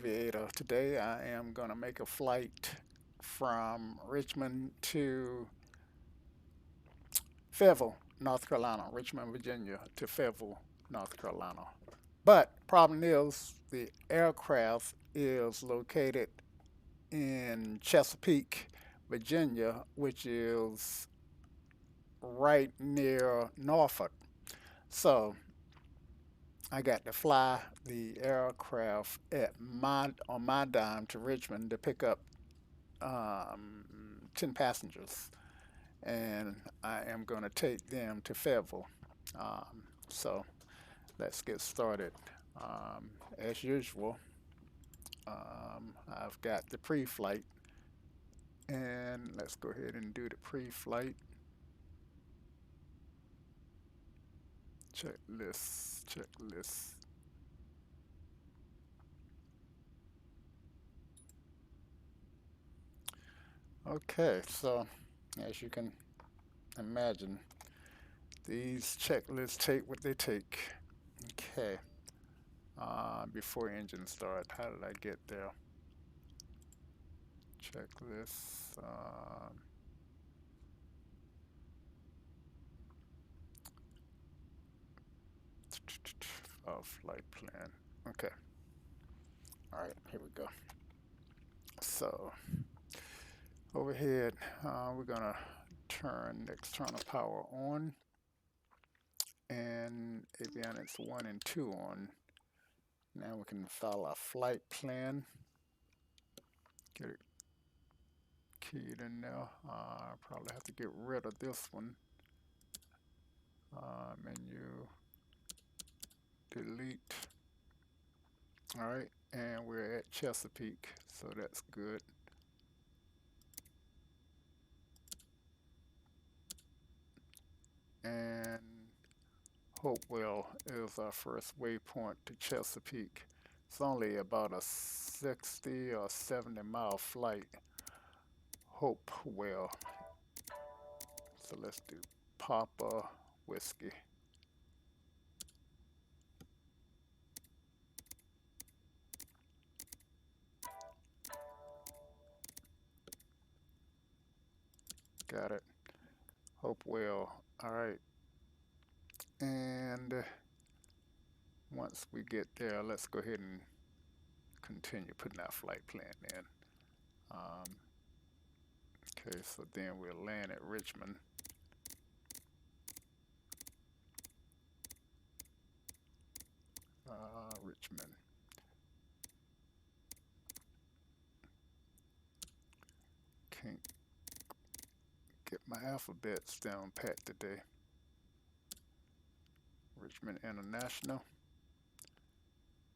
aviator. Today I am going to make a flight from Richmond to Fayetteville, North Carolina, Richmond, Virginia to Fayetteville, North Carolina. But problem is the aircraft is located in Chesapeake, Virginia, which is right near Norfolk. So I got to fly the aircraft at my on my dime to Richmond to pick up 10 passengers, and I am going to take them to Fayetteville. So let's get started. As usual, I've got the pre-flight, and let's go ahead and do the pre-flight checklist. Checklist. Okay, so as you can imagine, these checklists take what they take. Okay, before engine start, how did I get there? Checklist. Flight plan. Okay. All right, here we go. So overhead, we're gonna turn the external power on and avionics 1 and 2 on. Now we can file our flight plan. Get it keyed in there. Probably have to get rid of this one. Menu, delete. All right, and we're at Chesapeake, so that's good. And Hopewell is our first waypoint to Chesapeake. It's only about a 60 or 70-mile flight. Hopewell. So let's do Papa Whiskey. Got it. Hopewell. All right. And once we get there, let's go ahead and continue putting our flight plan in. Okay, so then we'll land at Richmond. Richmond. Can't get my alphabets down pat today. Richmond International.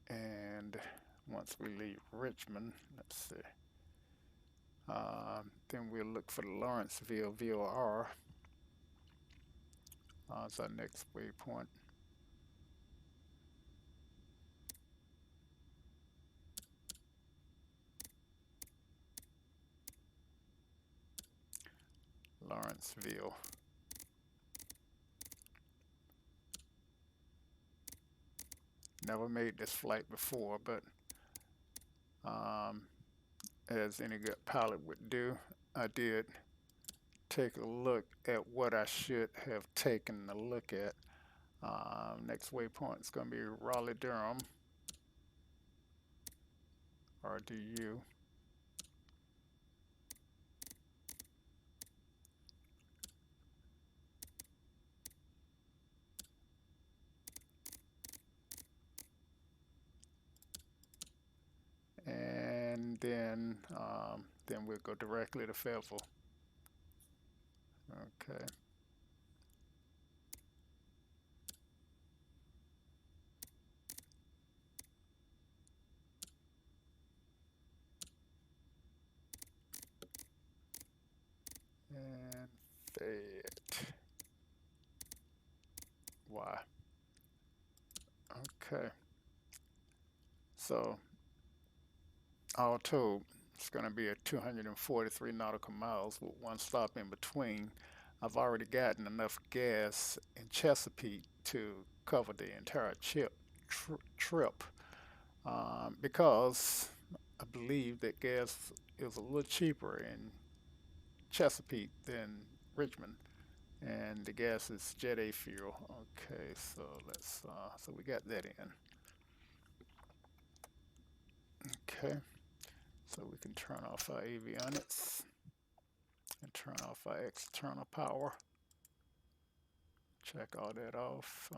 And once we leave Richmond, let's see. Then we'll look for the Lawrenceville VOR as our next waypoint. Lawrenceville. Never made this flight before, but as any good pilot would do, I did take a look at what I should have taken a look at. Next waypoint is going to be Raleigh Durham, RDU. And then we'll go directly to Fayetteville. Okay. And Fayette. Y. Okay. So all told, it's going to be a 243 nautical miles with one stop in between. I've already gotten enough gas in Chesapeake to cover the entire trip because I believe that gas is a little cheaper in Chesapeake than Richmond, and the gas is Jet A fuel. Okay, so so we got that in. Okay, so we can turn off our avionics and turn off our external power. Check all that off.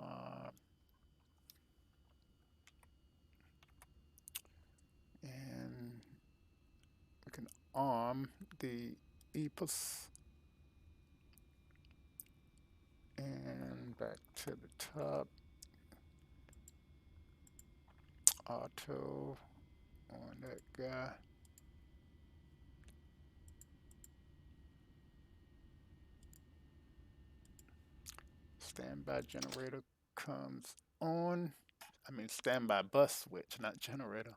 And we can arm the EPUS and back to the top. Auto on that guy. Standby generator comes on. I mean, standby bus switch, not generator.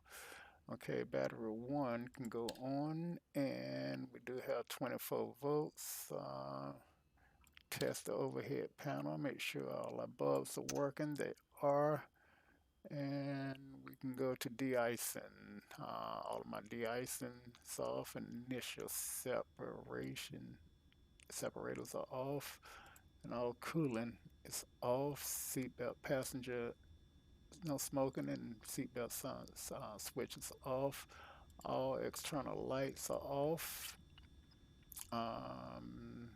Okay, battery 1 can go on, and we do have 24 volts. Test the overhead panel, make sure all our bulbs are working. They are. And we can go to de-icing. All of my de-icing is off. Initial separators are off, and all cooling is off. Seatbelt passenger, no smoking, and seatbelt switches off. All external lights are off. Um,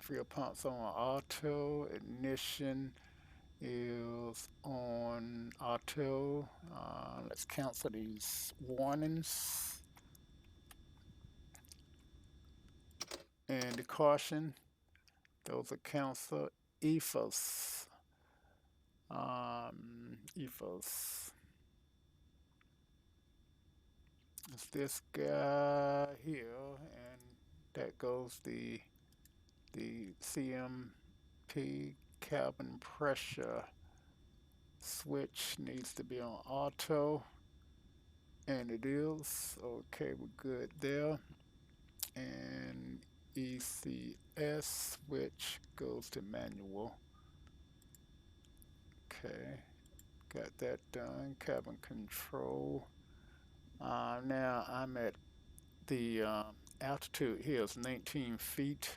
Fuel pumps on auto. Ignition is on auto. Let's cancel these warnings. And the caution, those are canceled. EFOS. EFOS. It's this guy here, and that goes the CMP cabin pressure switch needs to be on auto, and it is. Okay, we're good there. And ECS switch goes to manual. Okay, got that done. Cabin control. Now I'm at the altitude here is 19 feet.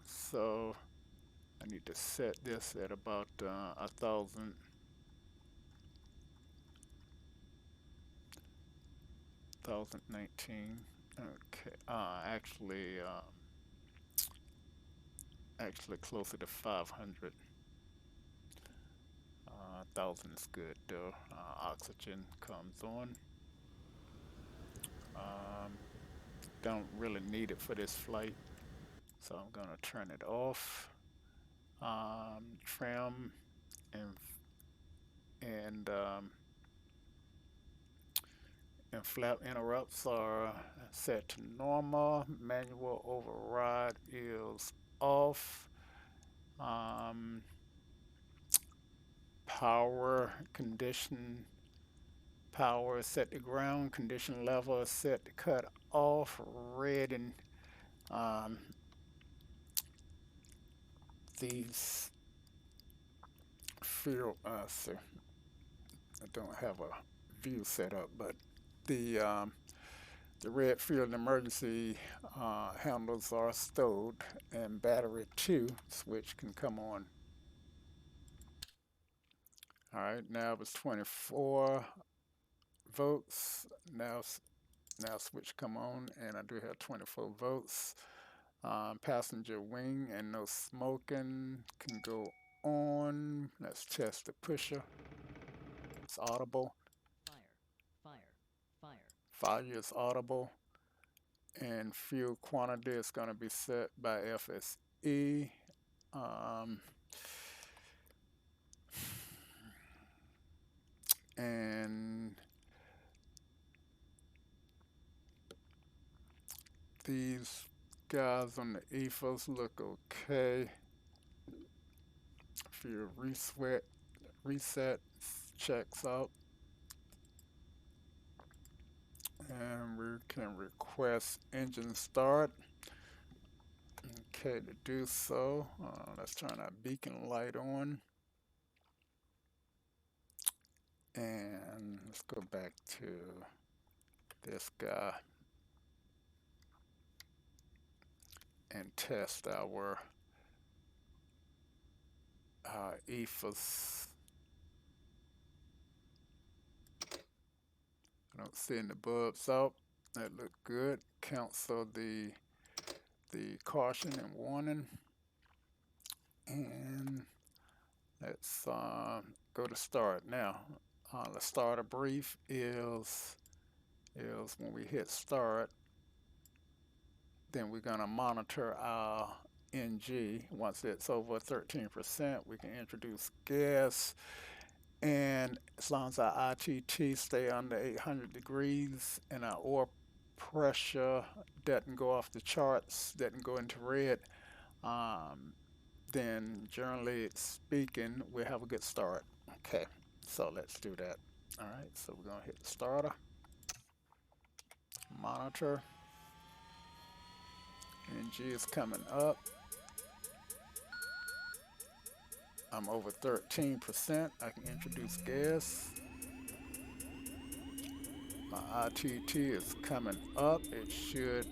So I need to set this at about 1019. Okay, actually closer to 500. 1000 is good though. Oxygen comes on. Um, don't really need it for this flight, so I'm gonna turn it off. Trim and and um, and flap interrupts are set to normal. Manual override is off. Um, Power condition power is set to ground. Condition level is set to cut off. Red and um, these field. So I don't have a view set up, but the red field emergency handles are stowed, and battery 2 switch can come on. All right, now it's 24 volts. Now switch come on, and I do have 24 volts. Passenger wing and no smoking can go on. Let's test the pusher. It's audible. Fire is audible. And fuel quantity is going to be set by FSE. And these guys on the ethos look okay. Fuel reset checks out. And we can request engine start. Okay, to do so, let's turn our beacon light on. And let's go back to this guy and test our ethos. I don't see any bulbs out. That look good. Cancel the caution and warning, and let's go to start now. The starter brief is when we hit start, then we're going to monitor our NG. Once it's over 13%, we can introduce gas. And as long as our ITT stay under 800 degrees and our oil pressure doesn't go off the charts, doesn't go into red, then generally speaking, we have a good start. Okay, so let's do that. All right, so we're gonna hit the starter, monitor. NG is coming up. I'm over 13%. I can introduce gas. My ITT is coming up. It should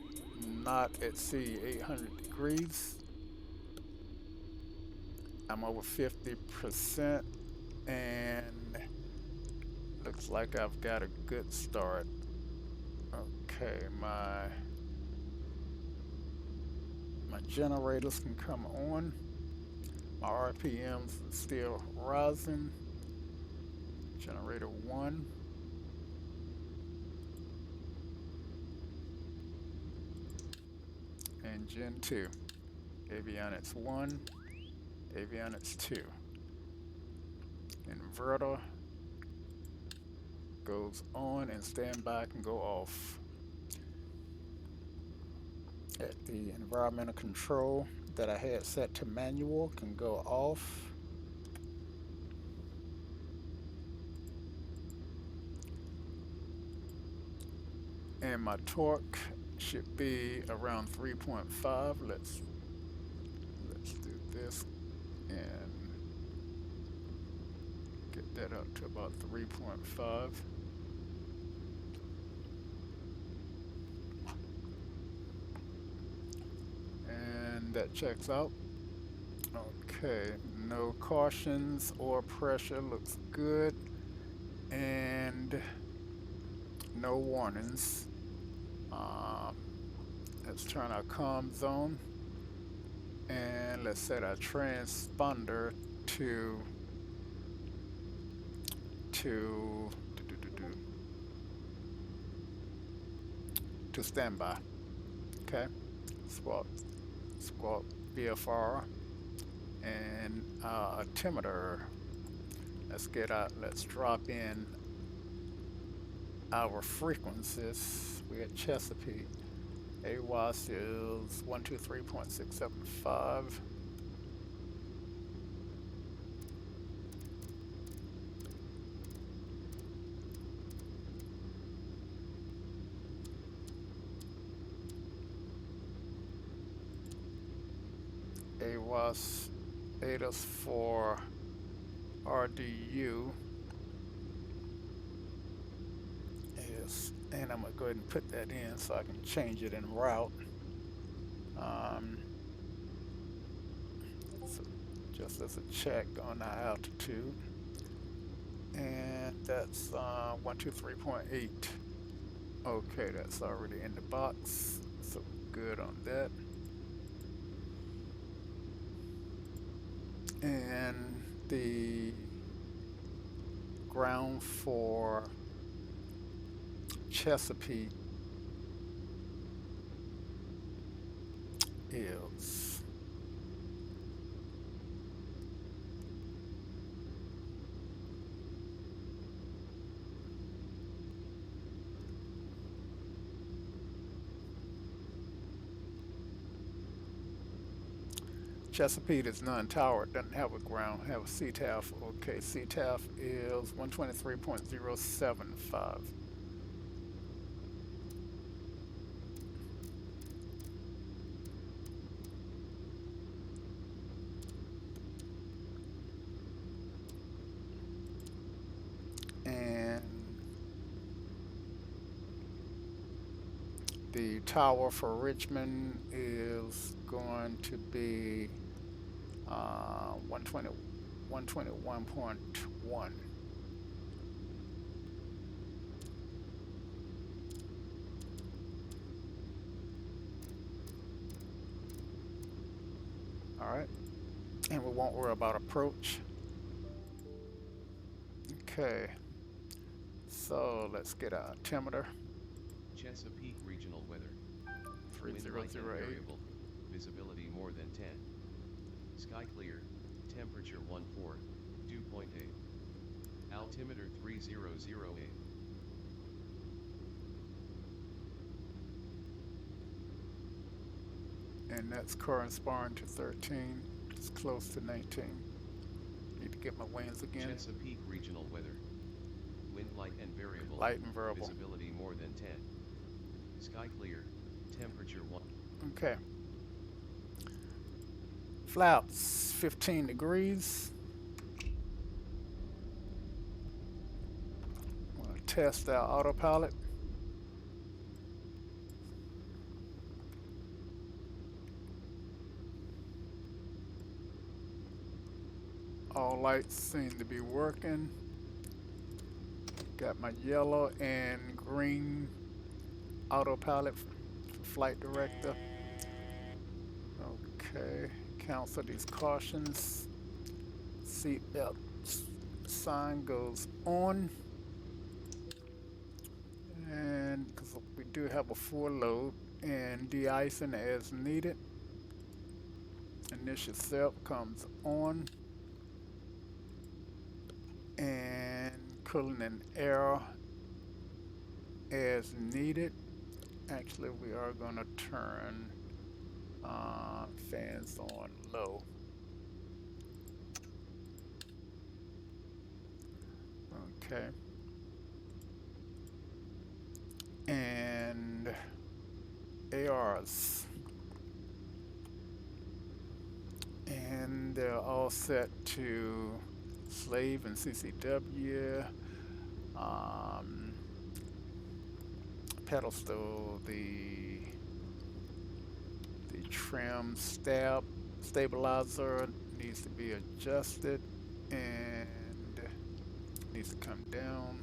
not exceed 800 degrees. I'm over 50%, and looks like I've got a good start. Okay, my generators can come on. My RPMs are still rising. Generator 1. And Gen 2. Avionics 1, Avionics 2. Inverter goes on and standby can go off. At the environmental control that I had set to manual can go off. And my torque should be around 3.5. Let's do this and get that up to about 3.5. And that checks out. Okay, no cautions or pressure, looks good. And no warnings. Let's turn our comm zone and let's set our transponder to standby. Okay, swap VFR and altimeter. Let's drop in our frequencies. We got Chesapeake. AWAS is 123.675. AWAS ADAS for RDU is, and I'm gonna go ahead and put that in so I can change it in route. So just as a check on our altitude, and that's 123.8. Okay, that's already in the box, so good on that. And the ground for Chesapeake is Chesapeake is non-towered, doesn't have a ground, have a CTAF. Okay, CTAF is 123.075. And The tower for Richmond is going to be 120, 121.1. All right, and we won't worry about approach. Okay, so let's get our altimeter. Chesapeake regional weather. Wind light and 3008. variable. Visibility more than 10. Sky clear. Temperature 14, dew point 8. Altimeter 3008. And that's corresponding to 13. It's close to 19. Need to get my winds again. Chesapeake regional weather. Wind light and variable. Light and variable. Visibility more than 10. Sky clear. Temperature 1. Okay. Flaps 15 degrees. We'll test our autopilot. All lights seem to be working. Got my yellow and green autopilot for flight director. Okay, cancel these cautions. Seatbelt sign goes on. And because we do have a full load, and de-icing as needed. Initial setup comes on. And cooling and air as needed. Actually, we are going to turn fans on low. Okay. And ARs. And they're all set to slave and CCW. Pedestal, the trim stabilizer needs to be adjusted and needs to come down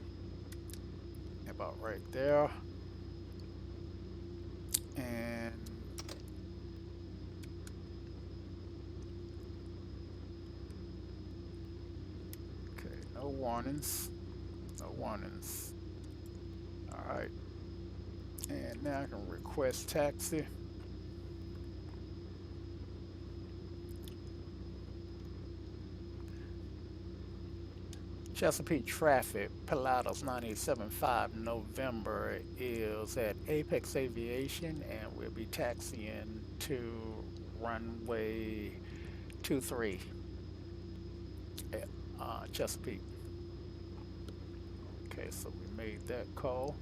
about right there. And okay, no warnings. No warnings. Alright. And now I can request taxi. Chesapeake traffic, Pilatus 987.5 November is at Apex Aviation, and we'll be taxiing to runway 23 at Chesapeake. Okay, so we made that call.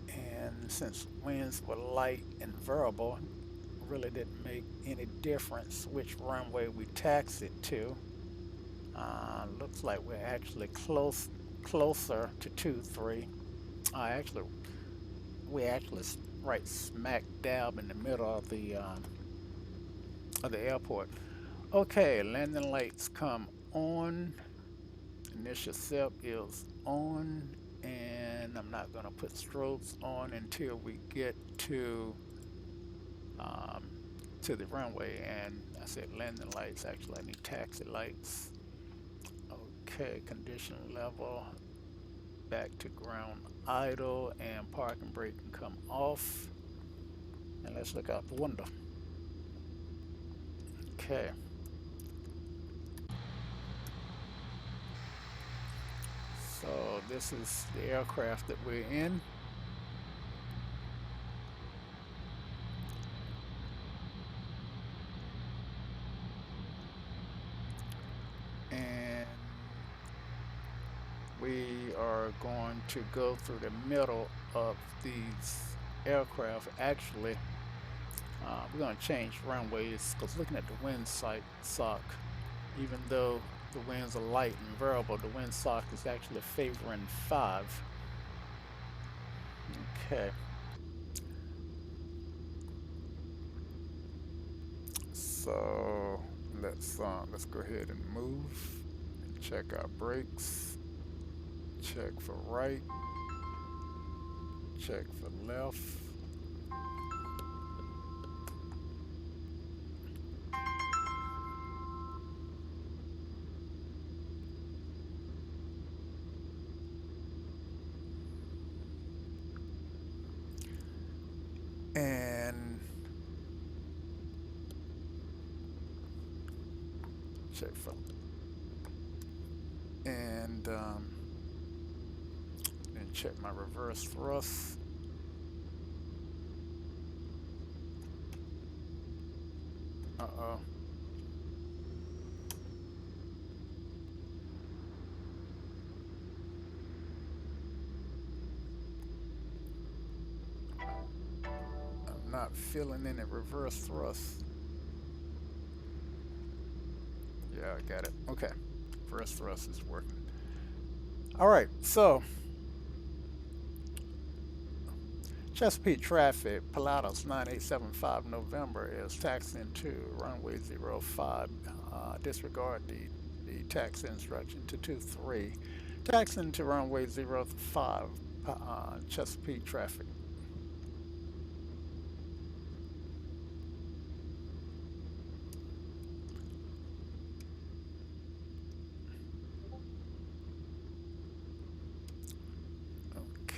And since winds were light and variable, really didn't make any difference which runway we taxied to. Looks like we're actually closer to 2-3. We actually right smack dab in the middle of the airport. Okay, landing lights come on. Initial SEP is on, and I'm not going to put strobes on until we get to the runway. And I said landing lights. Actually, I need taxi lights. Okay, condition level back to ground idle, and parking brake can come off. And let's look out the window. Okay. So this is the aircraft that we're in. And we are going to go through the middle of these aircraft. Actually, we're going to change runways because looking at the wind sock, even though the winds are light and variable, the wind sock is actually favoring 5. Okay. So let's go ahead and move and check our brakes. Check for right. Check for left. And check for and then check my reverse thrust. Uh-oh. I'm not feeling any reverse thrust. Yeah, I got it. Okay. Reverse thrust is working. All right, so Chesapeake traffic, Pilatus 9875 November is taxiing to runway 05. Disregard the taxi instruction to 23. Taxiing to runway 05, Chesapeake traffic.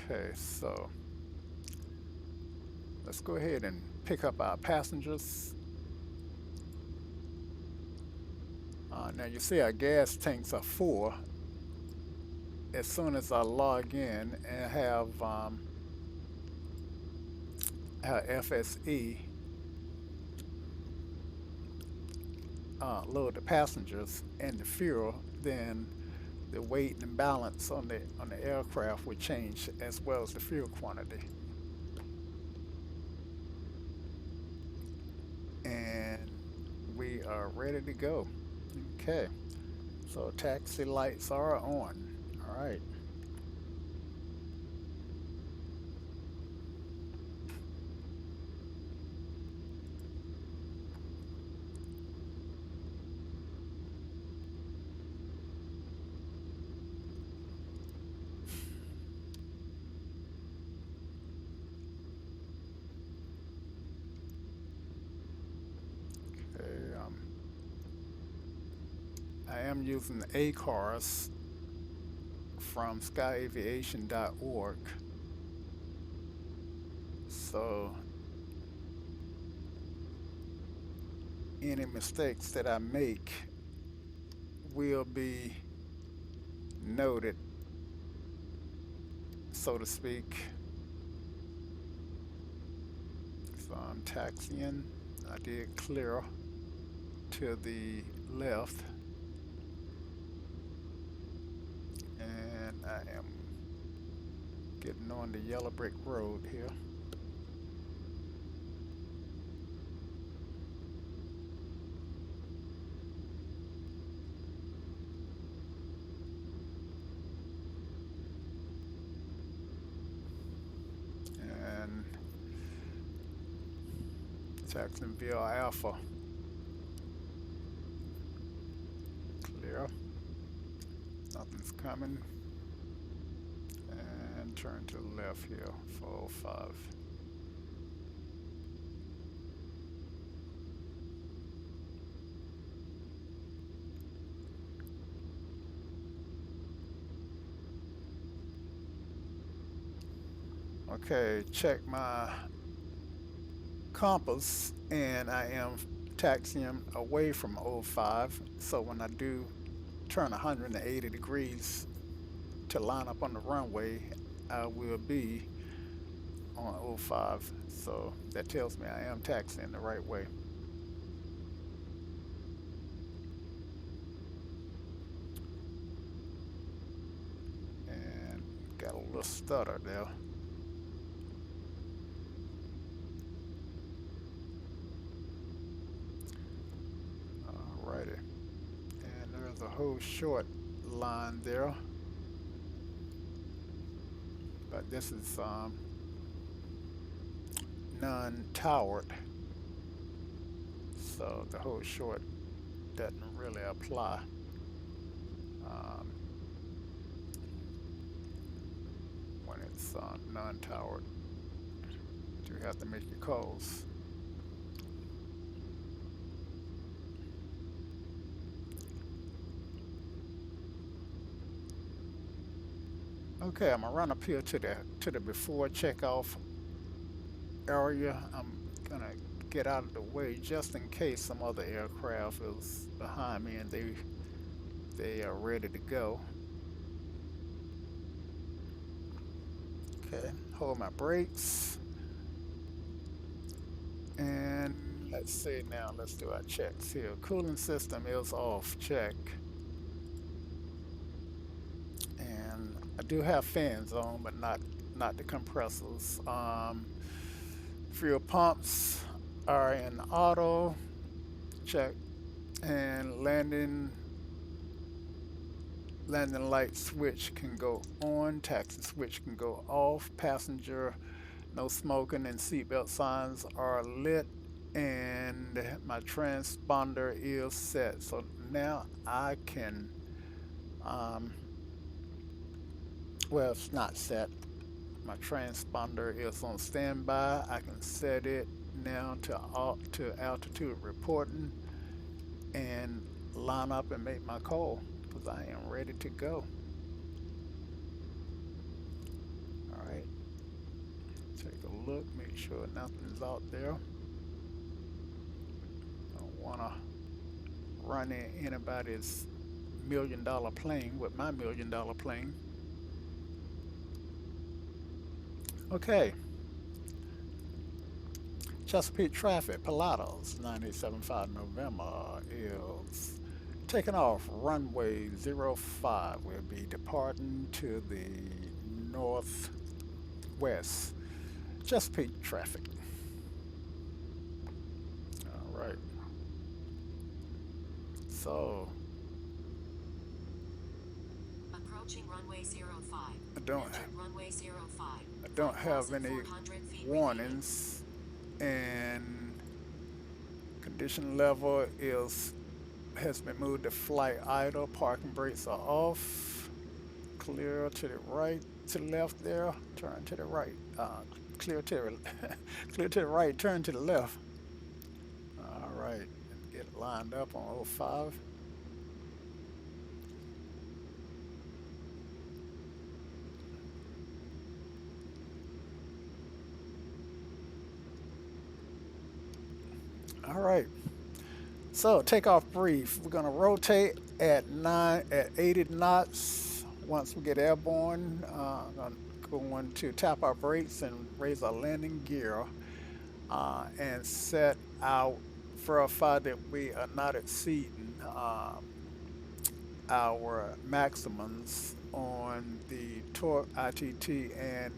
Okay, so let's go ahead and pick up our passengers. Now you see our gas tanks are full. As soon as I log in and have our FSE load the passengers and the fuel, then the weight and balance on the aircraft would change as well as the fuel quantity. And we are ready to go. Okay, so taxi lights are on. All right. Okay, I am using ACARS from skyaviation.org. So any mistakes that I make will be noted, so to speak. So I'm taxiing. I did clear to the left, and I am getting on the yellow brick road here. And Jacksonville Alpha, clear. Nothing's coming. And turn to the left here, 405. Okay, check my compass, and I am taxiing away from 05. So when I do turn 180 degrees to line up on the runway, I will be on 05. So that tells me I am taxiing the right way. And got a little stutter there. Alrighty. And there's a whole short line there. But this is non-towered, so the whole short doesn't really apply. Um, when it's non-towered, you have to make your calls. Okay, I'm gonna run up here to the before checkoff area. I'm gonna get out of the way just in case some other aircraft is behind me and they are ready to go. Okay, hold my brakes and let's see now. Let's do our checks here. Cooling system is off. Check. And I do have fans on, but not the compressors. Fuel pumps are in auto. Check. And landing light switch can go on, taxi switch can go off, passenger no smoking and seatbelt signs are lit, and my transponder is set. So now I can, um, well, it's not set. My transponder is on standby. I can set it now to altitude reporting and line up and make my call because I am ready to go. All right, take a look, make sure nothing's out there. Don't want to run in anybody's $1 million plane with my $1 million plane. Okay, Chesapeake traffic, Pilatus 987.5 November is taking off runway 05. We'll be departing to the northwest. Chesapeake traffic. All right. So approaching runway 05. I don't Runway 05. I don't have any warnings, and condition level has been moved to flight idle. Parking brakes are off. Clear to the right, to the left there. Turn to the right. Clear to the clear to the right. Turn to the left. All right. Get lined up on 05. All right. So takeoff brief. We're gonna rotate at 80 knots. Once we get airborne, going to tap our brakes and raise our landing gear, and set out, verify that we are not exceeding our maximums on the torque, ITT, and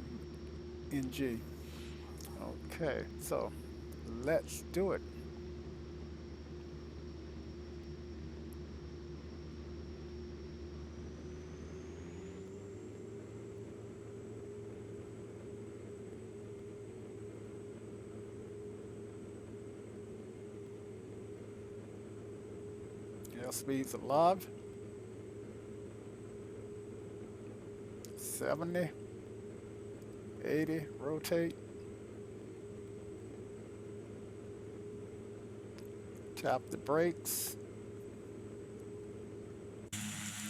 NG. Okay, so let's do it. Speeds are live. 70, 80, rotate. Tap the brakes.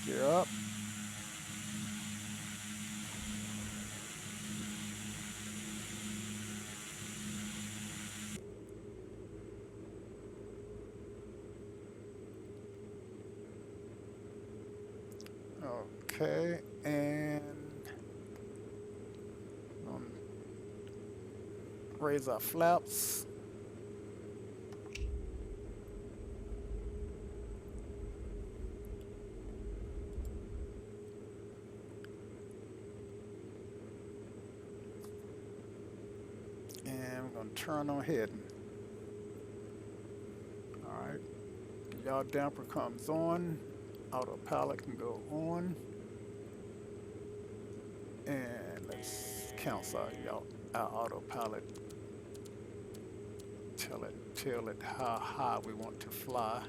Gear up. Okay, and raise our flaps. And we're going to turn on heading. All right, yaw damper comes on. Autopilot can go on. And let's cancel our autopilot tell it how high we want to fly,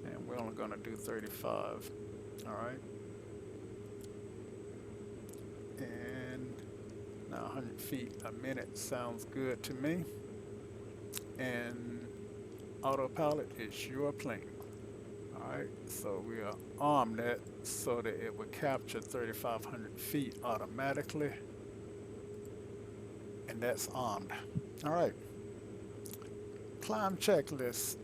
and we're only going to do 35. All right. And now 100 feet a minute sounds good to me. And autopilot is your plane. All right, so we are armed that so that it will capture 3,500 feet automatically, and that's armed. All right, climb checklist.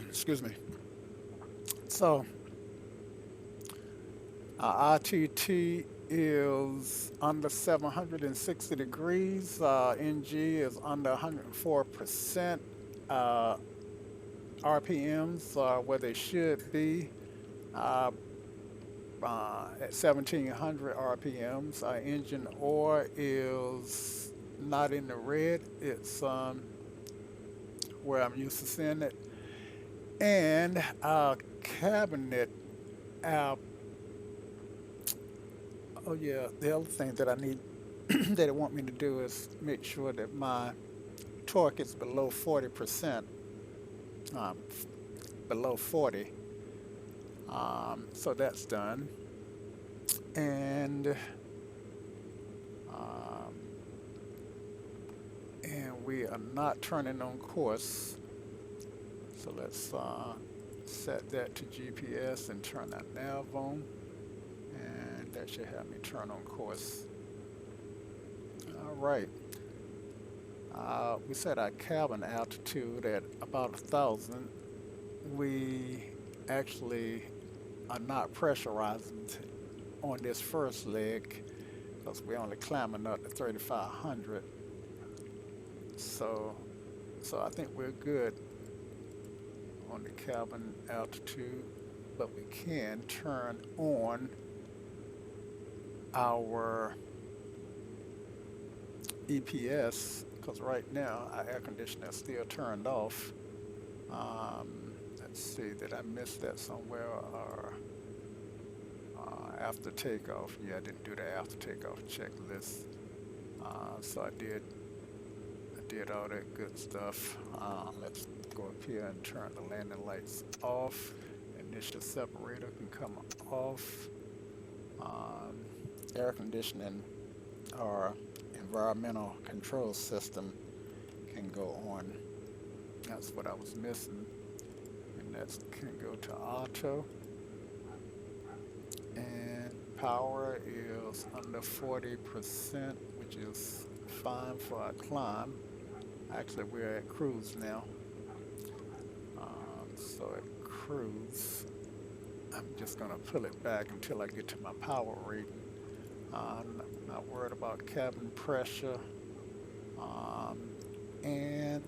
Excuse me. So our ITT is under 760 degrees. NG is under 104%. RPMs are where they should be at 1700 RPMs. Our engine oil is not in the red. It's where I'm used to seeing it. And our cabinet, our oh yeah, the other thing that I need that they want me to do is make sure that my torque is below 40%, um, below 40. So that's done. And um, and we are not turning on course. So let's set that to GPS and turn that nav on. And that should have me turn on course. All right. We set our cabin altitude at about 1,000. We actually are not pressurizing on this first leg because we're only climbing up to 3,500. So I think we're good on the cabin altitude, but we can turn on our EPS because right now our air conditioner is still turned off. Let's see, did I miss that somewhere? Or after takeoff? Yeah, I didn't do the after takeoff checklist. So I did all that good stuff. Let's go up here and turn the landing lights off. Initial separator can come off. Air conditioning or environmental control system can go on. That's what I was missing. And that can go to auto. And power is under 40%, which is fine for our climb. Actually, we're at cruise now. So at cruise, I'm just going to pull it back until I get to my power rating. I'm not worried about cabin pressure. And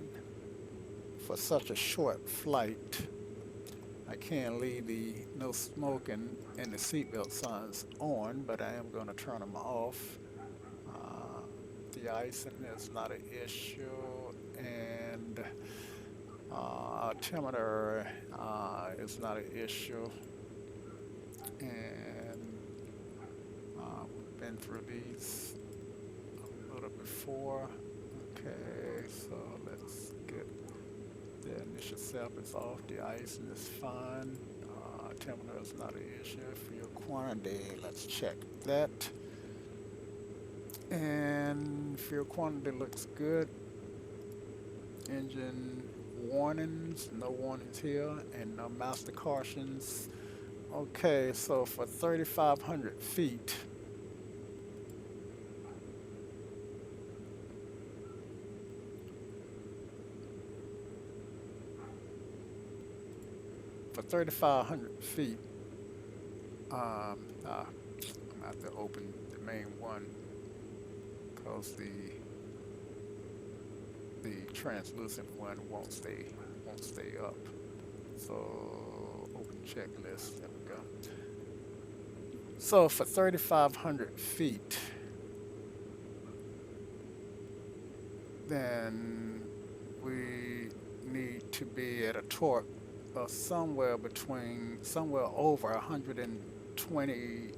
for such a short flight, I can't leave the no smoking and the seatbelt signs on, but I am going to turn them off. The icing is not an issue, and altimeter is not an issue. And we've been through these a little before. Okay, so let's get the initial sep is off. The icing is fine. Altimeter is not an issue. Fuel quantity, let's check that. And fuel quantity looks good. Engine warnings, no warnings here, and no master cautions. Okay, so for 3,500 feet, I'm gonna have to open the main one because the translucent one won't stay up. So open checklist. There we go. So for 3,500 feet, then we need to be at a torque of somewhere over 120,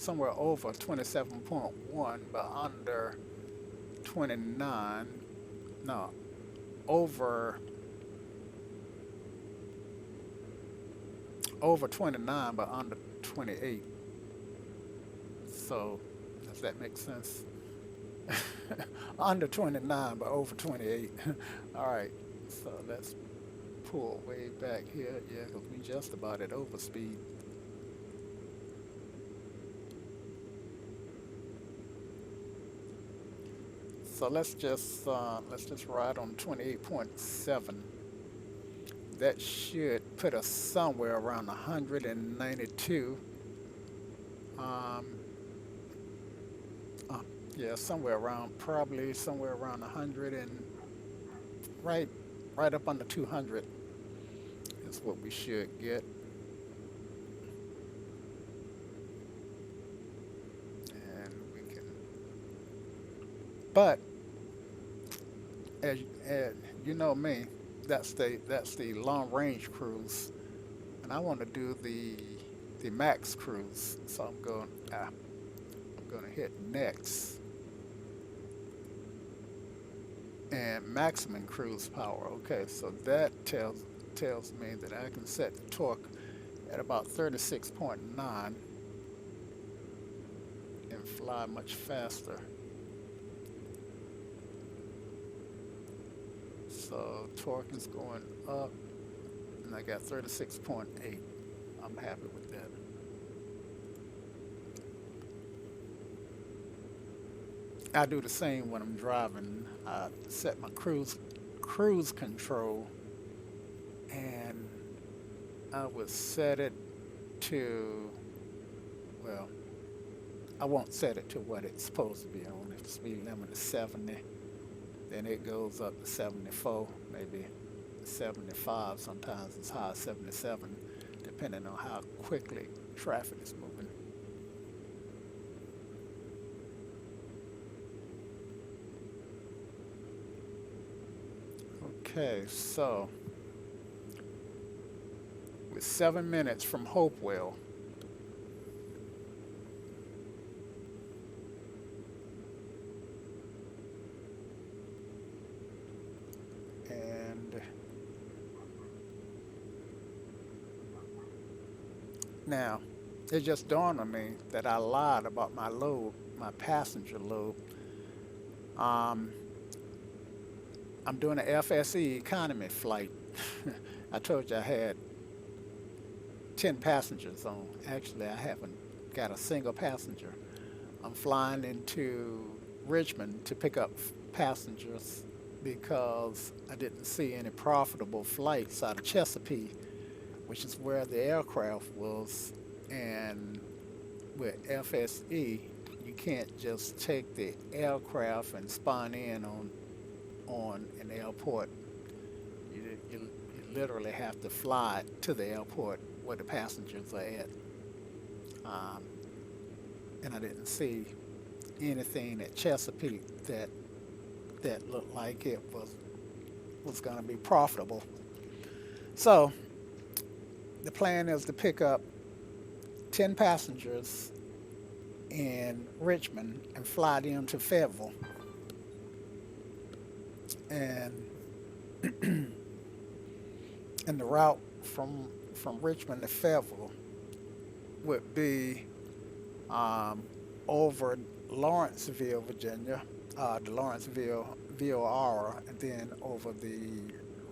somewhere over 27.1, but under 29. No, over 29, but under 28. So, does that make sense? Under 29, but over 28. All right. So let's pull way back here. Yeah, because we just about at overspeed. So let's just ride on 28.7. That should put us somewhere around 192. Um, yeah, probably somewhere around 100 and right, right up under 200 is what we should get. And we can, but as you know me, that's the long range cruise, and I want to do the max cruise. So I'm going to hit next and maximum cruise power. Okay, so that tells me that I can set the torque at about 36.9 and fly much faster. So torque is going up, and I got 36.8. I'm happy with that. I do the same when I'm driving. I set my cruise control, and I would set it to, well, I won't set it to what it's supposed to be on. If the speed limit is 70, then it goes up to 74, maybe 75. Sometimes as high as 77, depending on how quickly traffic is moving. Okay, so we're 7 minutes from Hopewell. And now, it just dawned on me that I lied about my load, my passenger load. Um, I'm doing an FSE economy flight. I told you I had 10 passengers on. Actually, I haven't got a single passenger. I'm flying into Richmond to pick up passengers because I didn't see any profitable flights out of Chesapeake, which is where the aircraft was. And with FSE, you can't just take the aircraft and spawn in on an airport. You literally have to fly to the airport where the passengers are at. Um, and I didn't see anything at Chesapeake that looked like it was going to be profitable. So the plan is to pick up 10 passengers in Richmond and fly them to Fayetteville. And and the route from Richmond to Fayetteville would be over Lawrenceville, Virginia, the Lawrenceville VOR, and then over the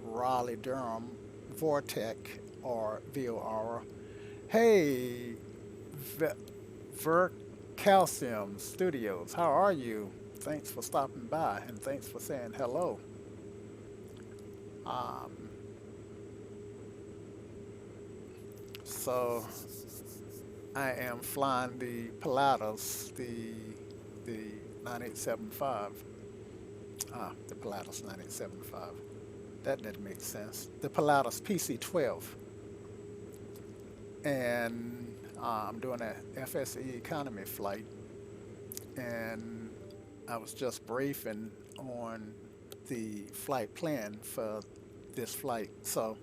Raleigh-Durham Vortec or VOR. Hey, Ver Calcium Studios, how are you? Thanks for stopping by and thanks for saying hello. Um, so I am flying the Pilatus, the 9875. The Pilatus 9875. That didn't make sense. The Pilatus PC-12. And I'm doing a FSE economy flight. And I was just briefing on the flight plan for this flight. So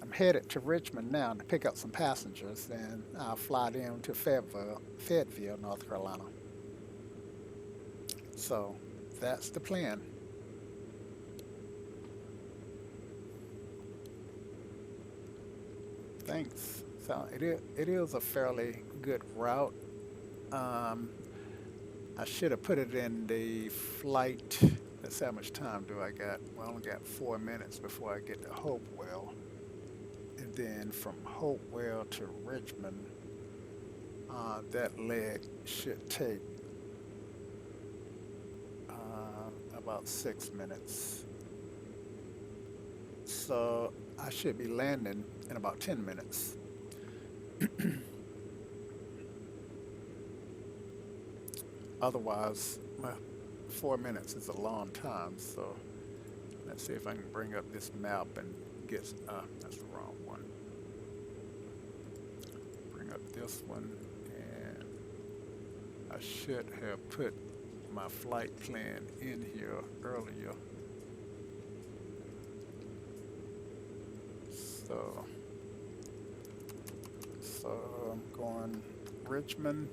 I'm I'm headed to Richmond now to pick up some passengers, and I'll fly them to Fayetteville, North Carolina. So that's the plan. Thanks. So it is a fairly good route. Um, I should have put it in the flight. Let's see how much time do I got. Well, I only got 4 minutes before I get to Hopewell. And then from Hopewell to Richmond, that leg should take about 6 minutes. So I should be landing in about 10 minutes. Otherwise, well, 4 minutes is a long time. So let's see if I can bring up this map and get, that's the wrong one. Bring up this one, and I should have put my flight plan in here earlier. So I'm going Richmond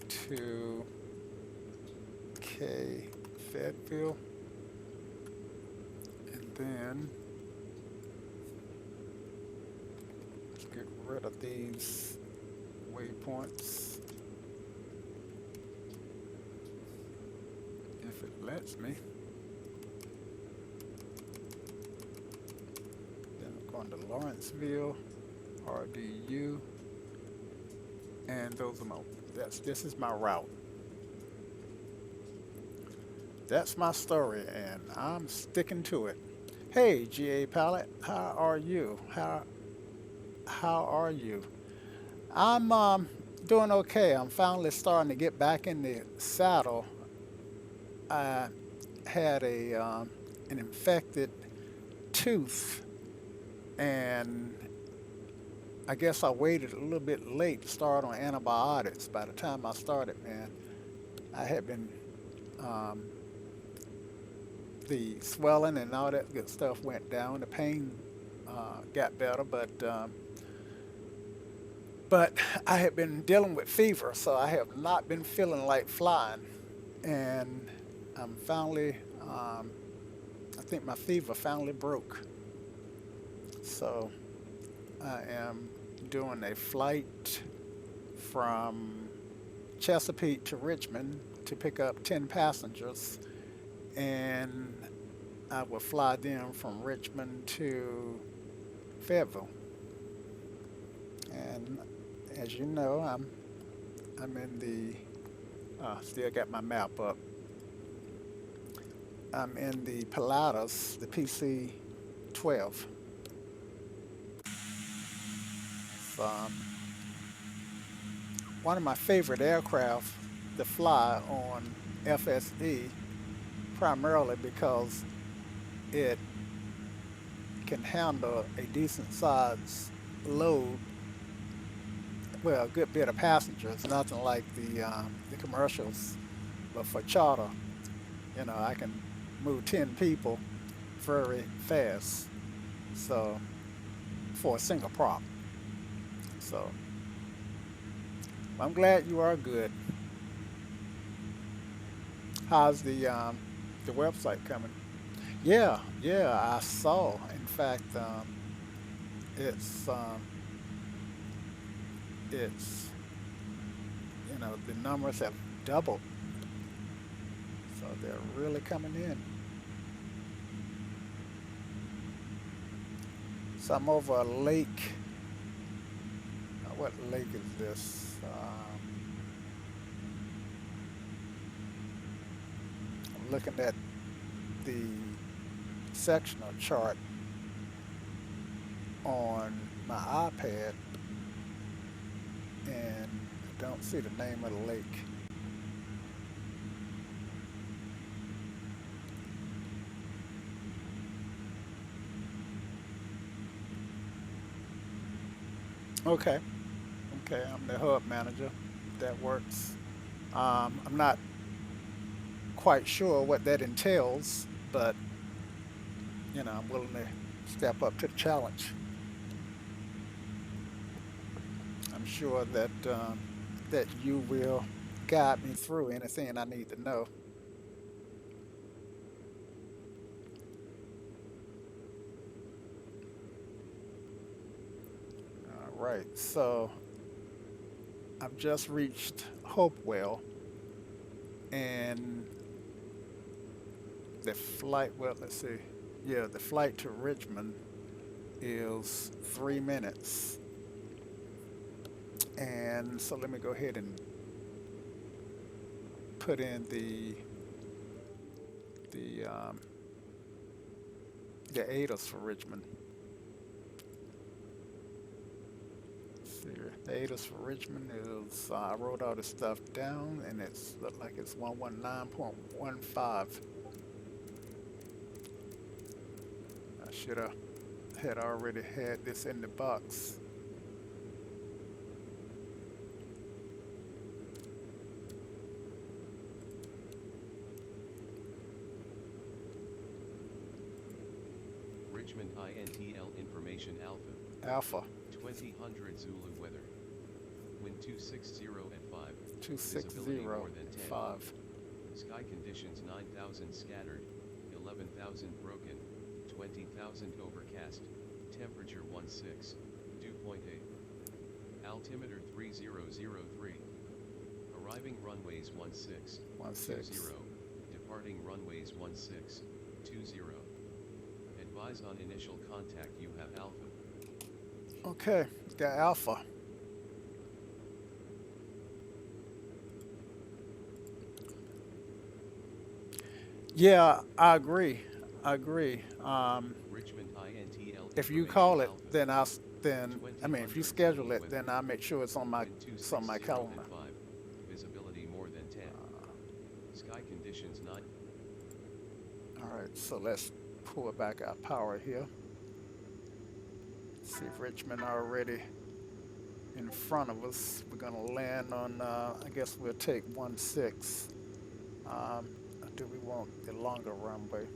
to Fayetteville, and then let's get rid of these waypoints if it lets me. Then I'm going to Lawrenceville, RDU, and those are my, this is my route. That's my story, and I'm sticking to it. Hey, GA Pilot, how are you? How are you? I'm doing okay. I'm finally starting to get back in the saddle. I had an infected tooth, and I guess I waited a little bit late to start on antibiotics. By the time I started, man, I had been the swelling and all that good stuff went down. The pain got better, but I had been dealing with fever, so I have not been feeling like flying. And I'm finally, I think my fever finally broke. So I am doing a flight from Chesapeake to Richmond to pick up 10 passengers, and I will fly them from Richmond to Fayetteville. And as you know, I'm in the still got my map up. I'm in the Pilatus, the PC-12. One of my favorite aircraft to fly on FSE, primarily because it can handle a decent size load, well, a good bit of passengers, nothing like the commercials, but for charter, you know, I can move 10 people very fast, so for a single prop. So I'm glad you are good. How's the website coming? Yeah, I saw. In fact, it's you know, the numbers have doubled, so they're really coming in. So I'm over a lake. What lake is this? I'm looking at the sectional chart on my iPad, and I don't see the name of the lake. Okay, I'm the hub manager. That works. I'm not quite sure what that entails, but you know, I'm willing to step up to the challenge. I'm sure that that you will guide me through anything I need to know. All right, so I've just reached Hopewell, and the flight. Well, let's see. Yeah, the flight to Richmond is 3 minutes, and so let me go ahead and put in the the ADAS for Richmond. See here. The ADAS for Richmond is I wrote all this stuff down, and it's look like it's 119.15. I should have had already had this in the box. Richmond INTL information Alpha. Alpha 2000 Zulu weather. Wind 260 at 5. 260 Visibility more than 10. 5. Sky conditions 9,000 scattered, 11,000 broken, 20,000 overcast, temperature 16, dew point 8. Altimeter 3003. Arriving runways 16, 16. departing runways 16, 20. Advise on initial contact you have Alpha. Okay, got Alpha. Yeah, I agree. I agree. Richmond INTL If you information call it, Alpha. then then I mean, if you 2000 schedule it, weather. then I make sure it's on my Wind it's on my 260 calendar. at 5. Visibility more than 10. Sky conditions 9. All right, so let's pull back our power here. See if Richmond already in front of us. We're gonna land on. I guess we'll take 16. Um, do we want the longer runway?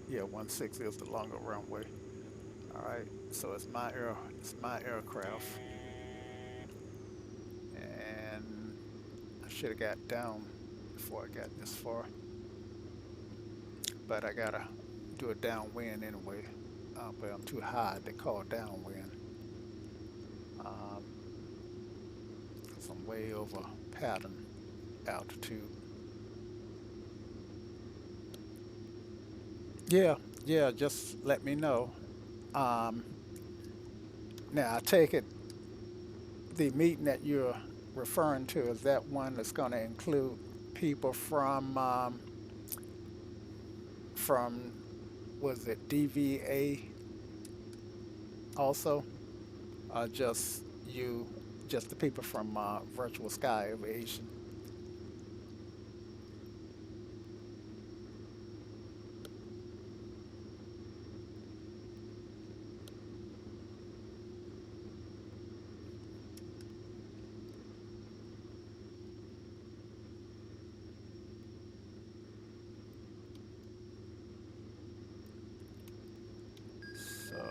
Yeah, 16 is the longer runway. All right, so it's my aircraft, and I should have got down before I got this far, but I gotta do a downwind anyway. But I'm too high to call downwind. Um, 'Cause I'm way over pattern altitude. Yeah, yeah, just let me know. Um, Now, I take it the meeting that you're referring to is that one that's going to include people from was it DVA also, just you, just the people from Virtual Sky Aviation. So,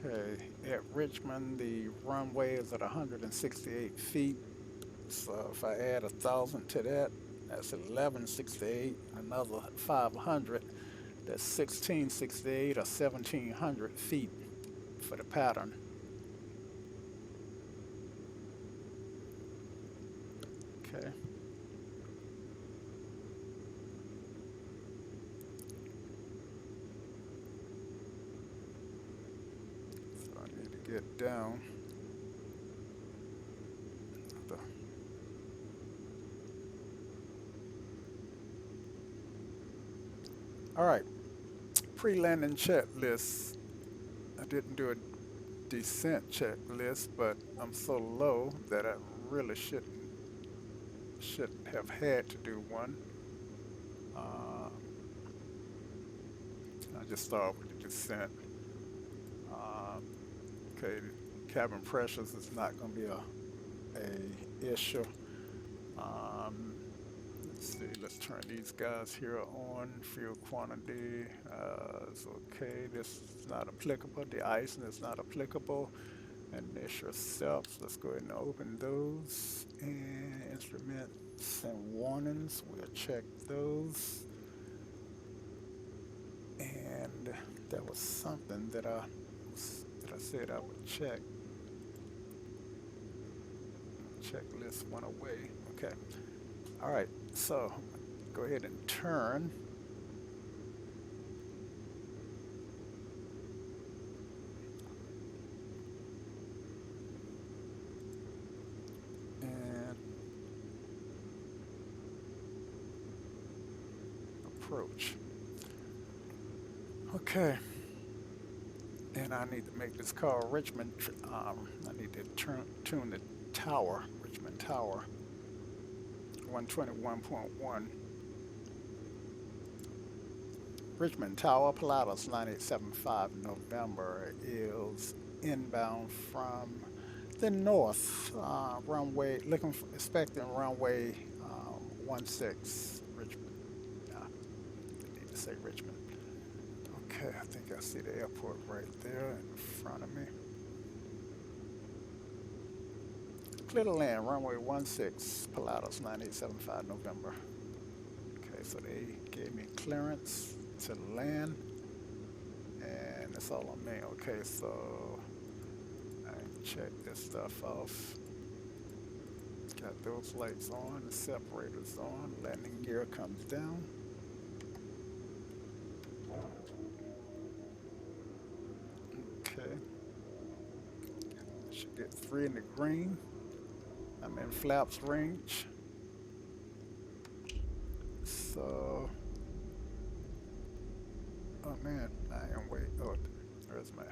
okay, at Richmond, the runway is at 168 feet. So if I add 1,000 to that, that's 1168. Another 500, that's 1668 or 1,700 feet for the pattern. Okay. So I need to get down. The- All right. Pre-landing checklist. I didn't do a descent checklist, but I'm so low that I really shouldn't have had to do one. Uh, just start with the descent. Okay, cabin pressures is not going to be a issue. Um, let's see, let's turn these guys here on. Fuel quantity is okay. This is not applicable. The icing is not applicable. Initial steps, let's go ahead and open those. And instruments and warnings, we'll check those. And there was something that I said I would check. Checklist went away. Okay. All right. So go ahead and turn. And approach. Okay. And I need to make this call Richmond. I need to tune the tower, Richmond Tower, 121.1. Richmond Tower, Pilatus 9875 November is inbound from the north runway, expecting runway 16 Richmond. I need to say Richmond. Okay, I think I see the airport right there in front of me. Clear to land, runway 16, Pilatus 9875 November. Okay, so they gave me clearance to land, and that's all on me. Okay, so I can check this stuff off. Got those lights on, the separators on, landing gear comes down. Okay, should get 3 in the green. I'm in flaps range. So, oh man, I am way. Oh, there's my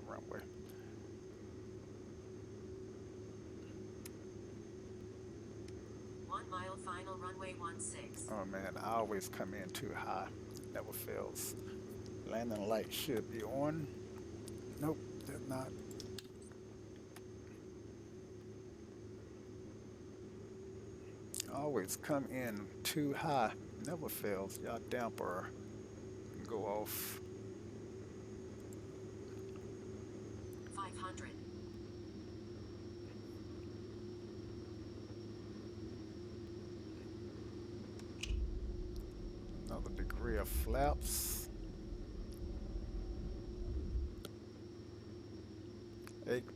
runway. Mile final runway 16. Oh man, I always come in too high. Never fails. Landing light should be on. Nope, they're not. Always come in too high. Never fails. Y'all damper go off. 500. Another degree of flaps.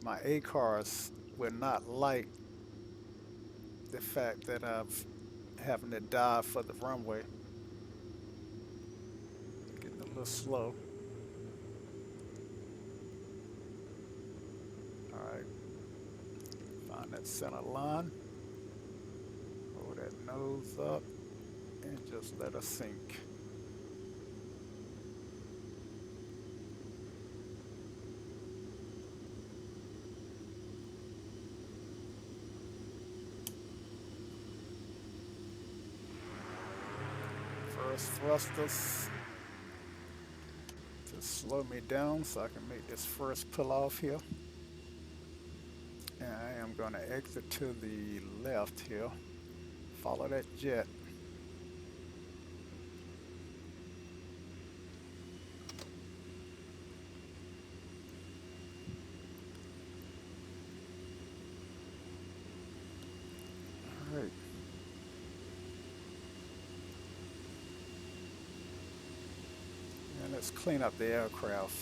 My A cars will not like the fact that I've having to dive for the runway. Getting a little slow. Alright. Find that center line. Hold that nose up and just let her sink. First thrusters to slow me down so I can make this first pull off here. And I am going to exit to the left here. Follow that jet. All right. And let's clean up the aircraft.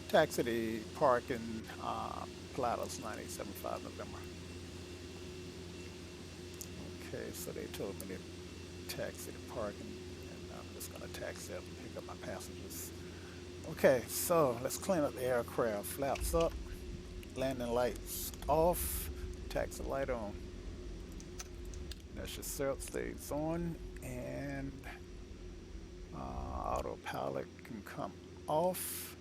Taxi the parking, Pilatus 9875 November. Okay, so they told me to taxi the parking, and I'm just going to taxi up and pick up my passengers. Okay, so let's clean up the aircraft. Flaps up, landing lights off, taxi light on. Initial setup stays on, and autopilot can come off,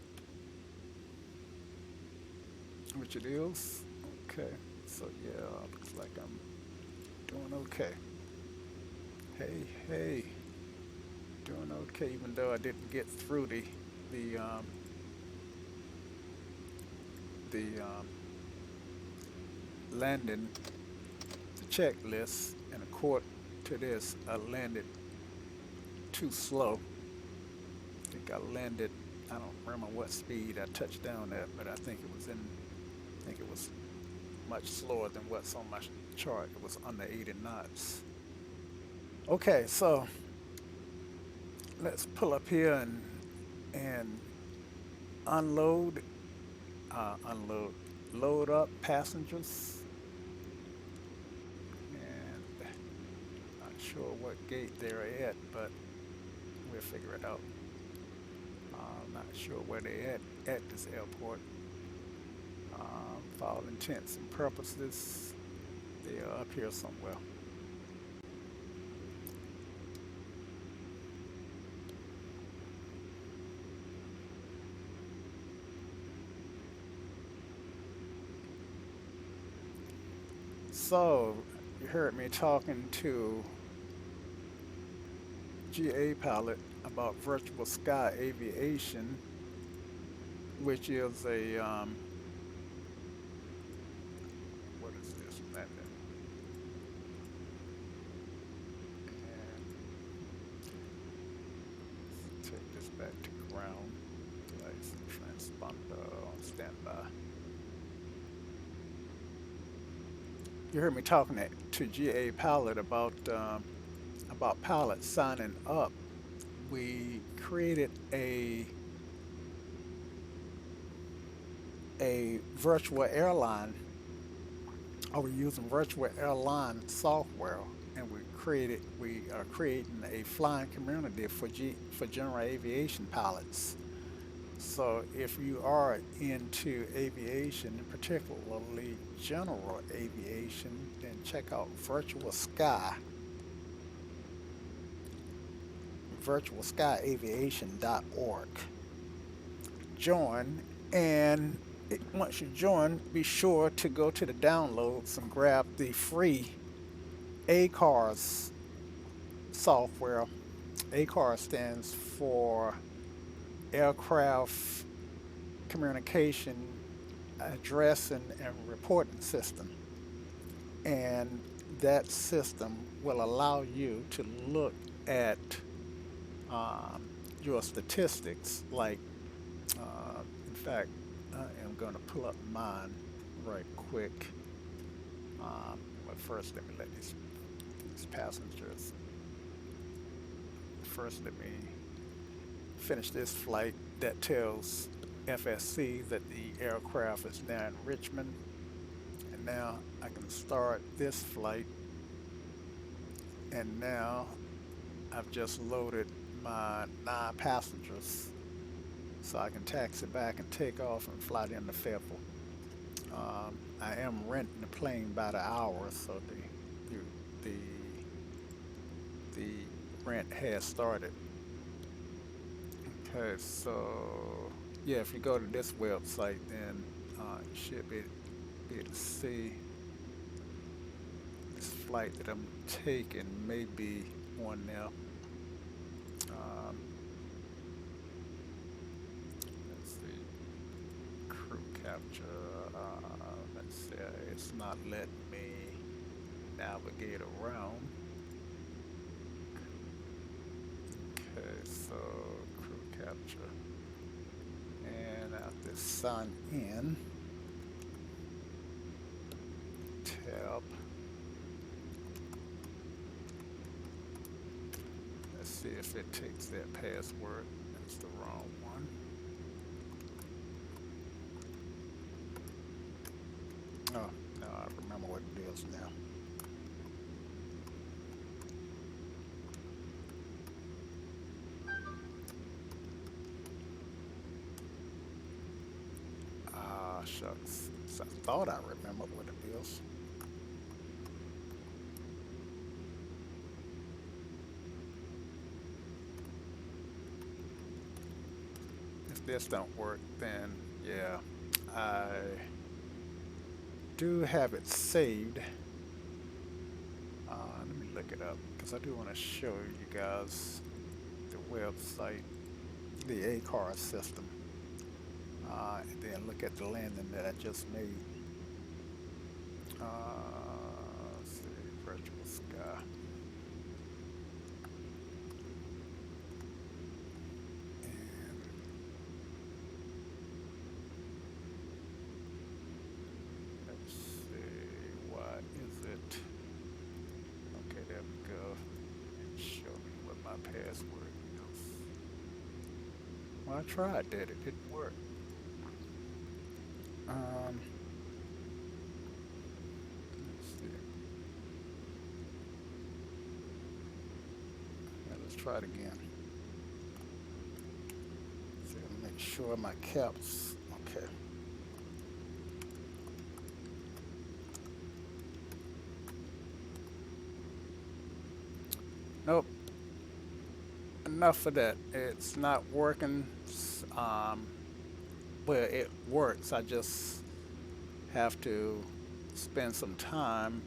which it is. Okay, so yeah, looks like I'm doing okay. Hey, Doing okay, even though I didn't get through the um, the landing, the checklist, and according to this, I landed too slow. I think I landed. I don't remember what speed I touched down at, but I think it was in. I think it was much slower than what's on my chart. It was under 80 knots. Okay, so let's pull up here and unload, unload, load up passengers, and not sure what gate they're at, but we'll figure it out. I'm not sure where they're at this airport. For all intents and purposes, they are up here somewhere. So, you heard me talking to GA Pilot about virtual sky aviation, which is a what is this method? And take this back to ground. Place transponder on standby. You heard me talking to GA Pilot about pilots signing up. We created a virtual airline, or we're using virtual airline software, and we are creating a flying community for general aviation pilots. So if you are into aviation, particularly general aviation, then check out virtualskyaviation.org. Join, and once you join, be sure to go to the downloads and grab the free ACARS software. ACARS stands for Aircraft Communication Addressing and Reporting System. And that system will allow you to look at um, your statistics. Like, in fact, I am going to pull up mine right quick. But first, let me let these passengers. First, let me finish this flight that tells FSC that the aircraft is now in Richmond. And now I can start this flight. And now I've just loaded my 9 passengers, so I can taxi back and take off and fly down to Fayetteville. I am renting the plane by the hour, so the the rent has started. Okay, so yeah, if you go to this website, then you should be able to see this flight that I'm taking may be on there. Um, let's see, crew capture. Let's see, it's not letting me navigate around. Okay, so crew capture, and after sign in, tab. Let's see if it takes that password. That's the wrong one. Oh, no, I remember what it is now. Ah, shucks. So I thought I remembered what it is. If this don't work, then yeah, I do have it saved. Let me look it up because I do want to show you guys the website, the ACAR system, and then look at the landing that I just made. Let's see, virtual sky. And let's see, why is it? Okay, there we go. And show me what my password is. Well, I tried that, it didn't work. Let's see. Yeah, let's try it again. So make sure my caps. Okay. Nope. Enough of that. It's not working. Well, it works. I just have to spend some time.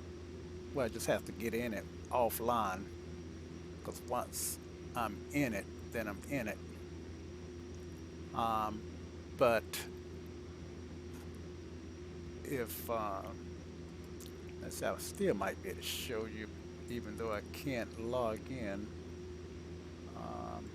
Well, I just have to get in it offline because once I'm in it, then I'm in it. Um, but if let's say I still might be able to show you, even though I can't log in. Um,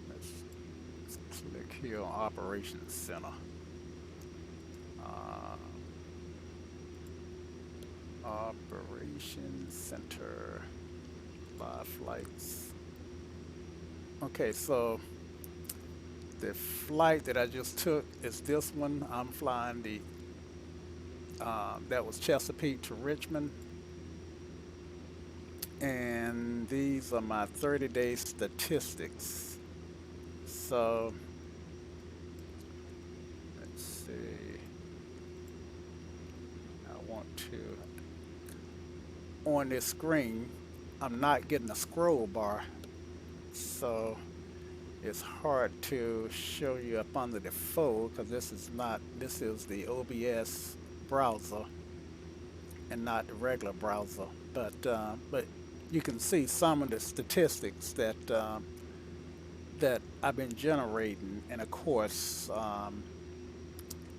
let's click here on Operations Center. Uh, Operations Center, live flights. Okay, so the flight that I just took is this one. I'm flying the that was Chesapeake to Richmond, and these are my 30-day statistics. So let's see. I want to on this screen. I'm not getting a scroll bar, so it's hard to show you up under the fold because this is not. This is the OBS browser and not the regular browser. But you can see some of the statistics that I've been generating, and of course,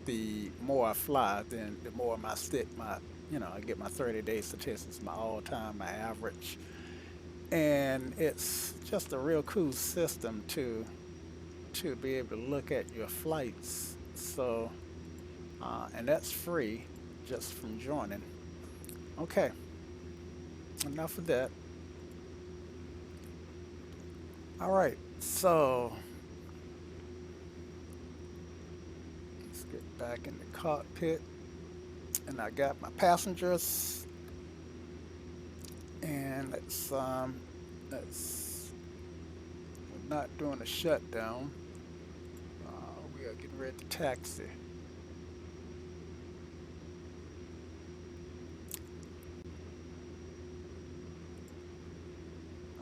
the more I fly, then the more my stick my I get my 30-day statistics, my all-time, my average, and it's just a real cool system to be able to look at your flights. So, and that's free just from joining. Okay, enough of that. All right, so let's get back in the cockpit. And I got my passengers. And let's we're not doing a shutdown. We are getting ready to taxi.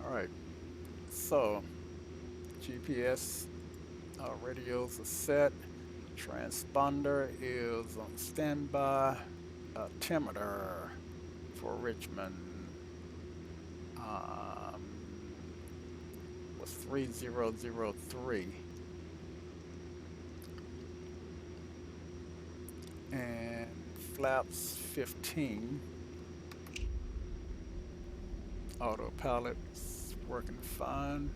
All right, so GPS radios are set. Transponder is on standby. Altimeter for Richmond um, was 3003. And flaps 15. Autopilot's working fine.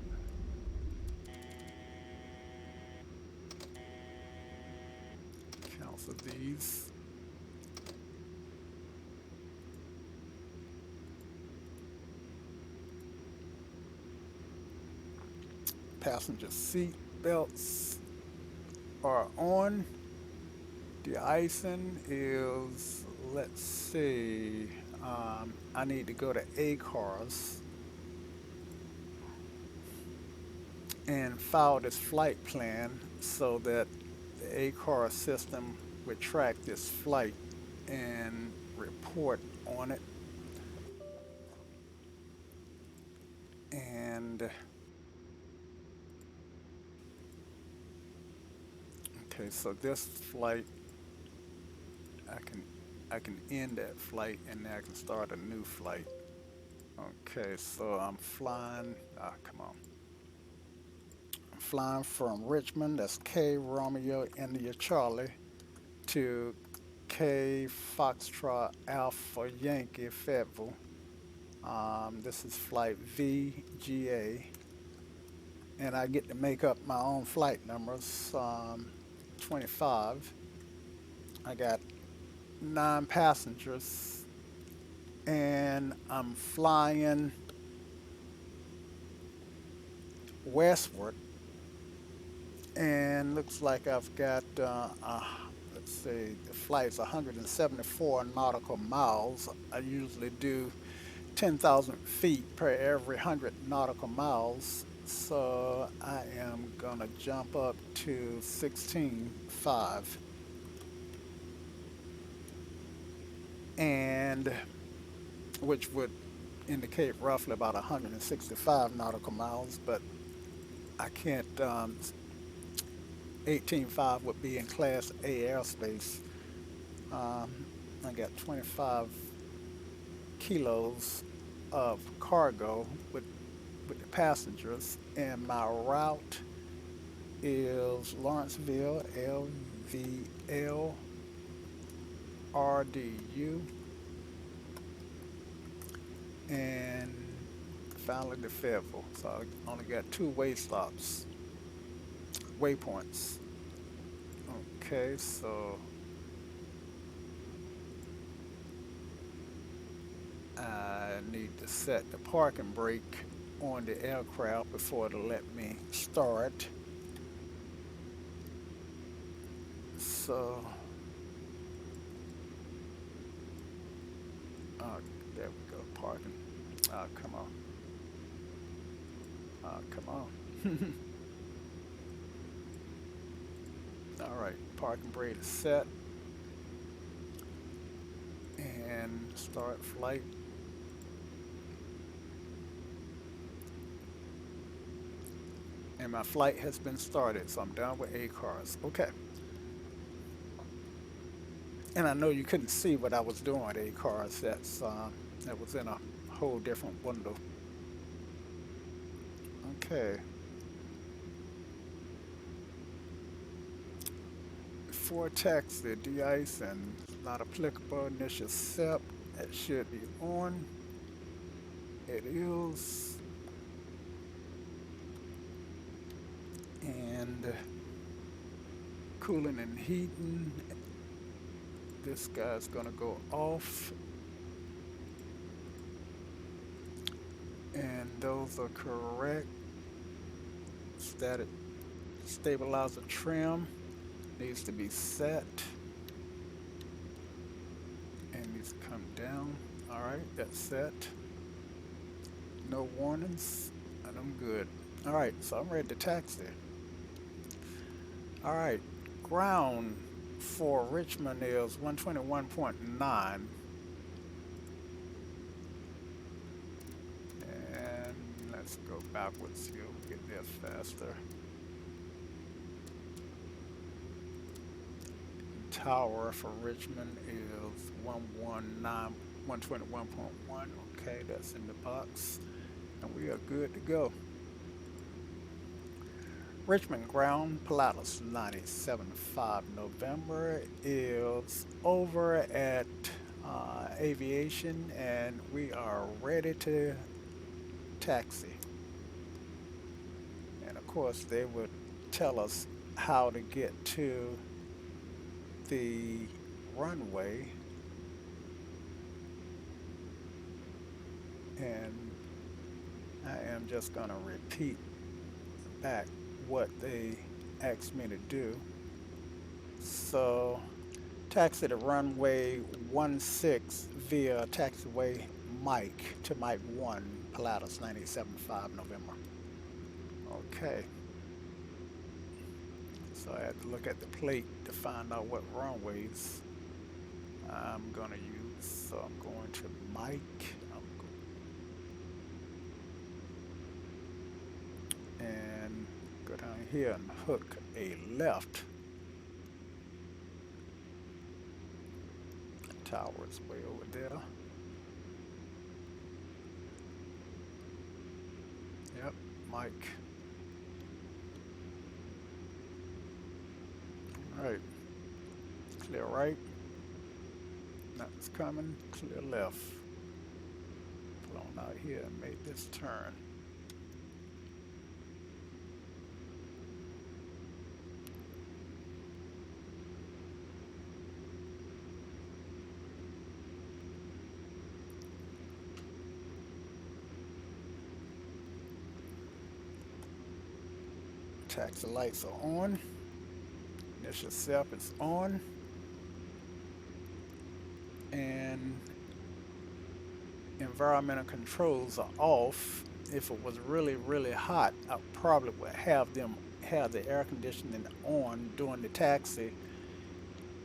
Cancel these. Passenger seat belts are on. The icing is, let's see, I need to go to ACARS and file this flight plan so that the ACARS system would track this flight and report on it. And okay, so this flight I can end that flight and then I can start a new flight. Okay, so I'm flying. Ah, come on. I'm flying from Richmond. That's K Romeo India Charlie to K Foxtrot Alpha Yankee Fayetteville. This is flight VGA, and I get to make up my own flight numbers. 25. I got 9 passengers, and I'm flying westward. And looks like I've got, let's see, the flight's 174 nautical miles. I usually do 10,000 feet per every 100 nautical miles. So I am gonna jump up to 16.5, and which would indicate roughly about 165 nautical miles, but I can't, 18.5 would be in Class A airspace. I got 25 kilos of cargo with the passengers, and my route is Lawrenceville, LVL, RDU, and finally the Fayetteville. So I only got 2 waypoints. Okay, so I need to set the parking brake on the aircraft before it'll let me start. So, there we go, parking. Come on. Come on. All right, parking brake is set. And start flight. And my flight has been started, so I'm done with ACARS. Okay. And I know you couldn't see what I was doing with ACARS. That was in a whole different window. Okay. For taxi, de-ice and not applicable, initial SEP, that should be on. It is. And cooling and heating, this guy's gonna go off. And those are correct. Static stabilizer trim needs to be set and needs to come down. All right, that's set. No warnings, and I'm good. All right, so I'm ready to taxi. All right, ground for Richmond is 121.9. And let's go backwards here, we'll get there faster. Tower for Richmond is 121.1. Okay, that's in the box, and we are good to go. Richmond ground, Pilatus 97.5 November is over at aviation, and we are ready to taxi. And of course, they would tell us how to get to the runway, and I am just going to repeat back what they asked me to do. So, taxi to runway 16 via taxiway Mike to Mike 1, Pilatus 97.5 November. Okay. So I had to look at the plate to find out what runways I'm going to use. So I'm going to Mike. And go down here and hook a left. tower is way over there. Yep, Mike. All right, clear right. Nothing's coming. Clear left. Pull on out here and make this turn. Taxi lights are on. Initial SEP is on. And environmental controls are off. If it was really, really hot, I probably would have them have the air conditioning on during the taxi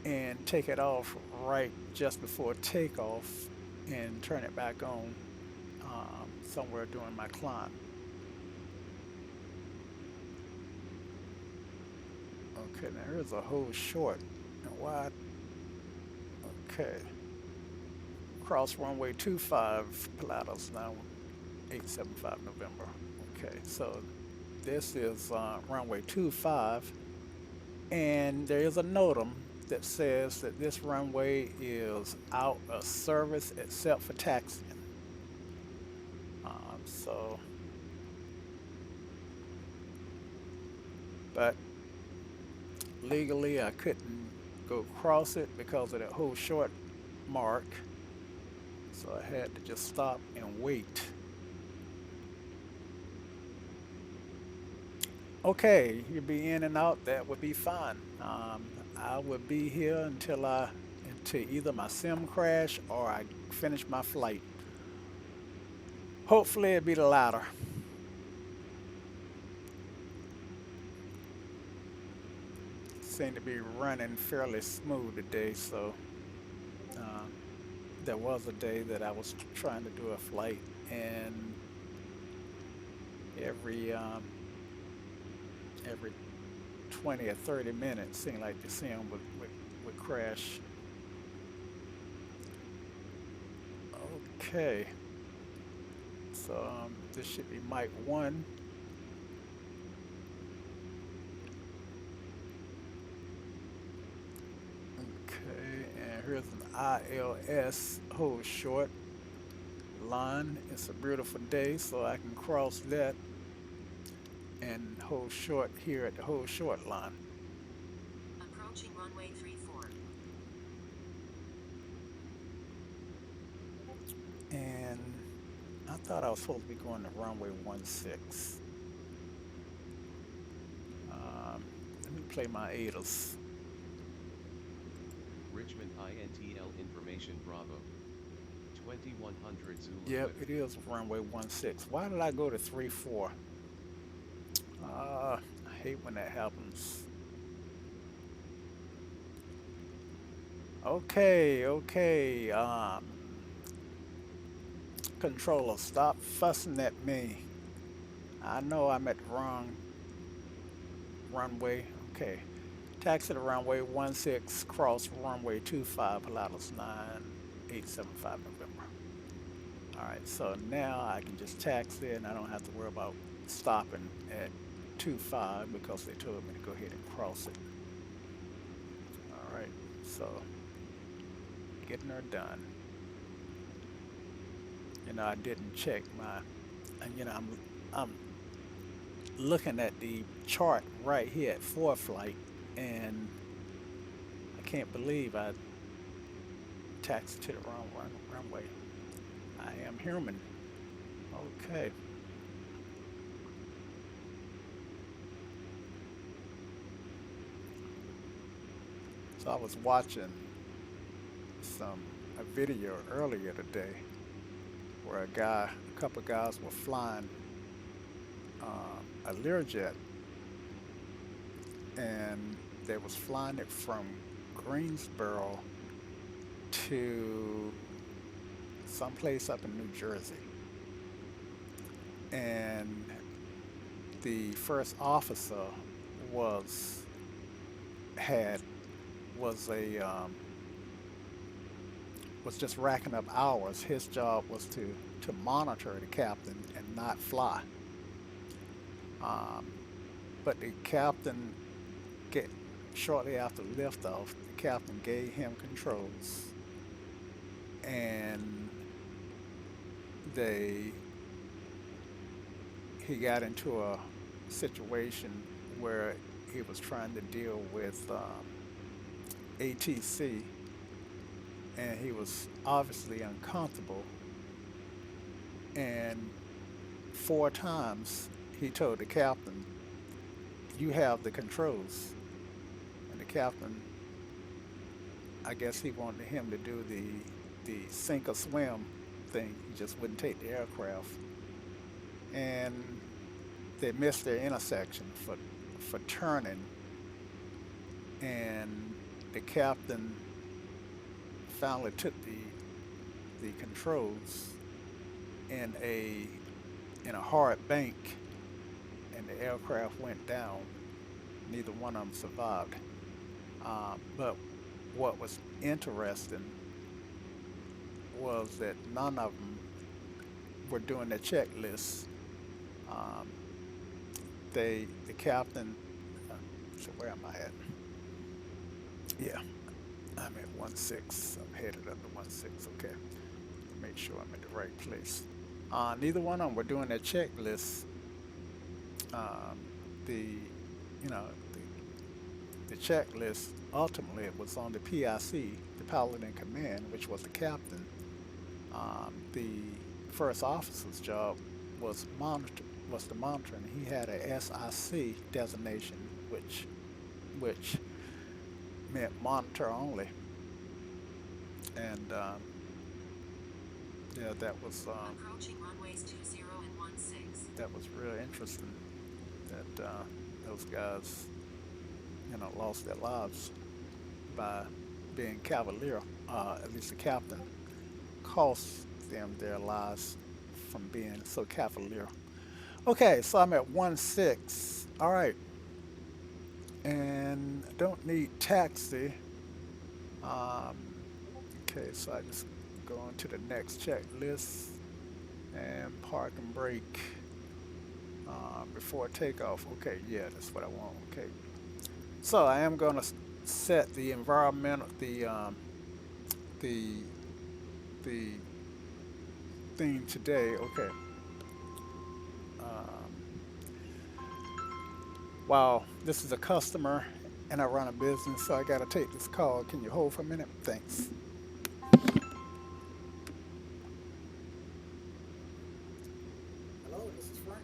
and take it off right just before takeoff and turn it back on somewhere during my climb. Okay, now here's a whole short and wide. Okay. Cross runway 25, Pilatus now 875 November. Okay, so this is runway 25, and there is a NOTAM that says that this runway is out of service except for taxiing. So, but legally I couldn't go across it because of that whole short mark. So I had to just stop and wait. Okay, you'd be in and out, that would be fine. I would be here until either my sim crash or I finish my flight. Hopefully it'd be the latter. Seem to be running fairly smooth today, so there was a day that I was trying to do a flight, and every 20 or 30 minutes seemed like the sim would crash. Okay, so this should be Mike 1. Okay, and here's an ILS hold short line. It's a beautiful day, so I can cross that and hold short here at the hold short line. Approaching runway 34. And I thought I was supposed to be going to runway 16. Let me play my ADAS. Richmond INTL information Bravo. 2100 Zulu. Yep, it is runway 16. Why did I go to 34? I hate when that happens. Okay. Controller, stop fussing at me. I know I'm at the wrong runway. Okay. Taxi to runway 16, cross runway 25, Pilatus 9875 November. Alright, so now I can just taxi and I don't have to worry about stopping at 25 because they told me to go ahead and cross it. Alright, so getting her done. I didn't check my, I'm looking at the chart right here at ForeFlight, and I can't believe I taxied to the wrong runway. I am human. Okay. So I was watching a video earlier today where a couple of guys were flying a Learjet, and they was flying it from Greensboro to someplace up in New Jersey. And the first officer was a was just racking up hours. His job was to monitor the captain and not fly. Um, but the captain get shortly after liftoff, the captain gave him controls, and they he got into a situation where he was trying to deal with ATC, and he was obviously uncomfortable. And four times he told the captain, "You have the controls." And the captain, I guess he wanted him to do the sink or swim thing. He just wouldn't take the aircraft, and they missed their intersection for turning, and the captain finally took the controls in a hard bank, and the aircraft went down. Neither one of them survived. But what was interesting was that none of them were doing the checklist. Um, the captain. Uh, so where am I at? Yeah, I'm at 1-6. I'm headed up to 1-6. Okay, make sure I'm at the right place. Neither one of them were doing their checklist. Um, the you know the checklist ultimately was on the PIC, the pilot in command, which was the captain. The first officer's job was the monitoring. He had a SIC designation, which meant monitor only, and yeah, Approaching runways 20 and 16. that was really interesting that those guys lost their lives by being cavalier. At least the captain cost them their lives from being so cavalier. Okay, so I'm at 1-6. All right, and I don't need taxi. Um, okay, so I just go on to the next checklist and park and brake before takeoff. Okay, yeah, that's what I want. Okay, so I am going to set the environmental, the the theme today. Okay. Um, wow, this is a customer and I run a business, so I got to take this call. Can you hold for a minute? Thanks. Hello, this is Frank.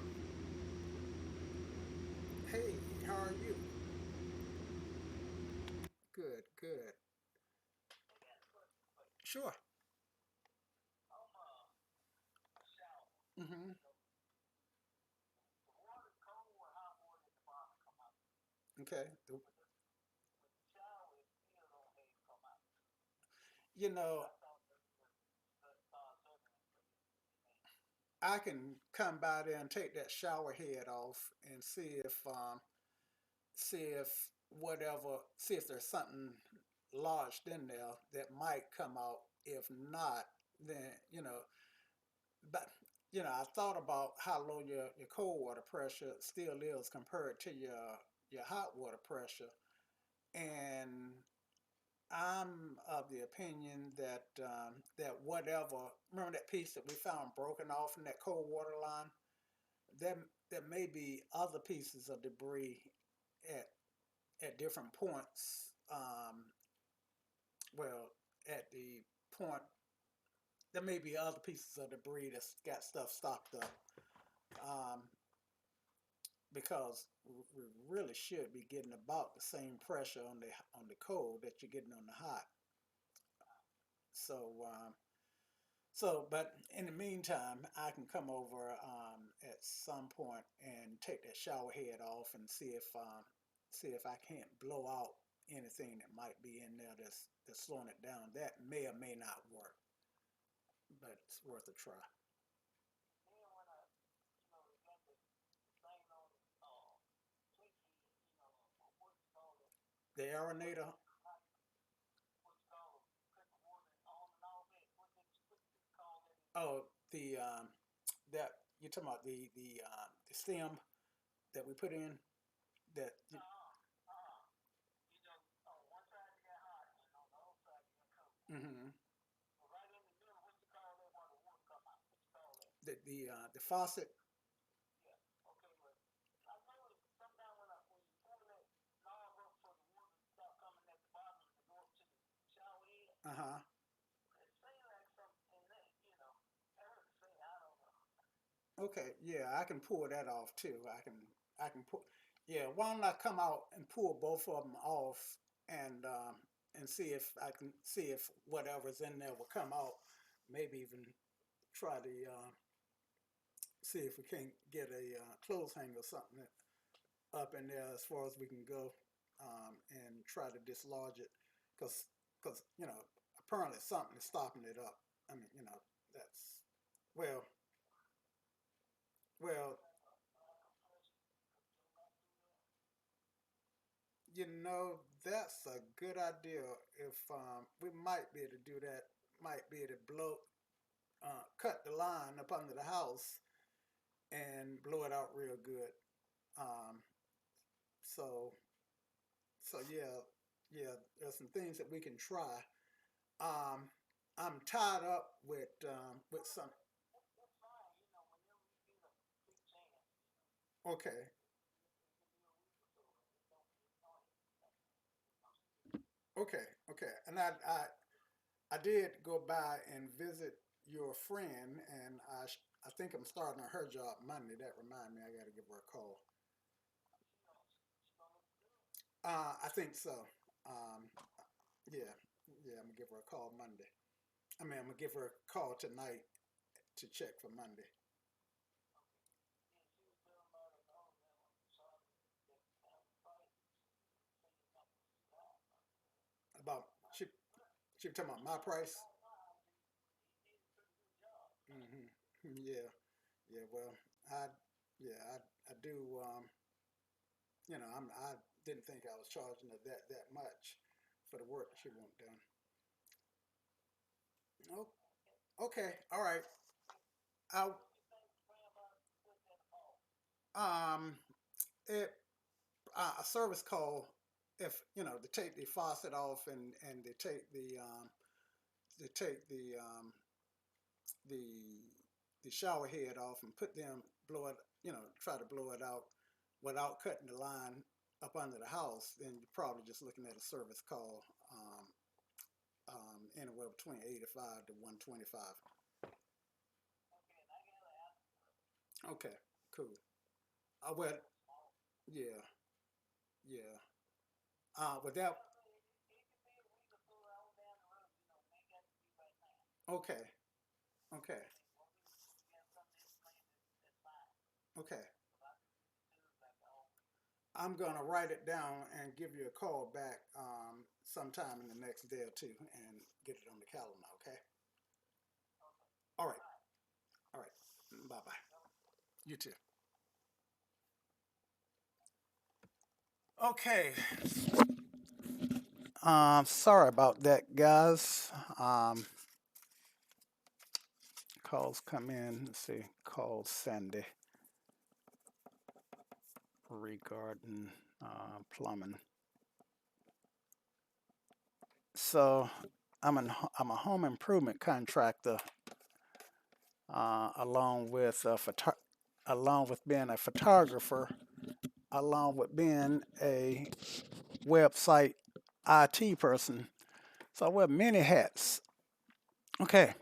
Hey, how are you? Good, good. Sure. Hmm. Okay. You know, I can come by there and take that shower head off and see if there's something lodged in there that might come out. If not, then but I thought about how low your cold water pressure still is compared to your hot water pressure, and I'm of the opinion that that whatever, remember that piece that we found broken off in that cold water line, there there may be other pieces of debris at different points. Well, at the point, there may be other pieces of debris that's got stuff stocked up. Um, because we really should be getting about the same pressure on the cold that you're getting on the hot. So but in the meantime, I can come over at some point and take that shower head off and see if I can't blow out anything that might be in there that's slowing it down. That may or may not work, but it's worth a try. The aeronator, Oh, that you're talking about the stem that we put in that. Mm-hmm. The faucet. Uh huh. Okay, yeah, I can pull that off too. I can pull. Yeah, why don't I come out and pull both of them off and see if I can see if whatever's in there will come out. Maybe even try to see if we can get a clothes hanger or something up in there as far as we can go, and try to dislodge it, because apparently something is stopping it up. I mean, that's well, well, that's a good idea. If we might be able to do that, might be able to cut the line up under the house and blow it out real good. Um, so, yeah, yeah, there's some things that we can try. Um, I'm tied up with some. Okay, okay, okay, and I did go by and visit your friend, and I think I'm starting on her job Monday. That remind me, I got to give her a call. I think so. Um, yeah, yeah, I'm gonna give her a call Monday. I mean, I'm gonna give her a call tonight to check for Monday. About she was talking about my price. Hmm. Yeah, yeah. Well, I yeah I do. I didn't think I was charging her that much for the work that she want done. Oh, okay, all right. I um it a service call, if to take the faucet off, and they take the the shower head off and blow it, try to blow it out without cutting the line up under the house, then you're probably just looking at a service call, anywhere between 85 to 125. Okay, cool. Well, yeah, yeah. With that, okay, okay, okay. I'm gonna write it down and give you a call back sometime in the next day or two and get it on the calendar. Okay. All right. All right. Bye bye. You too. Okay. Sorry about that, guys. Calls come in. Let's see. Call Sandy regarding plumbing. So I'm a home improvement contractor, along with along with being a photographer, along with being a website IT person. So I wear many hats. Okay,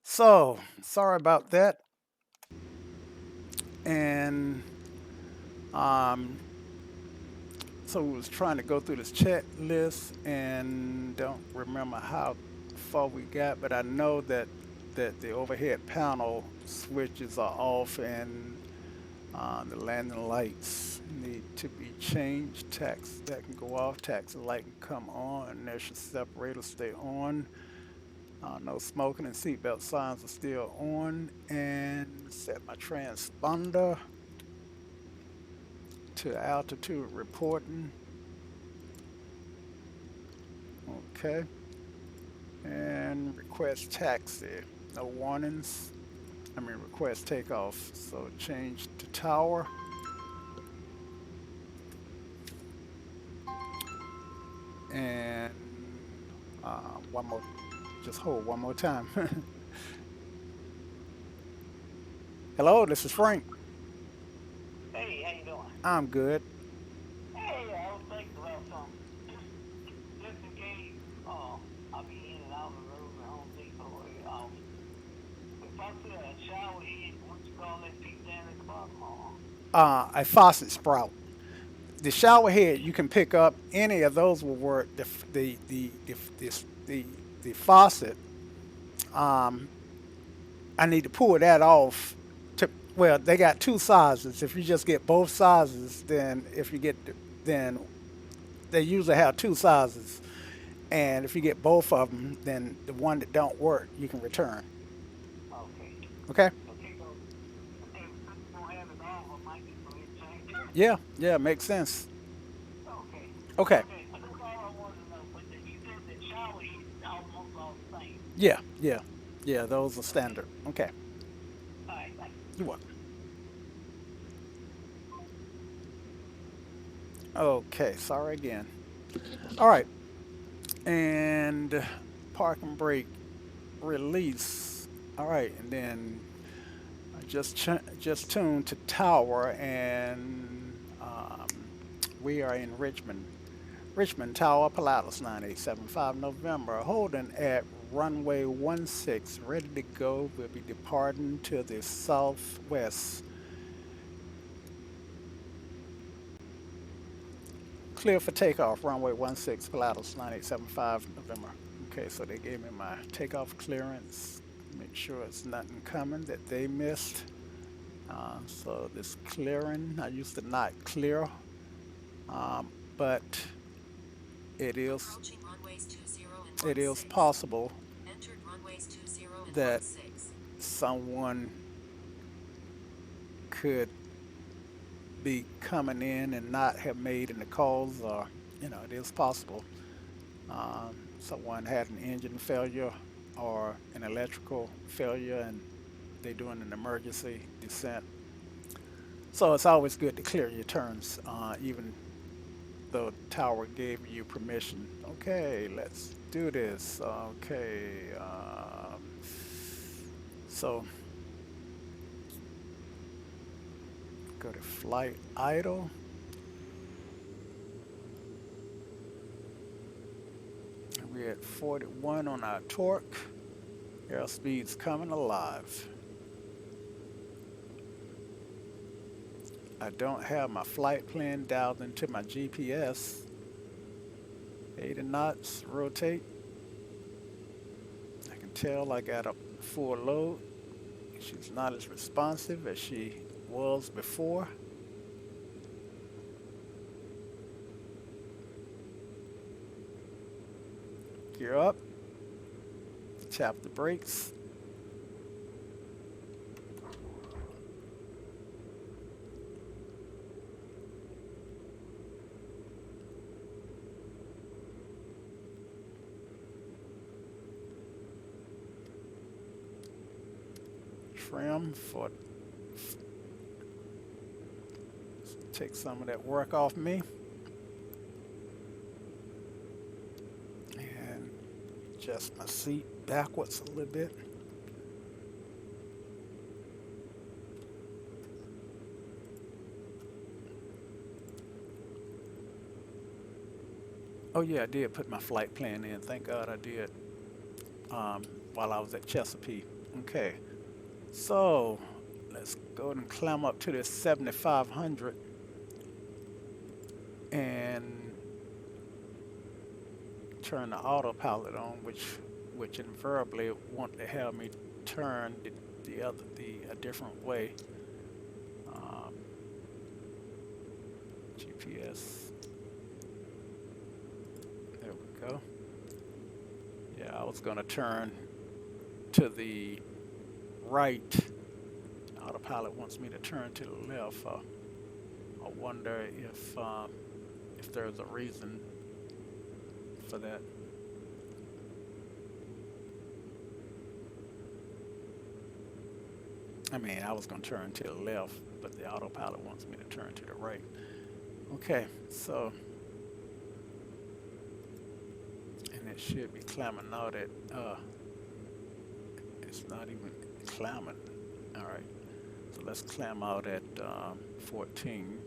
so sorry about that. And um, so we was trying to go through this checklist and don't remember how far we got, but I know that the overhead panel switches are off, and the landing lights need to be changed. Tax that can go off, taxi light can come on, inertia separator stay on. No smoking and seatbelt signs are still on. And set my transponder to altitude reporting. Okay. And request taxi. No warnings. Request takeoff. So change to tower. And one more, just hold one more time. Hello, this is Frank. Hey, how you doing? I'm good. Hey, I was thinking about something. Just in case, I'll be in and out of the road at Home Depot. If I see a shower head, what you call that piece down at the bottom? A faucet sprout. The shower head you can pick up. Any of those will work. The faucet. Um, I need to pull that off. To well, they got two sizes. If you just get both sizes, then then they usually have two sizes. And if you get both of them, then the one that don't work you can return. Okay. Okay? Okay, so, okay, since you don't have it all, I might just go ahead and change it. Yeah, yeah, makes sense. Okay. Okay. Okay, that's all I wanted to know. But then you said that shower heads almost all the same. Yeah, yeah, yeah. Those are standard. Okay, All right, thank you. you're welcome. Okay, sorry again. All right, and park and brake release. All right, and then I just tuned to tower, and we are in Richmond. Richmond Tower, Pilatus 9875 November, holding at runway 16, ready to go. We'll be departing to the southwest. Clear for takeoff, runway 16, Pilatus 9875 November. Okay, so they gave me my takeoff clearance. Make sure it's nothing coming that they missed. So this clearing, I used to not clear, but it is Approaching runways 20 and it is 16. possible Entered runways 20 and that 16. someone could be coming in and not have made any calls, or it is possible. Someone had an engine failure or an electrical failure, and they're doing an emergency descent. So it's always good to clear your turns, even though the tower gave you permission. Okay, let's do this. Okay, so go to flight idle. We're at 41 on our torque. Airspeed's coming alive. I don't have my flight plan dialed into my GPS. 80 knots, rotate. I can tell I got a full load. She's not as responsive as she was before. Gear up. Tap the brakes. Trim for take some of that work off me. And adjust my seat backwards a little bit. Oh yeah, I did put my flight plan in. Thank God I did, while I was at Chesapeake. Okay, so let's go and climb up to this 7,500 and turn the autopilot on, which invariably want to have me turn a different way. GPS. There we go. Yeah, I was gonna turn to the right. Autopilot wants me to turn to the left. I wonder if there's a reason for that. I mean, I was going to turn to the left, but the autopilot wants me to turn to the right. Okay, so, and it should be climbing out at, it's not even climbing. All right, so let's climb out at 14.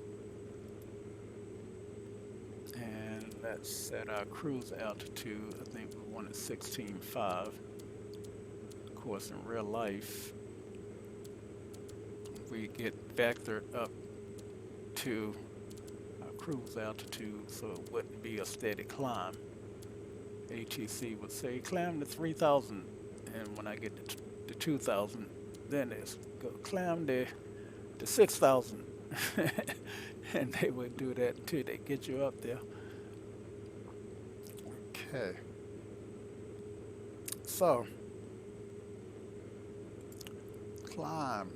And let's set our cruise altitude. I think we wanted 16.5. Of course, in real life, we get vectored up to our cruise altitude, so it wouldn't be a steady climb. ATC would say climb to 3,000, and when I get to 2,000, then it's go climb to 6,000, and they would do that until they get you up there. Okay. So climb.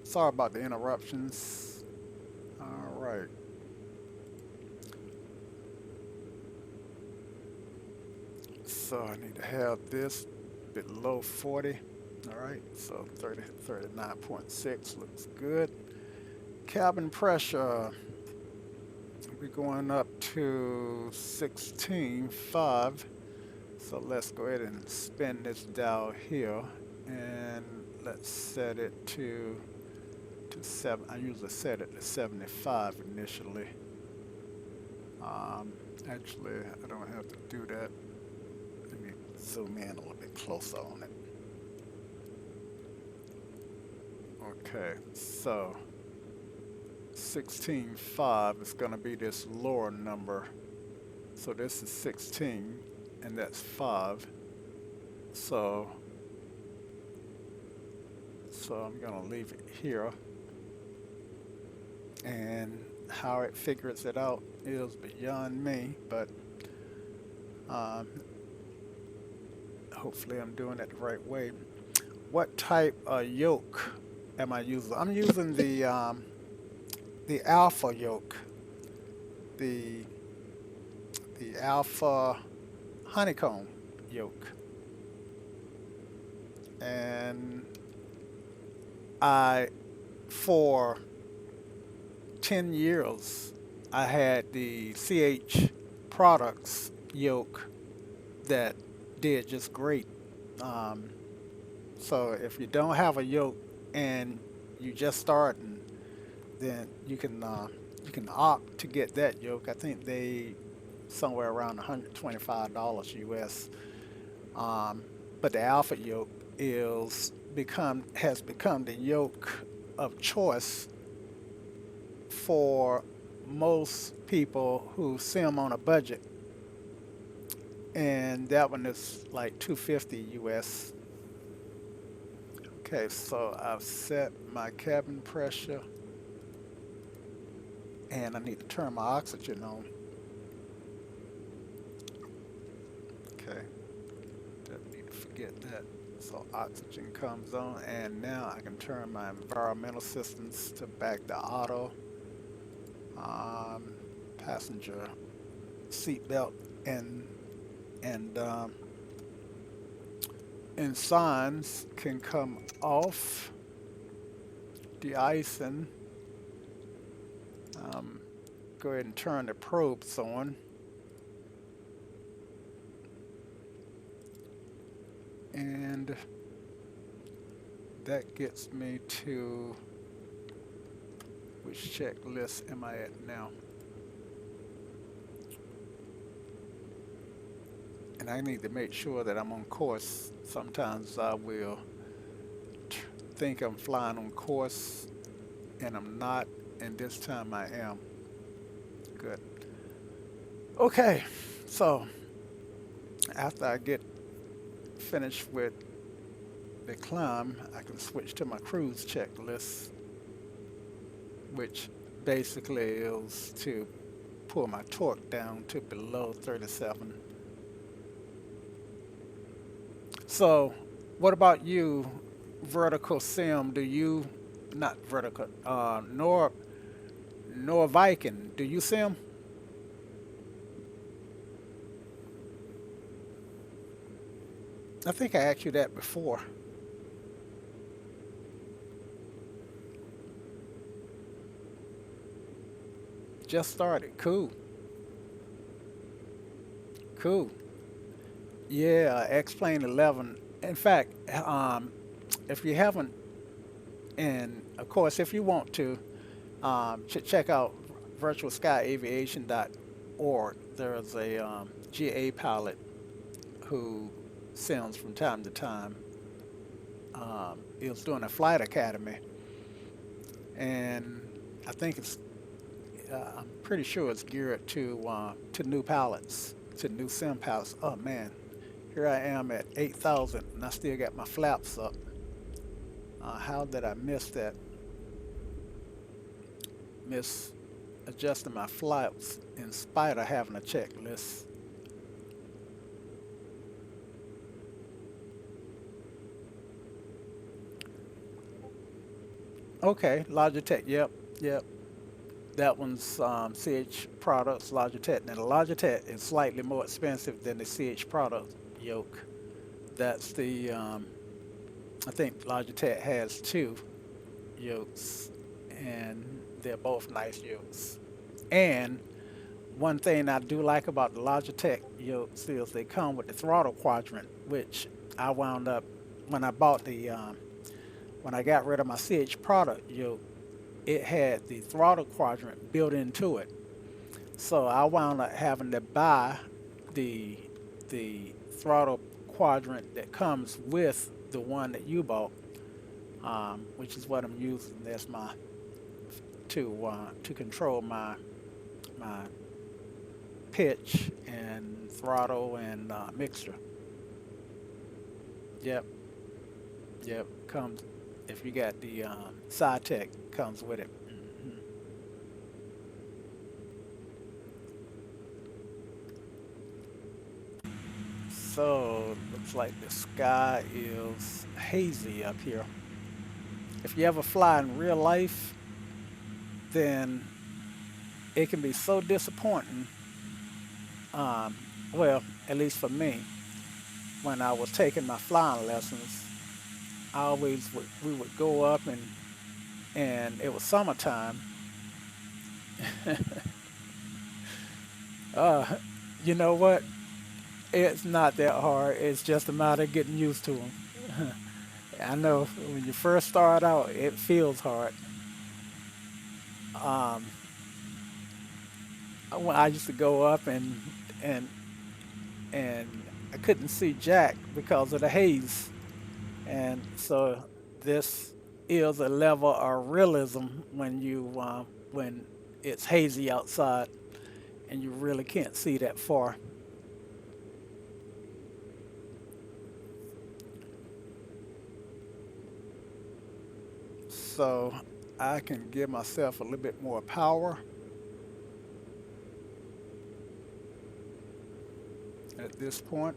Sorry about the interruptions. All right. So I need to have this below 40. All right, so 39.6 looks good. Cabin pressure, we're going up to 16.5. So let's go ahead and spin this dial here, and let's set it to 7. I usually set it to 75 initially. Actually, I don't have to do that. Let me zoom in a little bit closer on it. Okay, so 16.5 is going to be this lower number. So this is 16, and that's 5. So I'm going to leave it here. And how it figures it out is beyond me, but hopefully I'm doing it the right way. What type of yoke am I using? I'm using the alpha yoke, the alpha honeycomb yoke, and for 10 years I had the CH products yoke that did just great. So if you don't have a yoke and you just starting, then you can opt to get that yoke. I think they somewhere around $125 US. But the alpha yoke has become the yoke of choice for most people who sim on a budget, and that one is like $250 US. Okay, so I've set my cabin pressure, and I need to turn my oxygen on. Okay, don't need to forget that. So oxygen comes on, and now I can turn my environmental systems to back to auto. Passenger seatbelt and signs can come off. De-icing. Go ahead and turn the probes on. And that gets me to, which checklist am I at now? And I need to make sure that I'm on course. Sometimes I will think I'm flying on course and I'm not, and this time I am. Good. Okay, so after I get finished with the climb, I can switch to my cruise checklist, which basically is to pull my torque down to below 37. So what about you, vertical sim? Do you, not vertical, nor Viking, do you sim? I think I asked you that before. just started. Cool, cool. Yeah, X-Plane 11. In fact, if you haven't, and of course, if you want to, check out virtualskyaviation.org. There's a GA pilot who sends from time to time. He was doing a flight academy, and I think I'm pretty sure it's geared to new pilots, to new sim pilots. Oh man, here I am at 8,000, and I still got my flaps up. How did I miss that? Miss adjusting my flaps in spite of having a checklist. Okay, Logitech. Yep, yep. That one's CH Products Logitech. Now the Logitech is slightly more expensive than the CH Products yoke. That's the I think Logitech has two yokes, and they're both nice yokes. And one thing I do like about the Logitech yokes is they come with the throttle quadrant, which I wound up when I bought the when I got rid of my CH product yoke, it had the throttle quadrant built into it. So I wound up having to buy the throttle quadrant that comes with the one that you bought, which is what I'm using. That's my to control my pitch and throttle and mixture. Yep, yep. Comes if you got the SciTech comes with it. Mhm. So looks like the sky is hazy up here. If you ever fly in real life, then it can be so disappointing. Um, well, at least for me, when I was taking my flying lessons, we would go up and it was summertime. uh, you know what? It's not that hard. It's just a matter of getting used to them. I know when you first start out, it feels hard. Um, when I used to go up and and I couldn't see Jack because of the haze, and so this is a level of realism when it's hazy outside and you really can't see that far. So I can give myself a little bit more power at this point.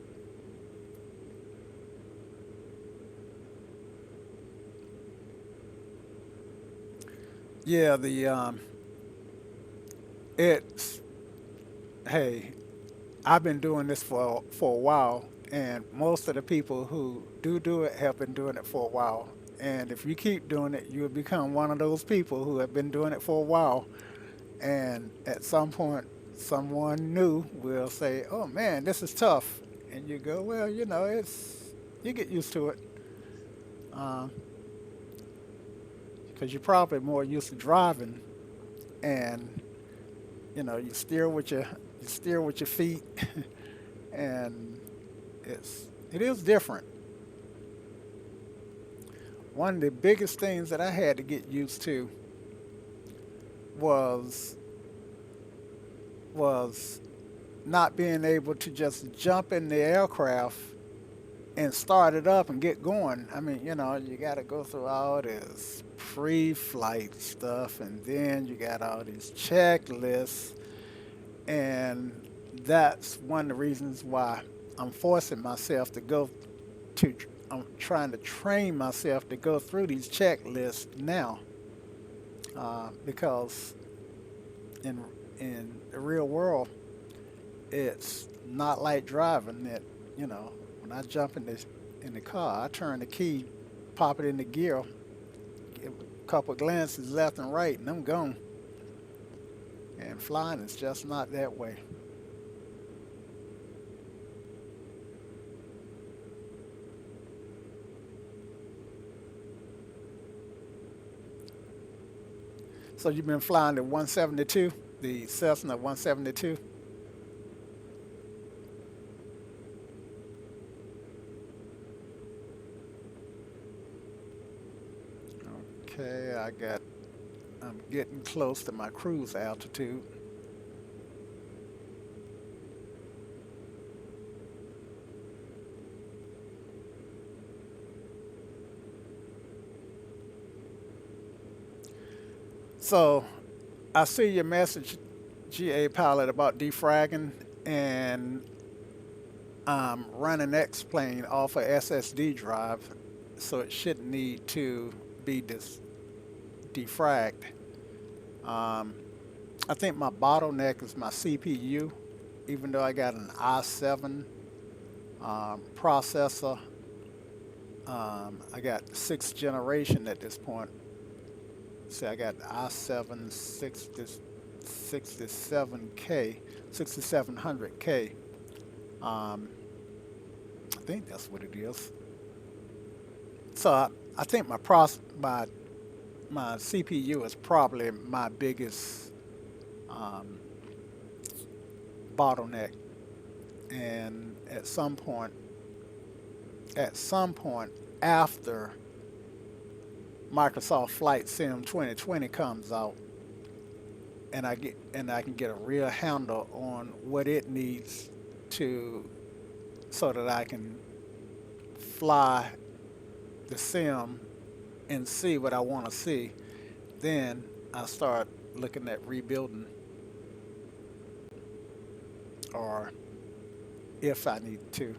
Yeah, the it's hey, I've been doing this for a while, and most of the people who do it have been doing it for a while. And if you keep doing it, you'll become one of those people who have been doing it for a while. And at some point, someone new will say, "Oh man, this is tough," and you go, "Well, you know, it's you get used to it." Uh, because you're probably more used to driving, and you know you steer with your feet, and it is different. One of the biggest things that I had to get used to was was not being able to just jump in the aircraft and start it up and get going. I mean, you know, you got to go through all this pre-flight stuff, and then you got all these checklists, and that's one of the reasons why I'm forcing myself to go to. I'm trying to train myself to go through these checklists now, because in the real world, it's not like driving. That you know, when I jump in the car, I turn the key, pop it in the gear, give a couple of glances left and right, and I'm gone. And flying is just not that way. So you've been flying the 172, the Cessna 172? Okay, I'm getting close to my cruise altitude. So I see your message, GA pilot, about defragging, and I'm running X-Plane off a SSD drive, so it shouldn't need to be defragged. I think my bottleneck is my CPU, even though I got an i7 processor. I got sixth generation at this point. See, I got i7 67K, 6700K. I think that's what it is. So I think my CPU is probably my biggest bottleneck, and at some point after Microsoft Flight Sim 2020 comes out, and I can get a real handle on what it needs to, so that I can fly the sim and see what I want to see, then I start looking at rebuilding, or if I need to.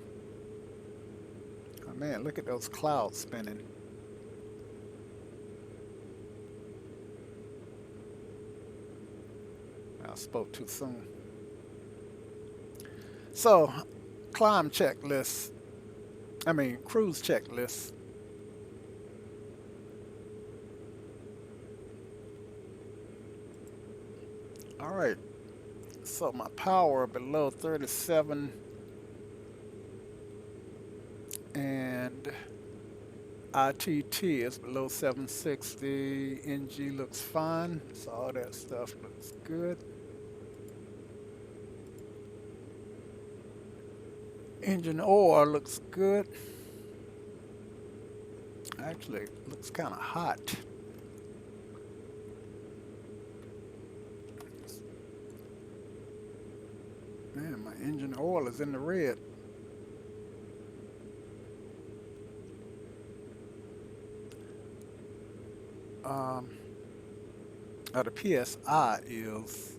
Oh man, look at those clouds spinning. I spoke too soon. So, climb checklist. Cruise checklist. All right. So my power below 37, and ITT is below 760. NG looks fine. So all that stuff looks good. Engine oil looks good. Actually, it looks kind of hot. Man, my engine oil is in the red. The PSI is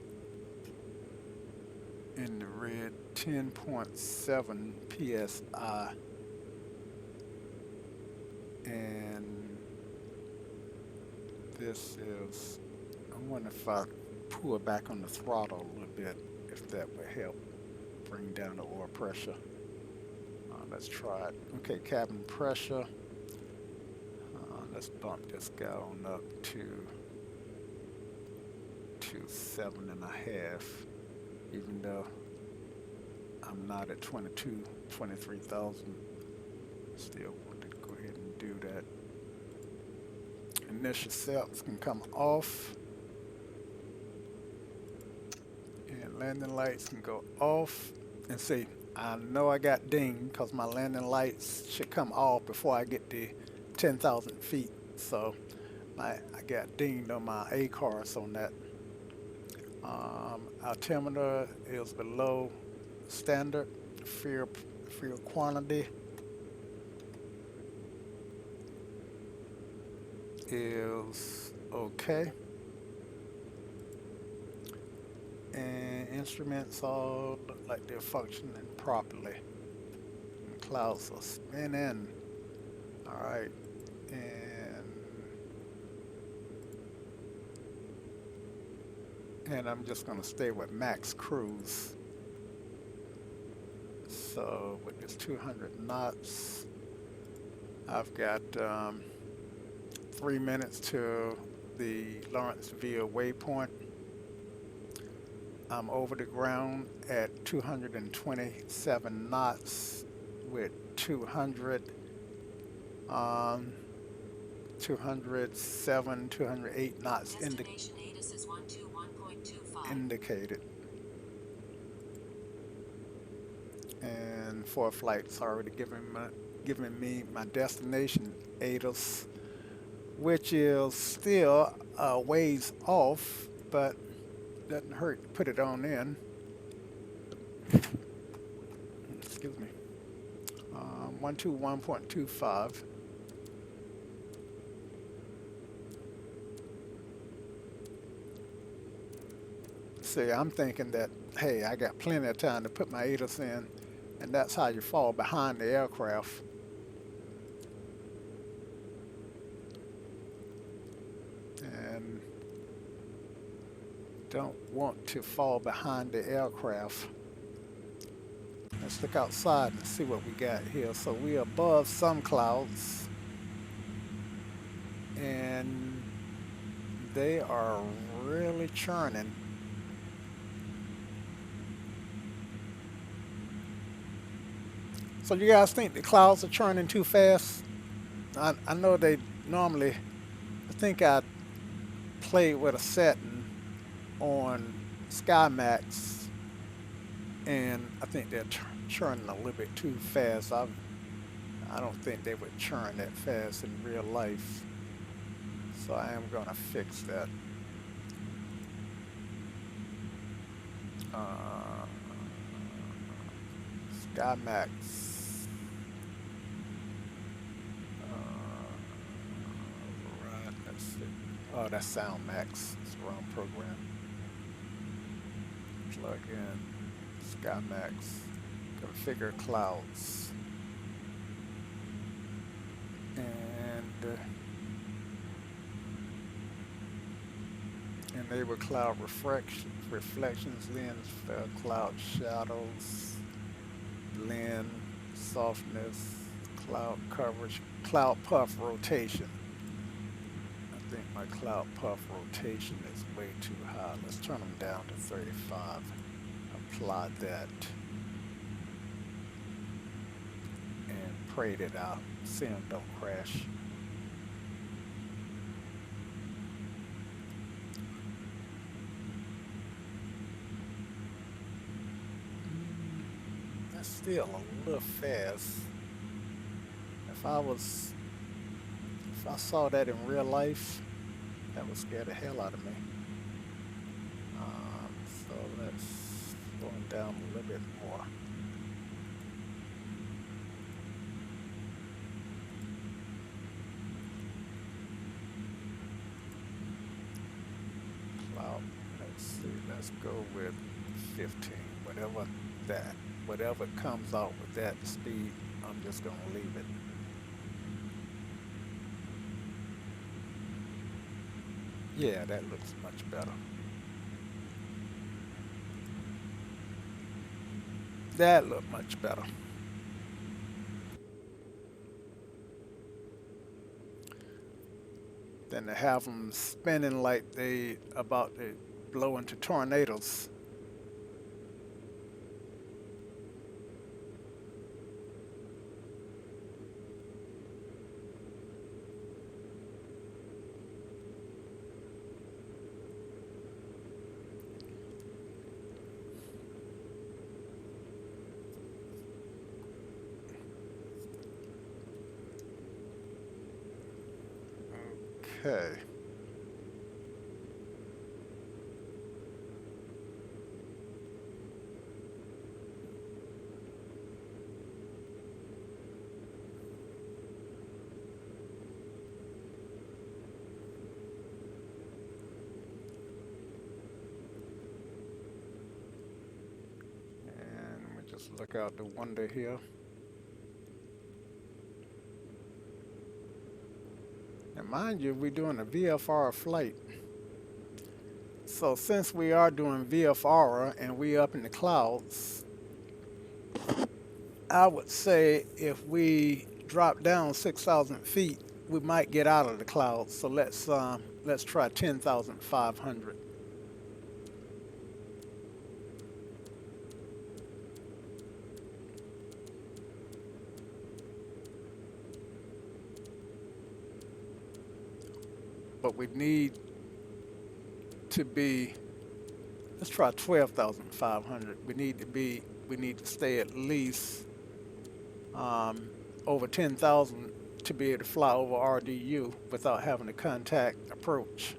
in the red, 10.7 PSI. And this is, I wonder if I pull back on the throttle a little bit, if that would help bring down the oil pressure. Let's try it. Okay, cabin pressure. Let's bump this guy on up to 7.5, even though I'm not at 23,000. Still want to go ahead and do that. Initial sets can come off, and landing lights can go off. And see, I know I got dinged because my landing lights should come off before I get to 10,000 feet. So I got dinged on my ACARS on that. Altimeter is below standard. Fuel quantity is okay. And instruments all look like they're functioning properly. And clouds are spinning. All right. And I'm just going to stay with max cruise. So with this 200 knots, I've got 3 minutes to the Lawrenceville waypoint. I'm over the ground at 227 knots with 207, 208 knots Destination ATIS is 121.25. indicated. And for flight's already giving me my destination ATIS, which is still a ways off, but doesn't hurt to put it on in. Excuse me. 121.25. See, I'm thinking that, hey, I got plenty of time to put my ATIS in, and that's how you fall behind the aircraft. And don't want to fall behind the aircraft. Let's look outside and see what we got here. So we're above some clouds, and they are really churning. So you guys think the clouds are churning too fast? I know they normally, I think I played with a setting on SkyMax, and I think they're churning a little bit too fast. I don't think they would churn that fast in real life. So I am gonna fix that. SkyMax. Right, let's see. Oh, that's SoundMax. It's the wrong program. Plug in SkyMax. Configure clouds. And enable cloud reflections, lens, cloud shadows, blend, softness, cloud coverage, cloud puff rotation. I think my cloud puff rotation is way too high. Let's turn them down to 35. Apply that. And pray that out. See them don't crash. That's still a little fast. If I saw that in real life, that would scare the hell out of me. So let's slow it down a little bit more. Cloud, let's see, let's go with 15, whatever comes out with that speed, I'm just gonna leave it. Yeah, that looks much better. That looked much better. Than to have them spinning like they about to blow into tornadoes. Okay. And we just look out the window here. And mind you, we're doing a VFR flight. So since we are doing VFR and we up in the clouds, I would say if we drop down 6,000 feet, we might get out of the clouds. So let's try 10,500. but we need to be, let's try 12,500. We need to stay at least over 10,000 to be able to fly over RDU without having to contact approach.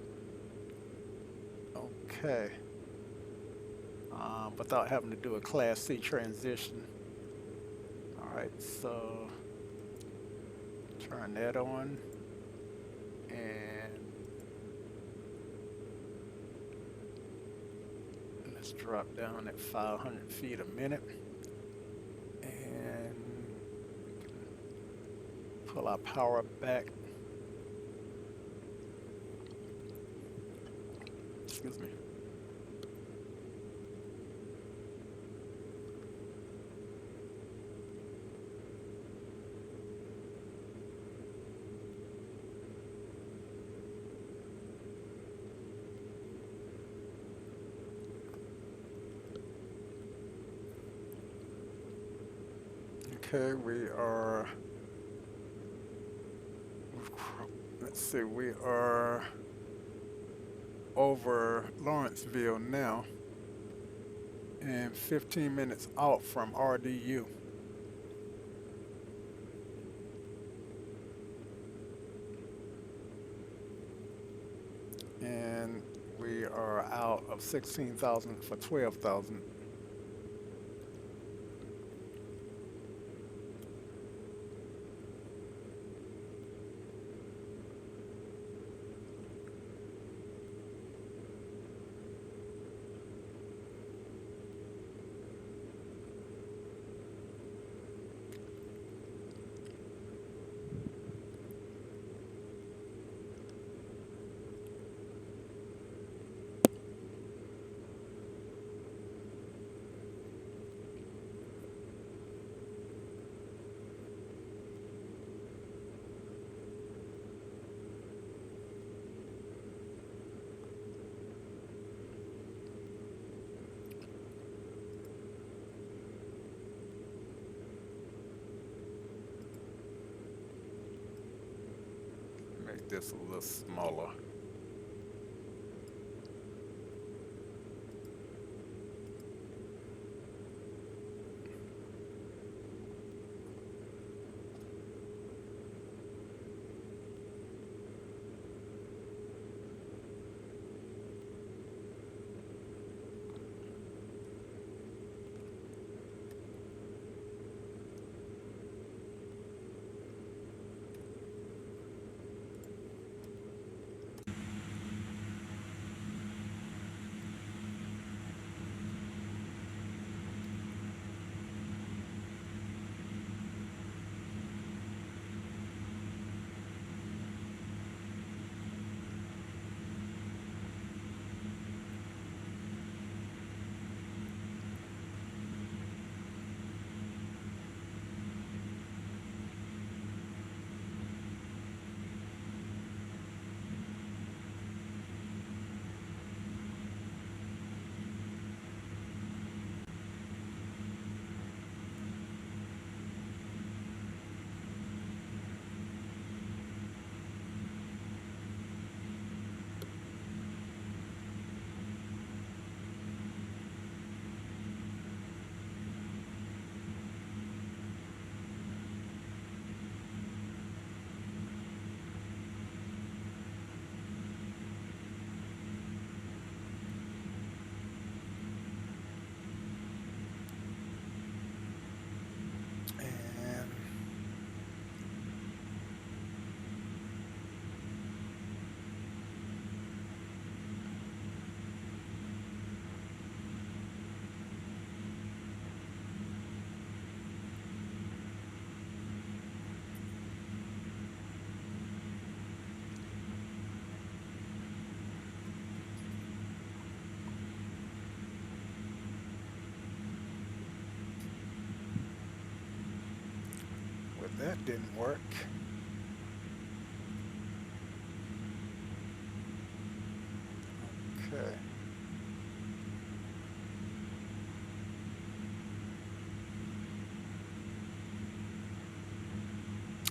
Okay. Without having to do a Class C transition. All right, so turn that on, and let's drop down at 500 feet a minute, and pull our power back. Excuse me. Okay, let's see, we are over Lawrenceville now and 15 minutes out from RDU. And we are out of 16,000 for 12,000. Make this a little smaller. That didn't work. Okay.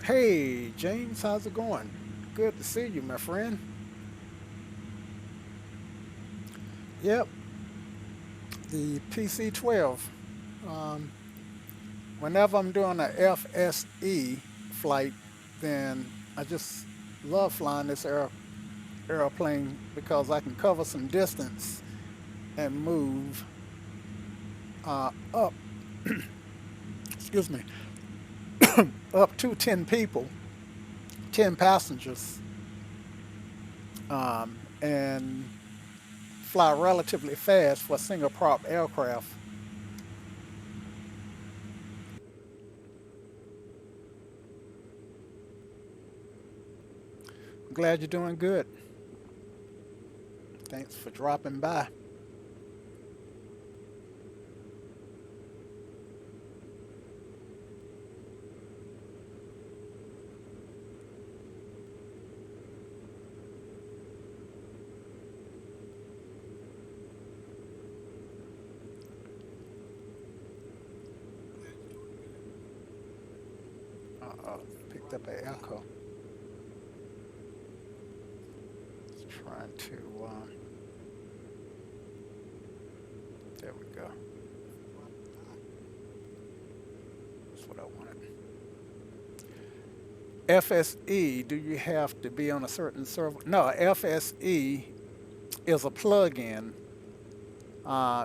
Hey, James, how's it going? Good to see you, my friend. Yep, the PC-12. Um, Whenever I'm doing a FSE flight, then I just love flying this airplane because I can cover some distance and move up, excuse me, up to 10 people, 10 passengers, and fly relatively fast for a single prop aircraft. I'm glad you're doing good. Thanks for dropping by. Uh-oh, picked up an echo. Trying to, there we go. That's what I wanted. FSE, do you have to be on a certain server? No, FSE is a plug-in.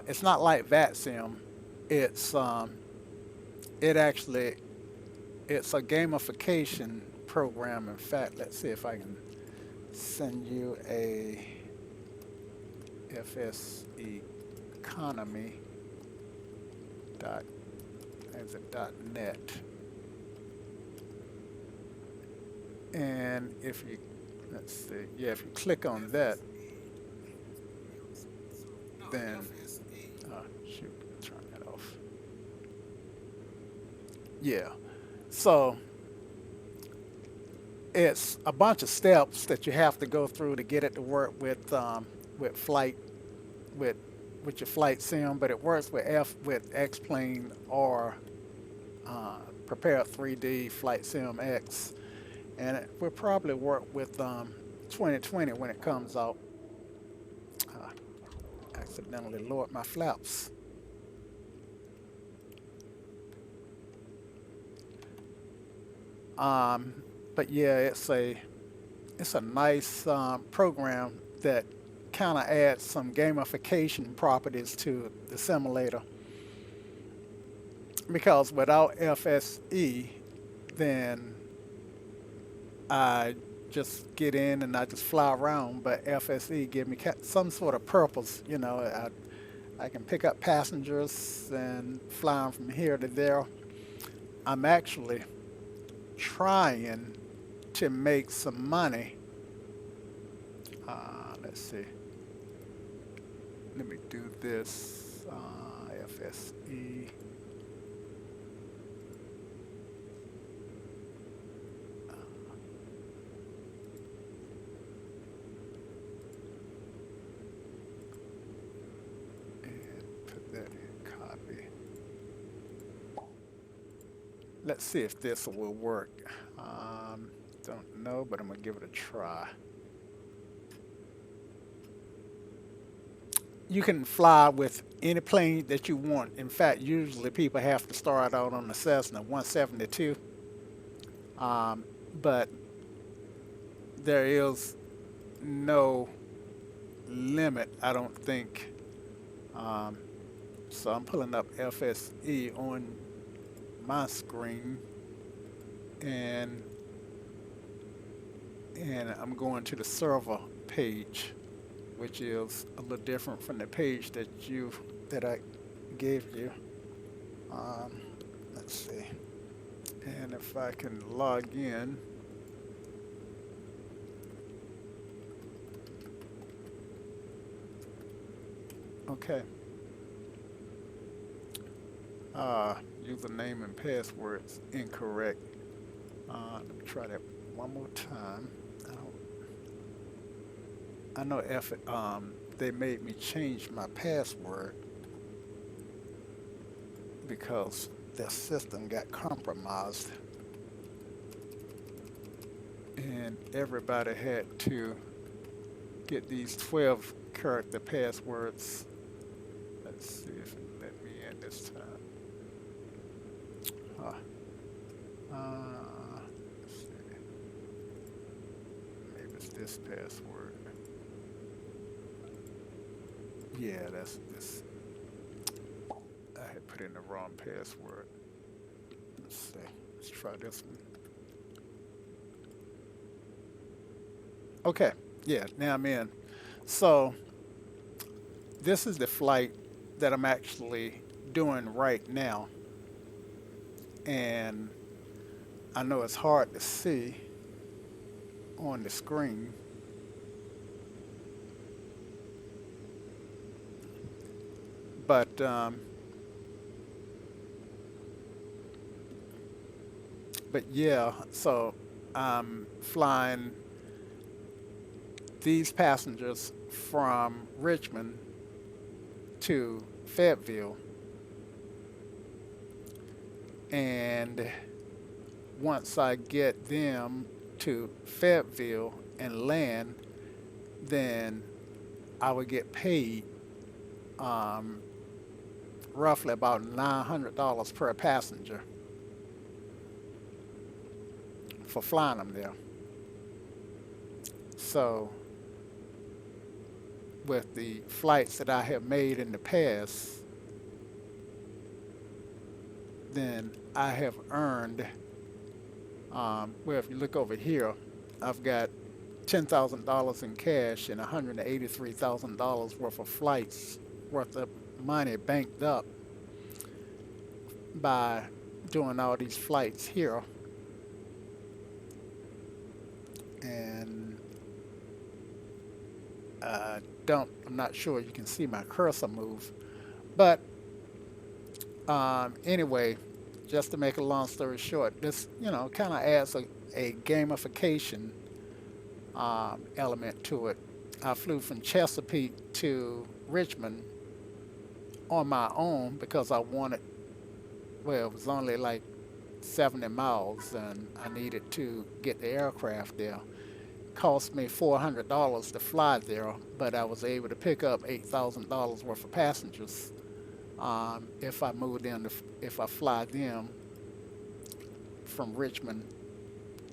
It's not like VATSIM. It's it actually it's a gamification program. In fact, let's see if I can send you a FSEconomy dot as a .net, and if you let's see, yeah, if you click on that, then shoot, turn that off. Yeah, so it's a bunch of steps that you have to go through to get it to work with flight with with your flight sim, but it works with X-Plane or Prepare 3D Flight Sim X, and it will probably work with 2020 when it comes out. Uh, Accidentally lowered my flaps. But yeah, it's a nice program that kind of adds some gamification properties to the simulator. Because without FSE, then I just get in and I just fly around. But FSE give me some sort of purpose. I can pick up passengers and fly them from here to there. I'm actually trying to make some money. Let's see. Let me do this. FSE. And put that in copy. Let's see if this will work. Don't know, but I'm gonna give it a try. You can fly with any plane that you want. In fact, usually people have to start out on the Cessna 172, but there is no limit, I don't think. So I'm pulling up FSE on my screen, and I'm going to the server page, which is a little different from the page that I gave you. Let's see, and if I can log in. Okay. Username and password's incorrect. Let me try that one more time. I know they made me change my password because their system got compromised, and everybody had to get these 12 character passwords. Let's see if it let me in this time. Let's see. Maybe it's this password. Yeah, that's this. I had put in the wrong password. Let's see. Let's try this one. Okay. Yeah, now I'm in. So this is the flight that I'm actually doing right now. And I know it's hard to see on the screen. But yeah, so I'm flying these passengers from Richmond to Fayetteville, and once I get them to Fayetteville and land, then I would get paid roughly about $900 per passenger for flying them there. So with the flights that I have made in the past, then I have earned, well, if you look over here, I've got $10,000 in cash and $183,000 worth of flights, worth of money banked up by doing all these flights here. And I'm not sure you can see my cursor move, but anyway, just to make a long story short, this kind of adds a gamification element to it. I flew from Chesapeake to Richmond on my own because I wanted, well, it was only like 70 miles and I needed to get the aircraft there. Cost me $400 to fly there, but I was able to pick up $8,000 worth of passengers if I moved in, if I fly them from Richmond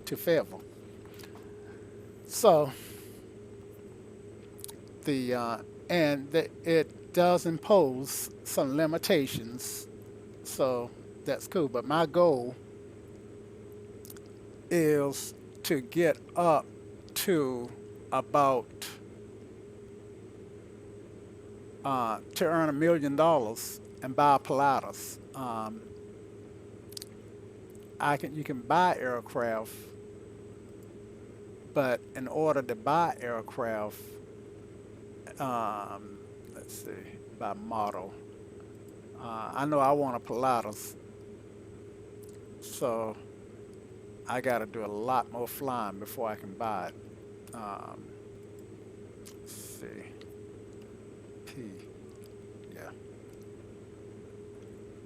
to Fayetteville. So it does impose some limitations, so that's cool. But my goal is to get up to about to earn $1 million and buy a Pilatus. You can buy aircraft, but in order to buy aircraft, let's see, by model. I know I want a Pilatus, so I got to do a lot more flying before I can buy it. Let's see, P, yeah,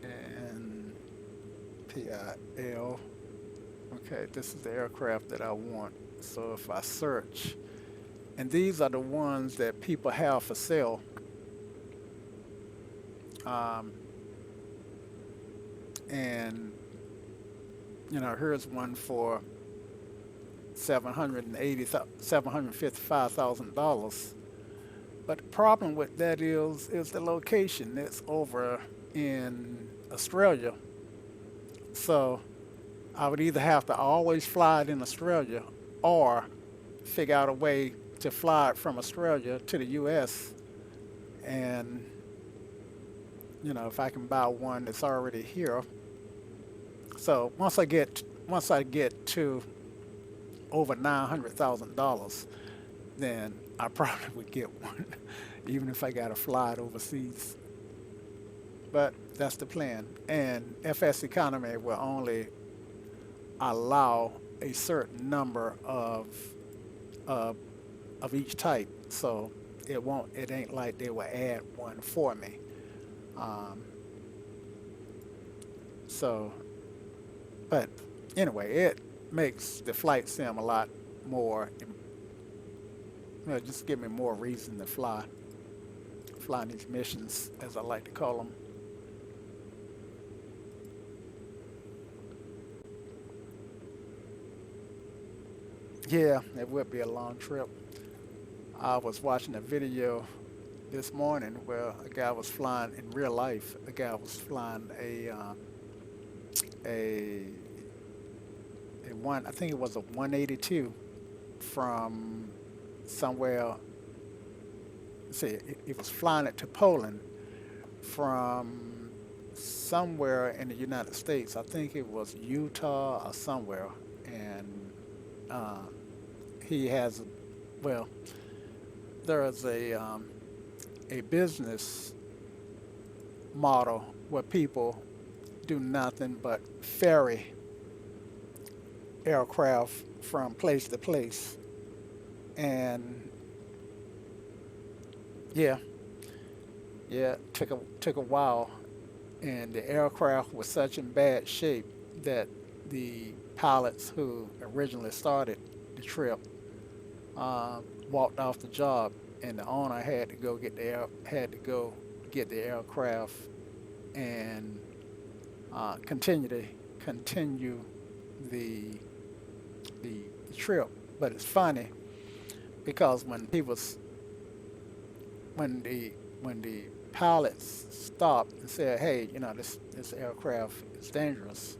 and PIL. Okay, this is the aircraft that I want. So if I search, and these are the ones that people have for sale. And here's one for $755,000. But the problem with that is the location. It's over in Australia. So I would either have to always fly it in Australia or figure out a way to fly it from Australia to the US. And if I can buy one that's already here. So once I get to over $900,000, then I probably would get one, even if I got to fly it overseas. But that's the plan. And FSEconomy will only allow a certain number of each type, so it ain't like they will add one for me. But anyway, it makes the flight sim a lot more, just give me more reason to fly. flying these missions, as I like to call them. Yeah, it would be a long trip. I was watching a video this morning where a guy was flying in real life. A guy was flying a one. I think it was a 182 from somewhere. See, he was flying it to Poland from somewhere in the United States. I think it was Utah or somewhere, and uh, he has, well, there is a business model where people do nothing but ferry aircraft from place to place, and yeah, yeah, took a while, and the aircraft was such in bad shape that the pilots who originally started the trip walked off the job, and the owner had to go get had to go get the aircraft and continue the the trip. But it's funny because when the pilots stopped and said, "Hey, this aircraft is dangerous,"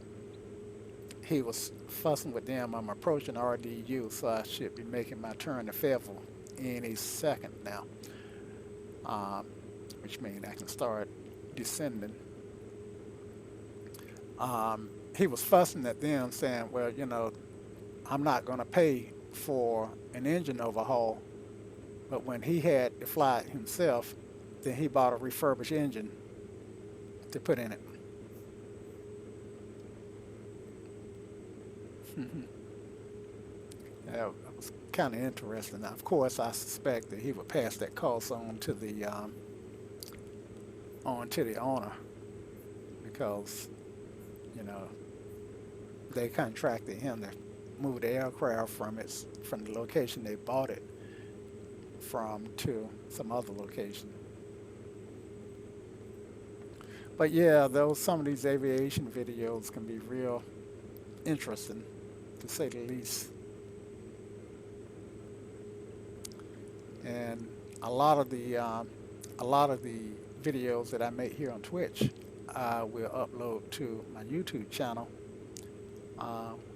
he was fussing with them. I'm approaching RDU, so I should be making my turn to Fayetteville any second now, which means I can start descending. He was fussing at them, saying, "Well, I'm not going to pay for an engine overhaul." But when he had to fly it himself, then he bought a refurbished engine to put in it. That was kind of interesting. Now, of course, I suspect that he would pass that cost on to the owner because you know they contracted him to move the aircraft from the location they bought it from to some other location. But yeah, some of these aviation videos can be real interesting, to say the least. And a lot of the videos that I make here on Twitch, I will upload to my YouTube channel,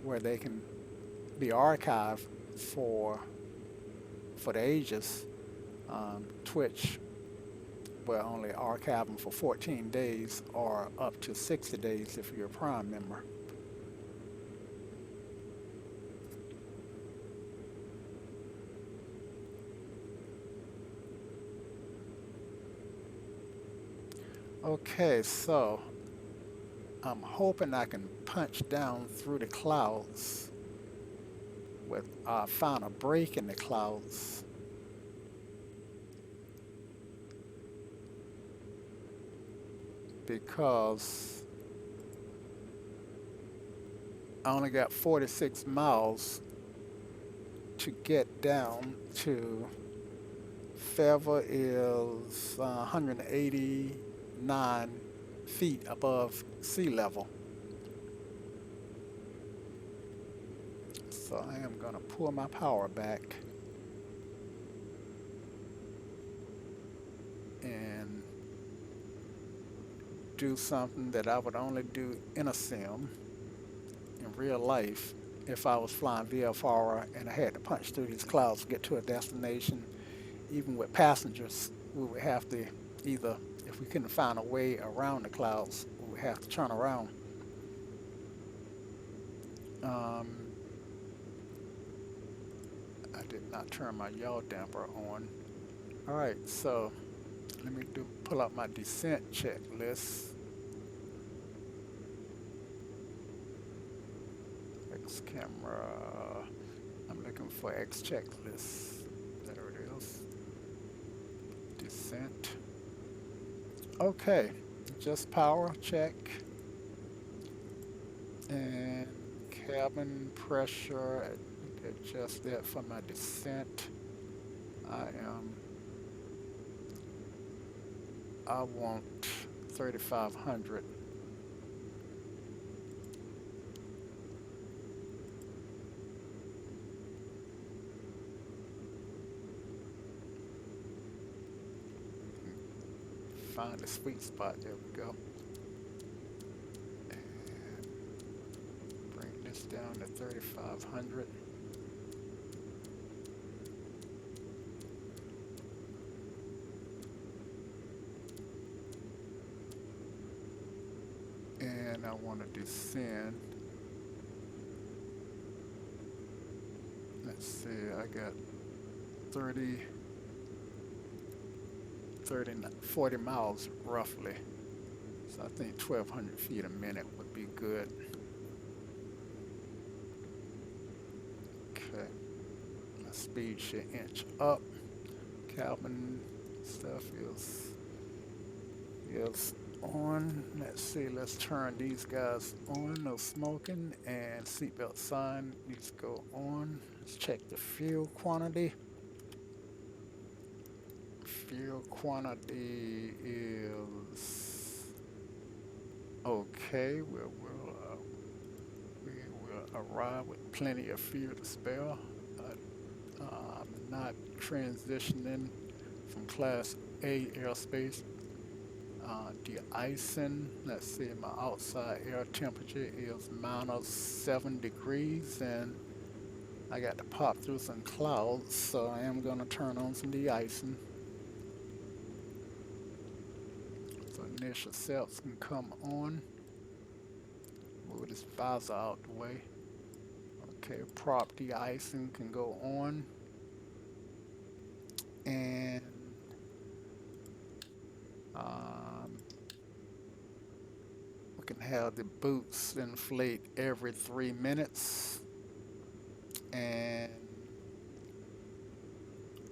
where they can be archived for the ages. Twitch will only archive them for 14 days or up to 60 days if you're a Prime member. Okay, so I'm hoping I can punch down through the clouds with find a break in the clouds. Because I only got 46 miles to get down to Fayetteville is 189 feet above sea level. So I am going to pull my power back and do something that I would only do in a sim in real life if I was flying VFR and I had to punch through these clouds to get to a destination. Even with passengers, we would have to either, if we couldn't find a way around the clouds, we would have to turn around. I did not turn my yaw damper on. All right, so let me pull up my descent checklist. X camera. I'm looking for X checklist. There it is. Descent. Okay, just power check. And cabin pressure. Adjust that for my descent. I am I want 3,500. Find the sweet spot. There we go. And bring this down to 3,500. And I want to descend. Let's see, I got 30, 40 miles roughly. So I think 1,200 feet a minute would be good. Okay, my speed should inch up. Cabin stuff is on. Let's see, let's turn these guys on. No smoking, and seatbelt sign needs to go on. Let's check the fuel quantity. Fuel quantity is okay. We will arrive with plenty of fuel to spare. I'm not transitioning from Class A airspace. De-icing. Let's see, my outside air temperature is -7 degrees, and I got to pop through some clouds, so I am going to turn on some de-icing. So initial sets can come on. Move this visor out the way. Okay, prop de-icing can go on. And we can have the boots inflate every 3 minutes. And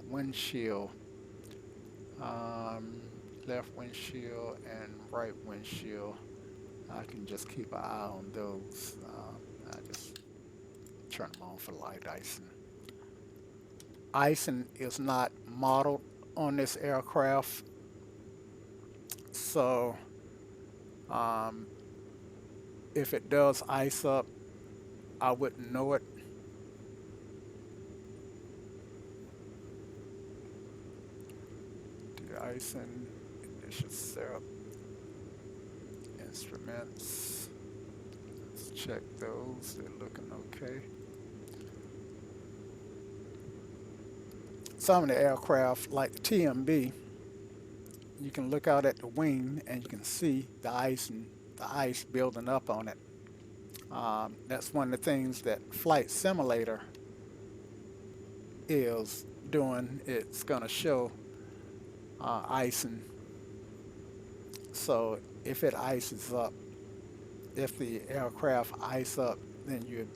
windshield, left windshield and right windshield, I can just keep an eye on those. I just turn them on for light icing. Icing is not modeled on this aircraft, so if it does ice up, I wouldn't know it. De-icing, initial setup, instruments. Let's check those. They're looking okay. Some of the aircraft, like the TMB, you can look out at the wing and you can see the ice building up on it. That's one of the things that Flight Simulator is doing. It's going to show icing. So if it ices up, if the aircraft ice up, then you'll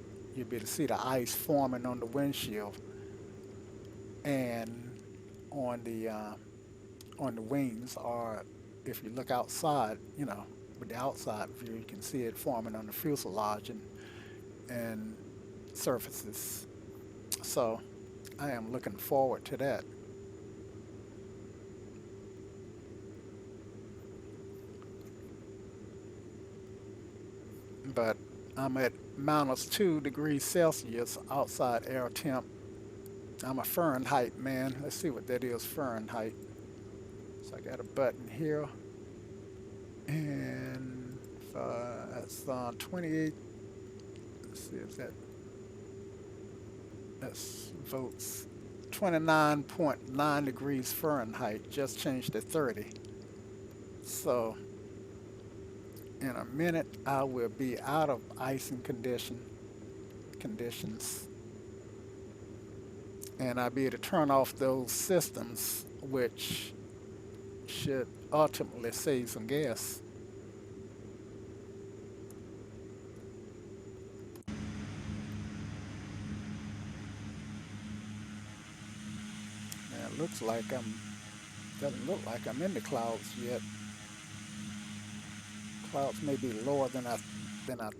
be able to see the ice forming on the windshield and on the wings, or if you look outside, with the outside view, you can see it forming on the fuselage and surfaces. So I am looking forward to that. But I'm at -2 degrees Celsius outside air temp. I'm a Fahrenheit man. Let's see what that is, Fahrenheit. So I got a button here, and that's 28. Let's see, is that's volts. 29.9 degrees Fahrenheit. Just changed to 30. So in a minute, I will be out of icing conditions, and I'll be able to turn off those systems, which should ultimately save some gas. Now it looks like doesn't look like I'm in the clouds yet. Clouds may be lower than I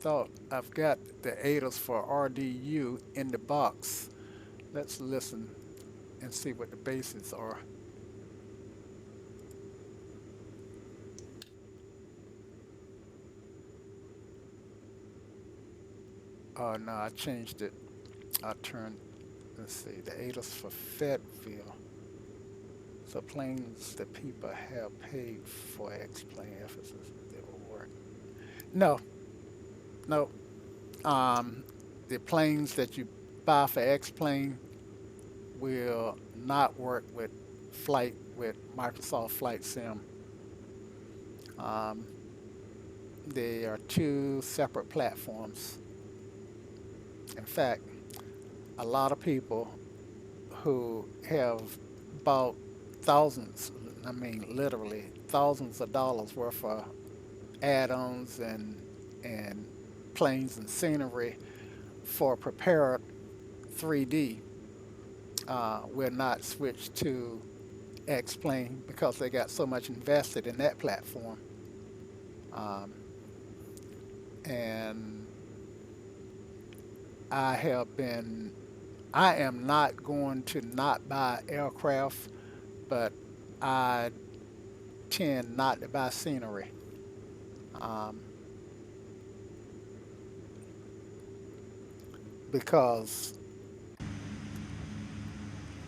thought. I've got the ADAS for RDU in the box. Let's listen and see what the bases are. Oh no, I changed it. I turned, let's see, the ADAS for Fayetteville. So planes that people have paid for X-plane FSS, they will work. No, no. Um, the planes that you buy for X-plane will not work with Microsoft Flight Sim. Um, they are two separate platforms. In fact, a lot of people who have bought thousands, I mean literally thousands of dollars worth of add-ons and planes and scenery for prepared 3D will not switch to X-Plane because they got so much invested in that platform. Um, and I have been, I am not going to not buy aircraft, but I tend not to buy scenery. Um, because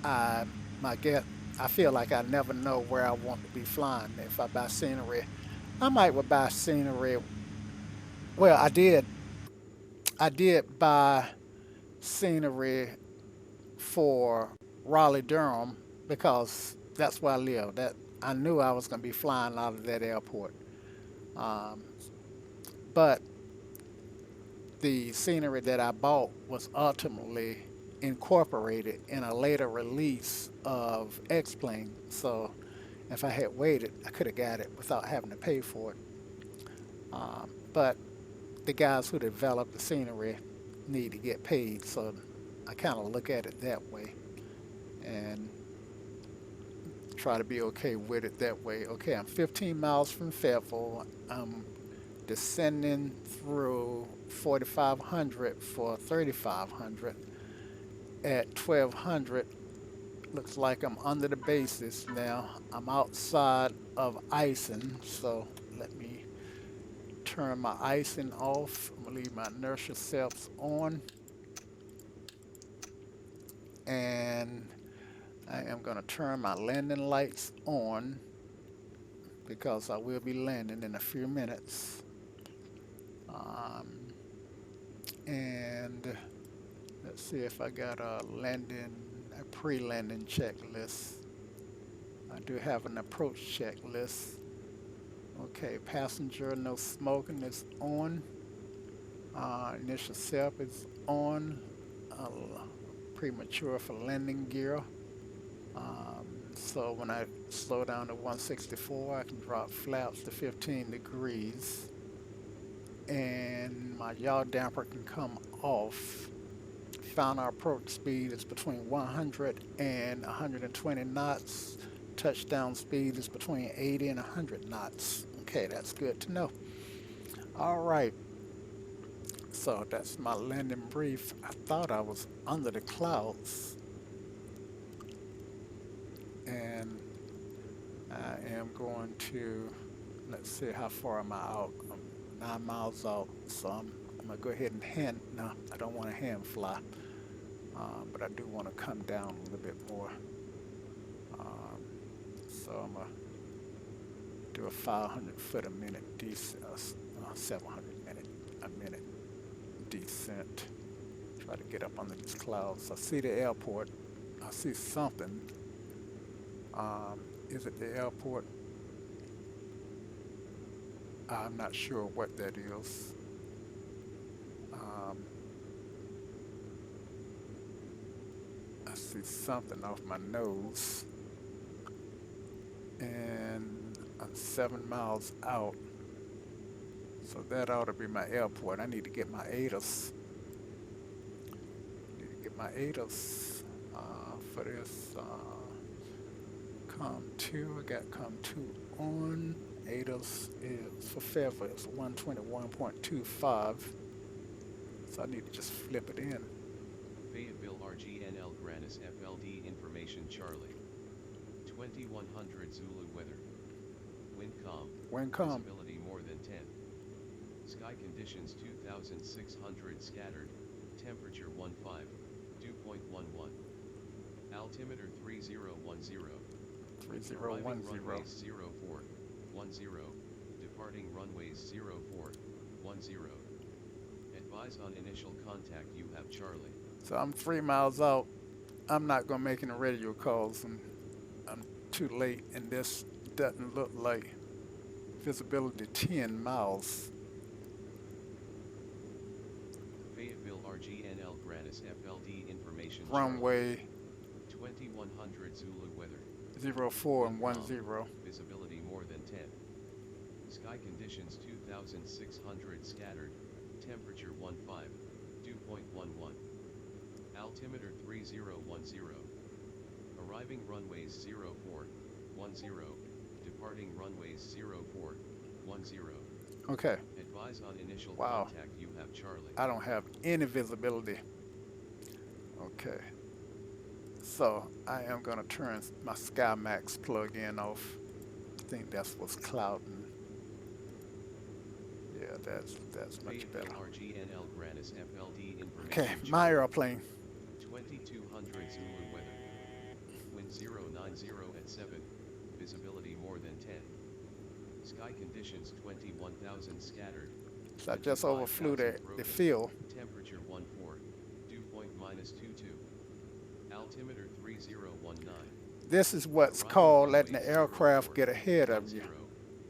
I my get I feel like I never know where I want to be flying. If I buy scenery, I might would buy scenery. Well, I did buy scenery for Raleigh Durham because that's where I live. That I knew I was going to be flying out of that airport. Um, but the scenery that I bought was ultimately incorporated in a later release of X-Plane. So if I had waited, I could have got it without having to pay for it. But the guys who developed the scenery need to get paid, so I kind of look at it that way and try to be okay with it that way. Okay, I'm 15 miles from Fayetteville. I'm descending through 4,500 for 3,500. At 1,200, looks like I'm under the basis now. I'm outside of icing, so let me turn my icing off. I'm gonna leave my inertia steps on, and I am gonna turn my landing lights on because I will be landing in a few minutes. Um, and let's see if I got a pre-landing checklist. I do have an approach checklist. Okay, passenger no smoking is on. Initial setup is on. Uh, Premature for landing gear. So when I slow down to 164, I can drop flaps to 15 degrees. And my yaw damper can come off. Final approach speed is between 100 and 120 knots. Touchdown speed is between 80 and 100 knots. Okay, that's good to know. All right, so that's my landing brief. I thought I was under the clouds, and I am going to, let's see, how far am I out? I'm 9 miles out, so I'm gonna go ahead and no, I don't want to hand fly, but I do want to come down a little bit more. Um, so I'm gonna do a 500 foot a minute descent, 700 a minute descent. Try to get up under these clouds. I see the airport. I see something. Is it the airport? I'm not sure what that is. I see something off my nose, and I'm 7 miles out. So that ought to be my airport. I need to get my ADAS. Need to get my ADAS for this COM2. I got COM2 on. ADAS is for Fayetteville. It's 121.25. So I need to just flip it in. Fayetteville RGNL Granis FLD Information Charlie. 2100 Zulu weather. Wind calm. Wind calm. Visibility more than 10. Sky conditions 2600 scattered. temperature 15, dew point 11. Altimeter 3010. Arriving 3010. runways 0410. Departing runways 0410. Advise on initial contact, you have Charlie. So I'm 3 miles out. I'm not gonna make any radio calls, and I'm too late, and this doesn't look like visibility 10 miles. Fayetteville RGNL Granis FLD information. Runway 2100 Zulu weather. 04 and Wind 10. calm, visibility more than 10. Sky conditions 2600 scattered, temperature 15, dew point 11. Altimeter 3010. Arriving runways 0410. Departing runways 0410. Okay, Advise on initial Wow. contact, you have Charlie. I don't have any visibility. Okay, so I am gonna turn my SkyMax plug-in off. I think that's what's clouding. Yeah, that's much Fayetteville better. RGNL Granis FLD information. Okay, my airplane. 2200 Zulu weather. Wind 090 at 7. Visibility more than 10. Sky conditions 21,000 scattered. So I just overflew 25,000 the broken. field. Temperature 14. Dew point -22. Altimeter 3019. This is what's Arriving called letting the runways aircraft get 0410. ahead of you.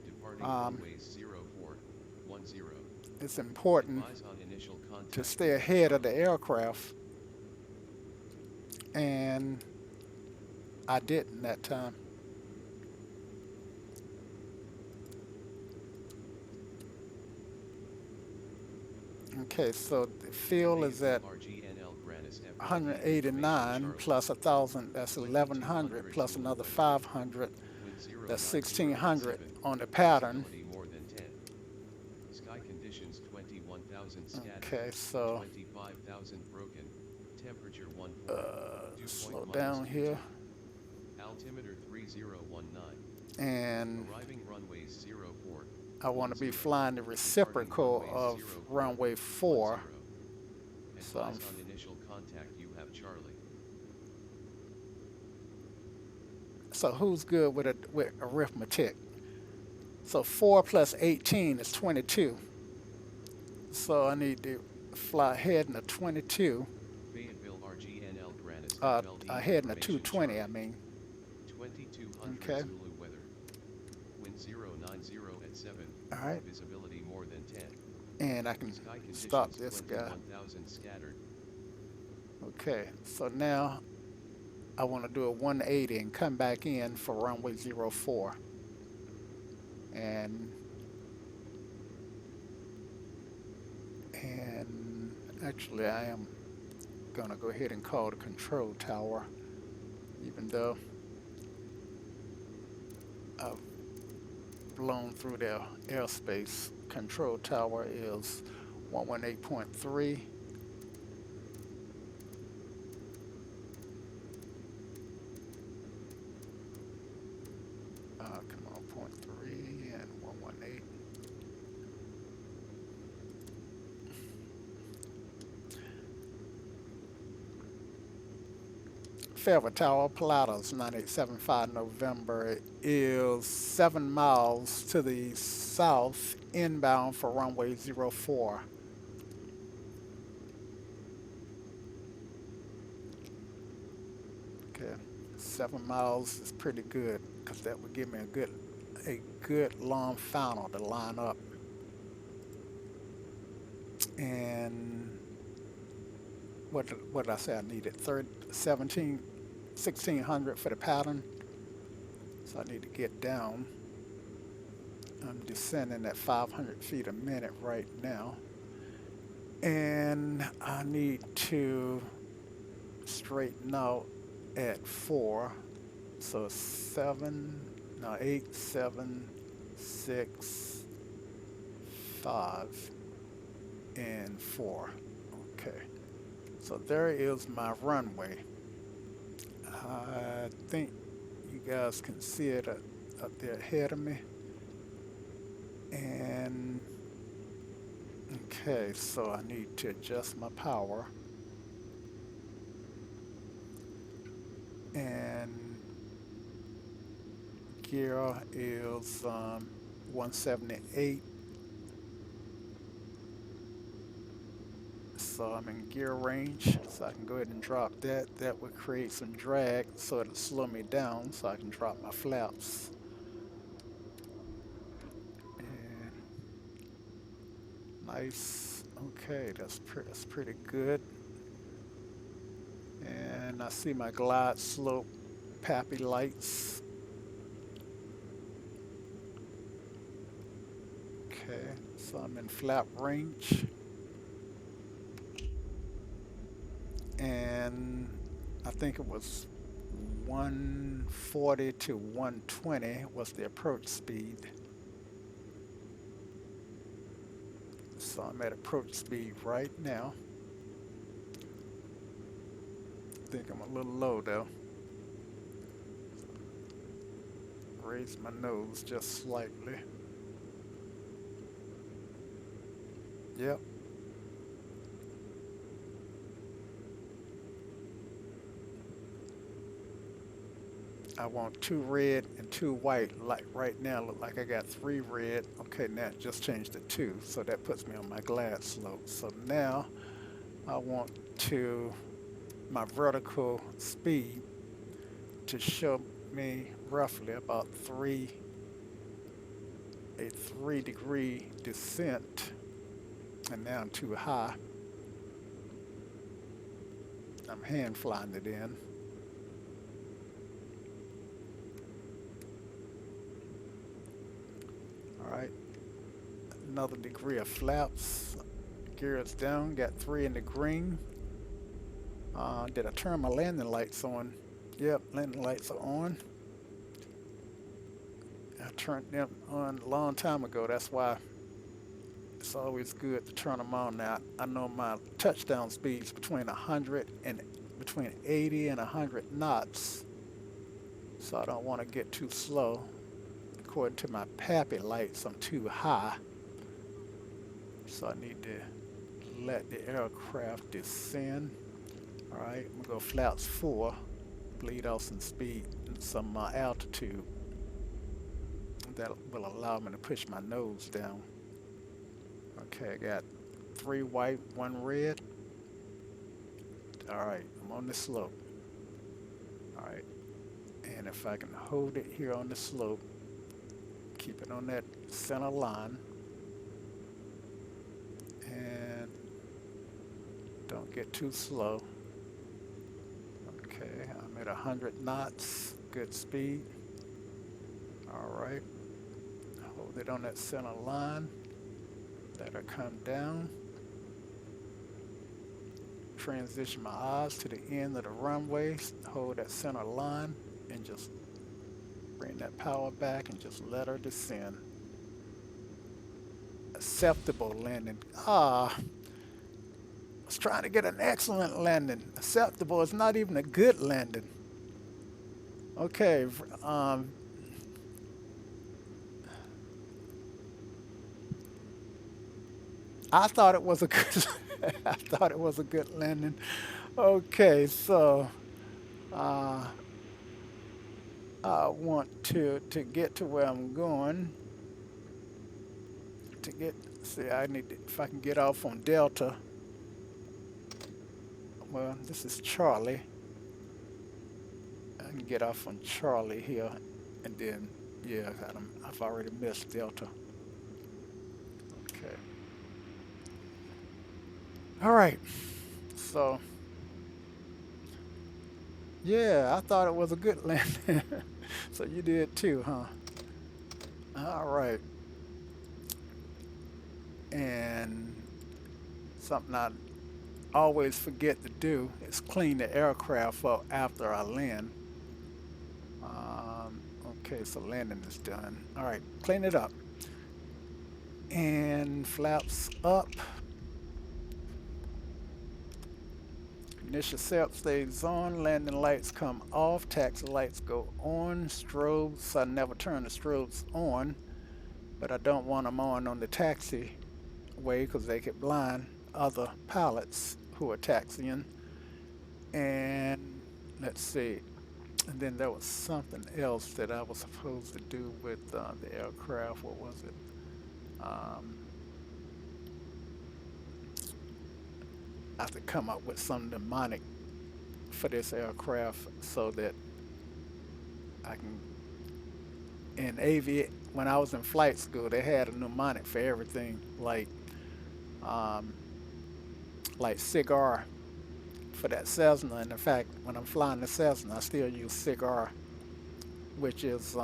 Departing Um, runways 0410. It's important Advise on initial contact. to stay ahead of the aircraft, and I didn't that time. Okay, so the field is at RGNL Granis FLD 189 information. plus 1,000, that's 1,100 plus another 500, Wind that's 090 1,600 at 7. on the pattern. Visibility more than 10. Sky conditions 21,000 scattered. Okay, so 25,000 broken. Temperature 14. Dew slow point down here, -22. Altimeter 3019. and Arriving runways 04. I want to be flying the reciprocal of runway 4. So I'm Advise on initial contact, you have Charlie. So who's good with arithmetic? So 4 plus 18 is 22. So I need to fly ahead in a 22, Fayetteville RGNL Granis FLD ahead in a information 220, I chart. mean. 2200 Okay. Zulu weather. Wind 090 at 7. All right, Visibility more than 10. and I can Sky conditions stop this guy. 21,000 scattered. Okay, so now I want to do a 180 and come back in for runway 04. And actually I am gonna go ahead and call the control tower, even though I've blown through their airspace. Control tower is 118.3. Come on, 0.3 and 118. Fayetteville Tower, Pilatus 9875 November is 7 miles to the south inbound for runway 04. Okay, 7 miles is pretty good because that would give me a good long funnel to line up. And what did I say I needed? 1600 for the pattern. So I need to get down. I'm descending at 500 feet a minute right now. And I need to straighten out at 4. So 8, 7, 6, 5, and 4. Okay. So there is my runway. I think you guys can see it up there ahead of me. And okay, so I need to adjust my power. and gear is 178. So I'm in gear range, so I can go ahead and drop that. That would create some drag, so it'll slow me down, so I can drop my flaps. And nice. Okay, that's pretty good. And I see my glide slope PAPI lights. Okay, so I'm in flap range. And I think it was 140 to 120 was the approach speed. So I'm at approach speed right now. I think I'm a little low though. Raise my nose just slightly. Yep. I want 2 red and 2 white. Like right now, look like I got 3 red. Okay, now it just changed to 2, so that puts me on my glide slope. So now I want my vertical speed to show me roughly about a 3-degree descent. And now I'm too high. I'm hand flying it in. All right, another degree of flaps. Gear is down, got 3 in the green. Did I turn my landing lights on? Yep, landing lights are on. I turned them on a long time ago. That's why it's always good to turn them on. Now I know my touchdown speeds between 80 and 100 knots, so I don't want to get too slow. According to my PAPI lights, I'm too high, so I need to let the aircraft descend. All right, I'm gonna go flaps 4, bleed off some speed and some altitude. That will allow me to push my nose down. Okay, I got 3 white, 1 red. All right, I'm on the slope. All right, and if I can hold it here on the slope, keep it on that center line, and don't get too slow. Okay, I'm at 100 knots, good speed. All right, hold it on that center line, let her come down. Transition my eyes to the end of the runway, hold that center line, and just bring that power back and just let her descend. Acceptable landing. I was trying to get an excellent landing. Acceptable is not even a good landing. Okay, I thought it was a good I thought it was a good landing. Okay, so I want to get to where I'm going. See, I need to, if I can get off on Delta. Well, this is Charlie. I can get off on Charlie here, and then, yeah, I've already missed Delta. Okay. All right. So, yeah, I thought it was a good landing. So you did too, huh? All right. And something I always forget to do is clean the aircraft up after I land. Okay, so landing is done. All right, clean it up. And flaps up. Initial setup stays on, landing lights come off, taxi lights go on, strobes, I never turn the strobes on, but I don't want them on the taxi way because they could blind other pilots who are taxiing. And let's see, And then there was something else that I was supposed to do with the aircraft. What was it? Um, I have to come up with some mnemonic for this aircraft so that I can. In when I was in flight school, they had a mnemonic for everything, um, like cigar for that Cessna. And in fact, when I'm flying the Cessna, I still use cigar, which is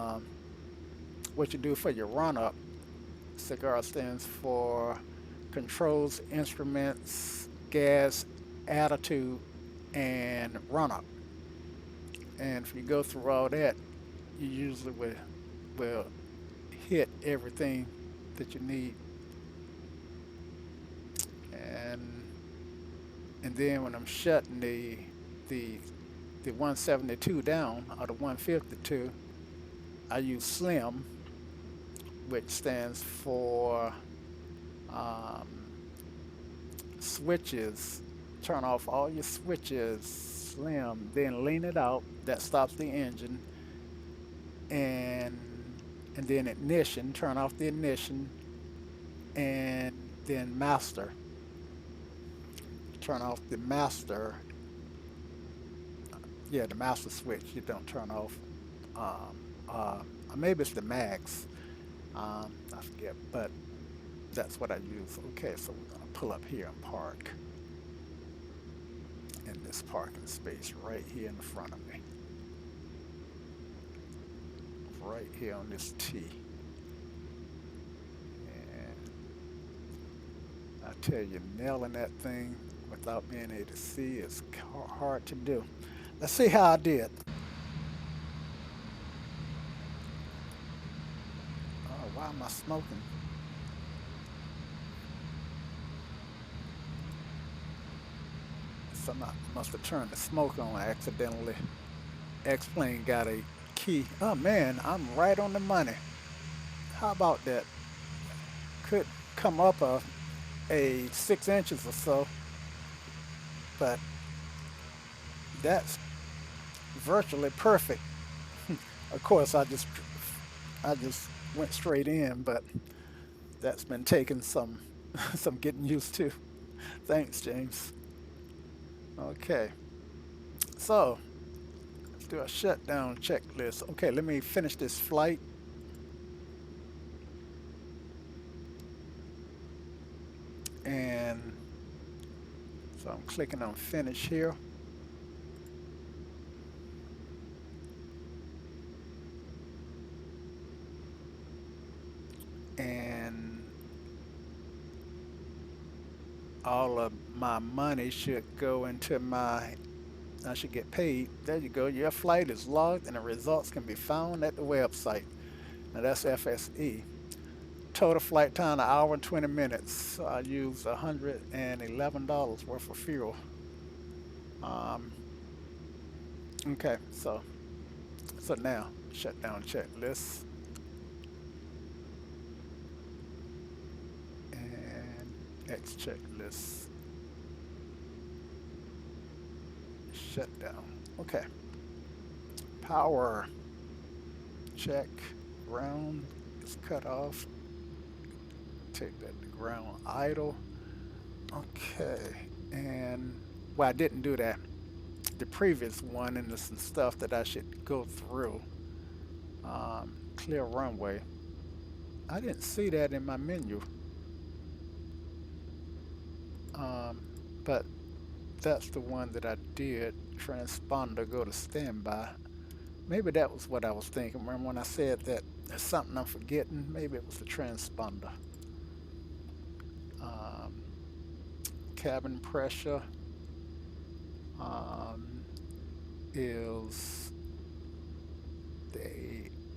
what you do for your run up. Cigar stands for controls, instruments, gas, attitude, and run up. And if you go through all that, you usually will hit everything that you need. And and then when I'm shutting the the 172 down or the 152, I use slim, which stands for um, switches. Turn off all your switches, slim, then lean it out. That stops the engine, and and then ignition. Turn off the ignition, and then master. Turn off the master. Yeah, the master switch. You don't turn off. Um, Maybe it's the max. I forget, but that's what I use. Okay, so we're gonna pull up here and park in this parking space right here in front of me, right here on this T. And I tell you, nailing that thing without being able to see is hard to do. Let's see how I did. Oh, why am I smoking? Somebody must have turned the smoke on accidentally. X-Plane got a key. Oh man, I'm right on the money. How about that? Could come up a 6 inches or so, but that's virtually perfect. Of course, I just went straight in, but that's been taking some some getting used to. Thanks, James. Okay, so let's do a shutdown checklist. Okay, let me finish this flight. And so I'm clicking on finish here. And all of my money should go into I should get paid. There you go. Your flight is logged and the results can be found at the website. Now that's FSE. Total flight time, an hour and 20 minutes. So I used $111 worth of fuel. Um, okay, so now shutdown checklist and X checklist. Shutdown. Okay. Power check. Ground is cut off. Take that to ground idle. Okay. And well, I didn't do that. The previous one, and there's some stuff that I should go through. Clear runway. I didn't see that in my menu. Um, but that's the one that I did. Transponder, go to standby. Maybe that was what I was thinking. Remember when I said that there's something I'm forgetting? Maybe it was the transponder. Um, Cabin pressure um, is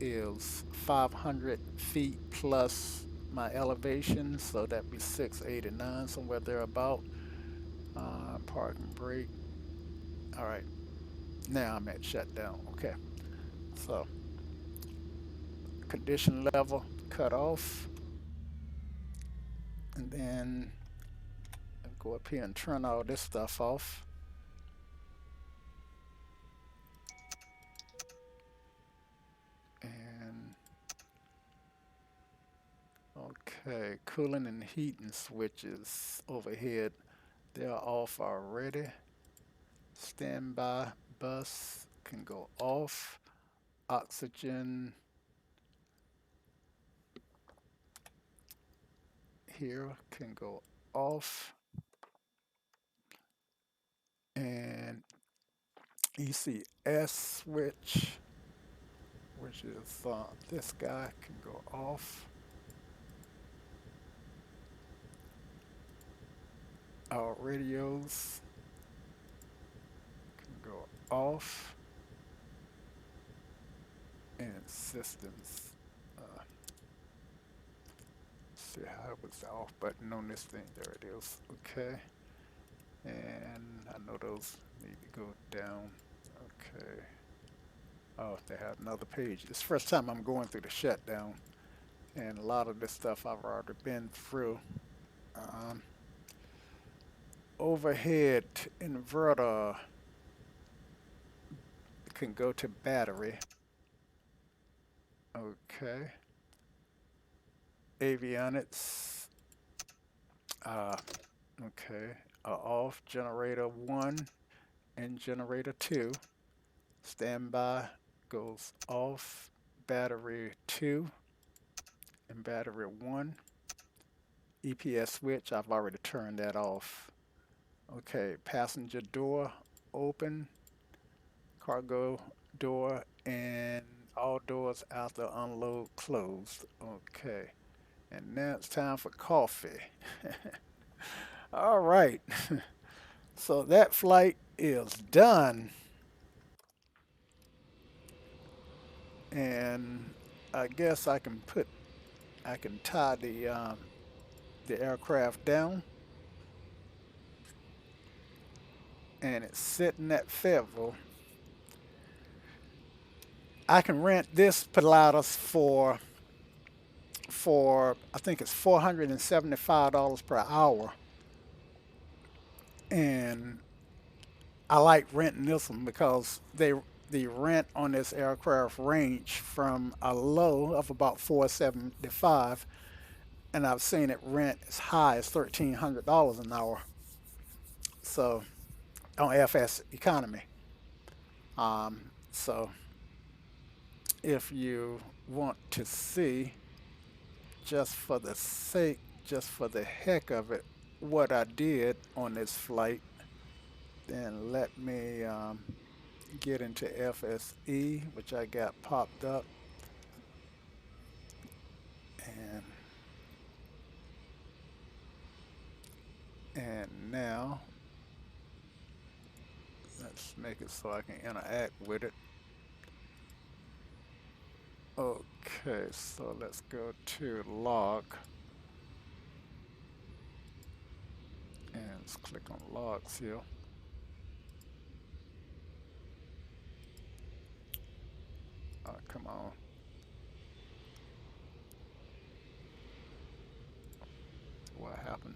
is 500 feet plus my elevation, so that'd be 689, somewhere there about. Park and brake. All right, now I'm at shutdown. Okay, so condition level cut off, and then I'll go up here and turn all this stuff off. Okay, cooling and heating switches overhead, they're off already. Standby bus can go off. Oxygen here can go off. And ECS switch, which is this guy, can go off. Our radios can go off. And systems. See how it was the off button on this thing. There it is. Okay. And I know those need to go down. Okay. Oh, they have another page. It's the first time I'm going through the shutdown. And a lot of this stuff I've already been through. Overhead inverter can go to battery. Okay. Avionics. Okay. Off. Generator 1 and generator 2. Standby goes off. Battery 2 and battery 1. EPS switch, I've already turned that off. Okay, passenger door open, cargo door, and all doors after unload closed. Okay, and now it's time for coffee. All right, so that flight is done. And I guess I can tie the aircraft down. And it's sitting at Fayetteville. I can rent this Pilatus for I think it's $475 per hour. And I like renting this one because the rent on this aircraft range from a low of about $475, and I've seen it rent as high as $1,300 an hour. So on FSEconomy. So if you want to see, just for the sake, just for the heck of it, what I did on this flight, then let me get into FSE, which I got popped up. And now let's make it so I can interact with it. Okay, so let's go to log. And let's click on logs here. Come on. What happened?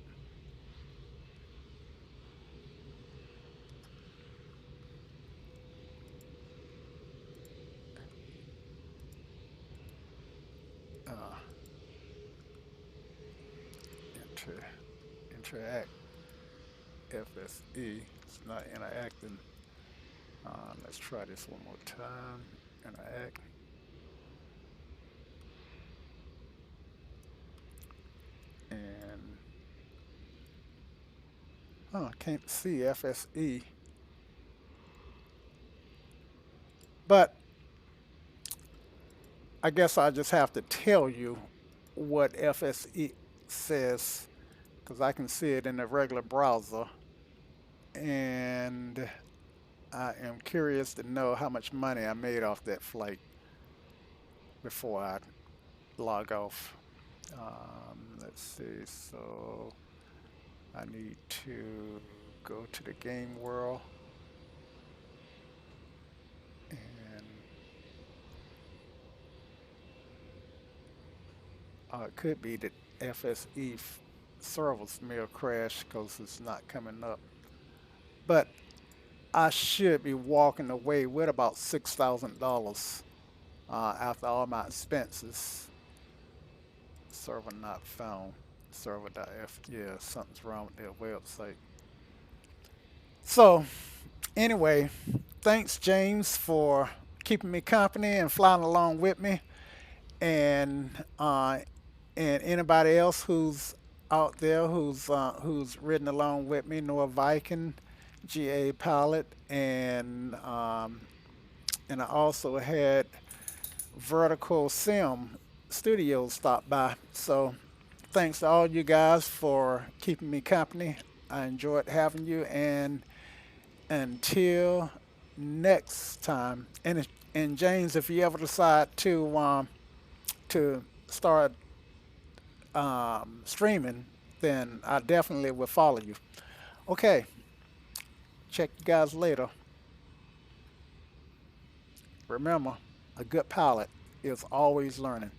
Interact. FSE. It's not interacting. Let's try this one more time. Interact. And I can't see FSE. But I guess I just have to tell you what FSE says, because I can see it in the regular browser. And I am curious to know how much money I made off that flight before I log off. Let's see, so I need to go to the game world. And it could be that FSE servers may have crashed because it's not coming up. But I should be walking away with about $6,000 after all my expenses. Server not found. Server.f. Yeah, something's wrong with their website. So, anyway, thanks, James, for keeping me company and flying along with me. And anybody else who's out there who's ridden along with me, Noah Viking, GA Pilot, and I also had Vertical Sim Studios stop by. So thanks to all you guys for keeping me company. I enjoyed having you, and until next time. And James, if you ever decide to start streaming, then I definitely will follow you. Okay, check you guys later. Remember, a good pilot is always learning.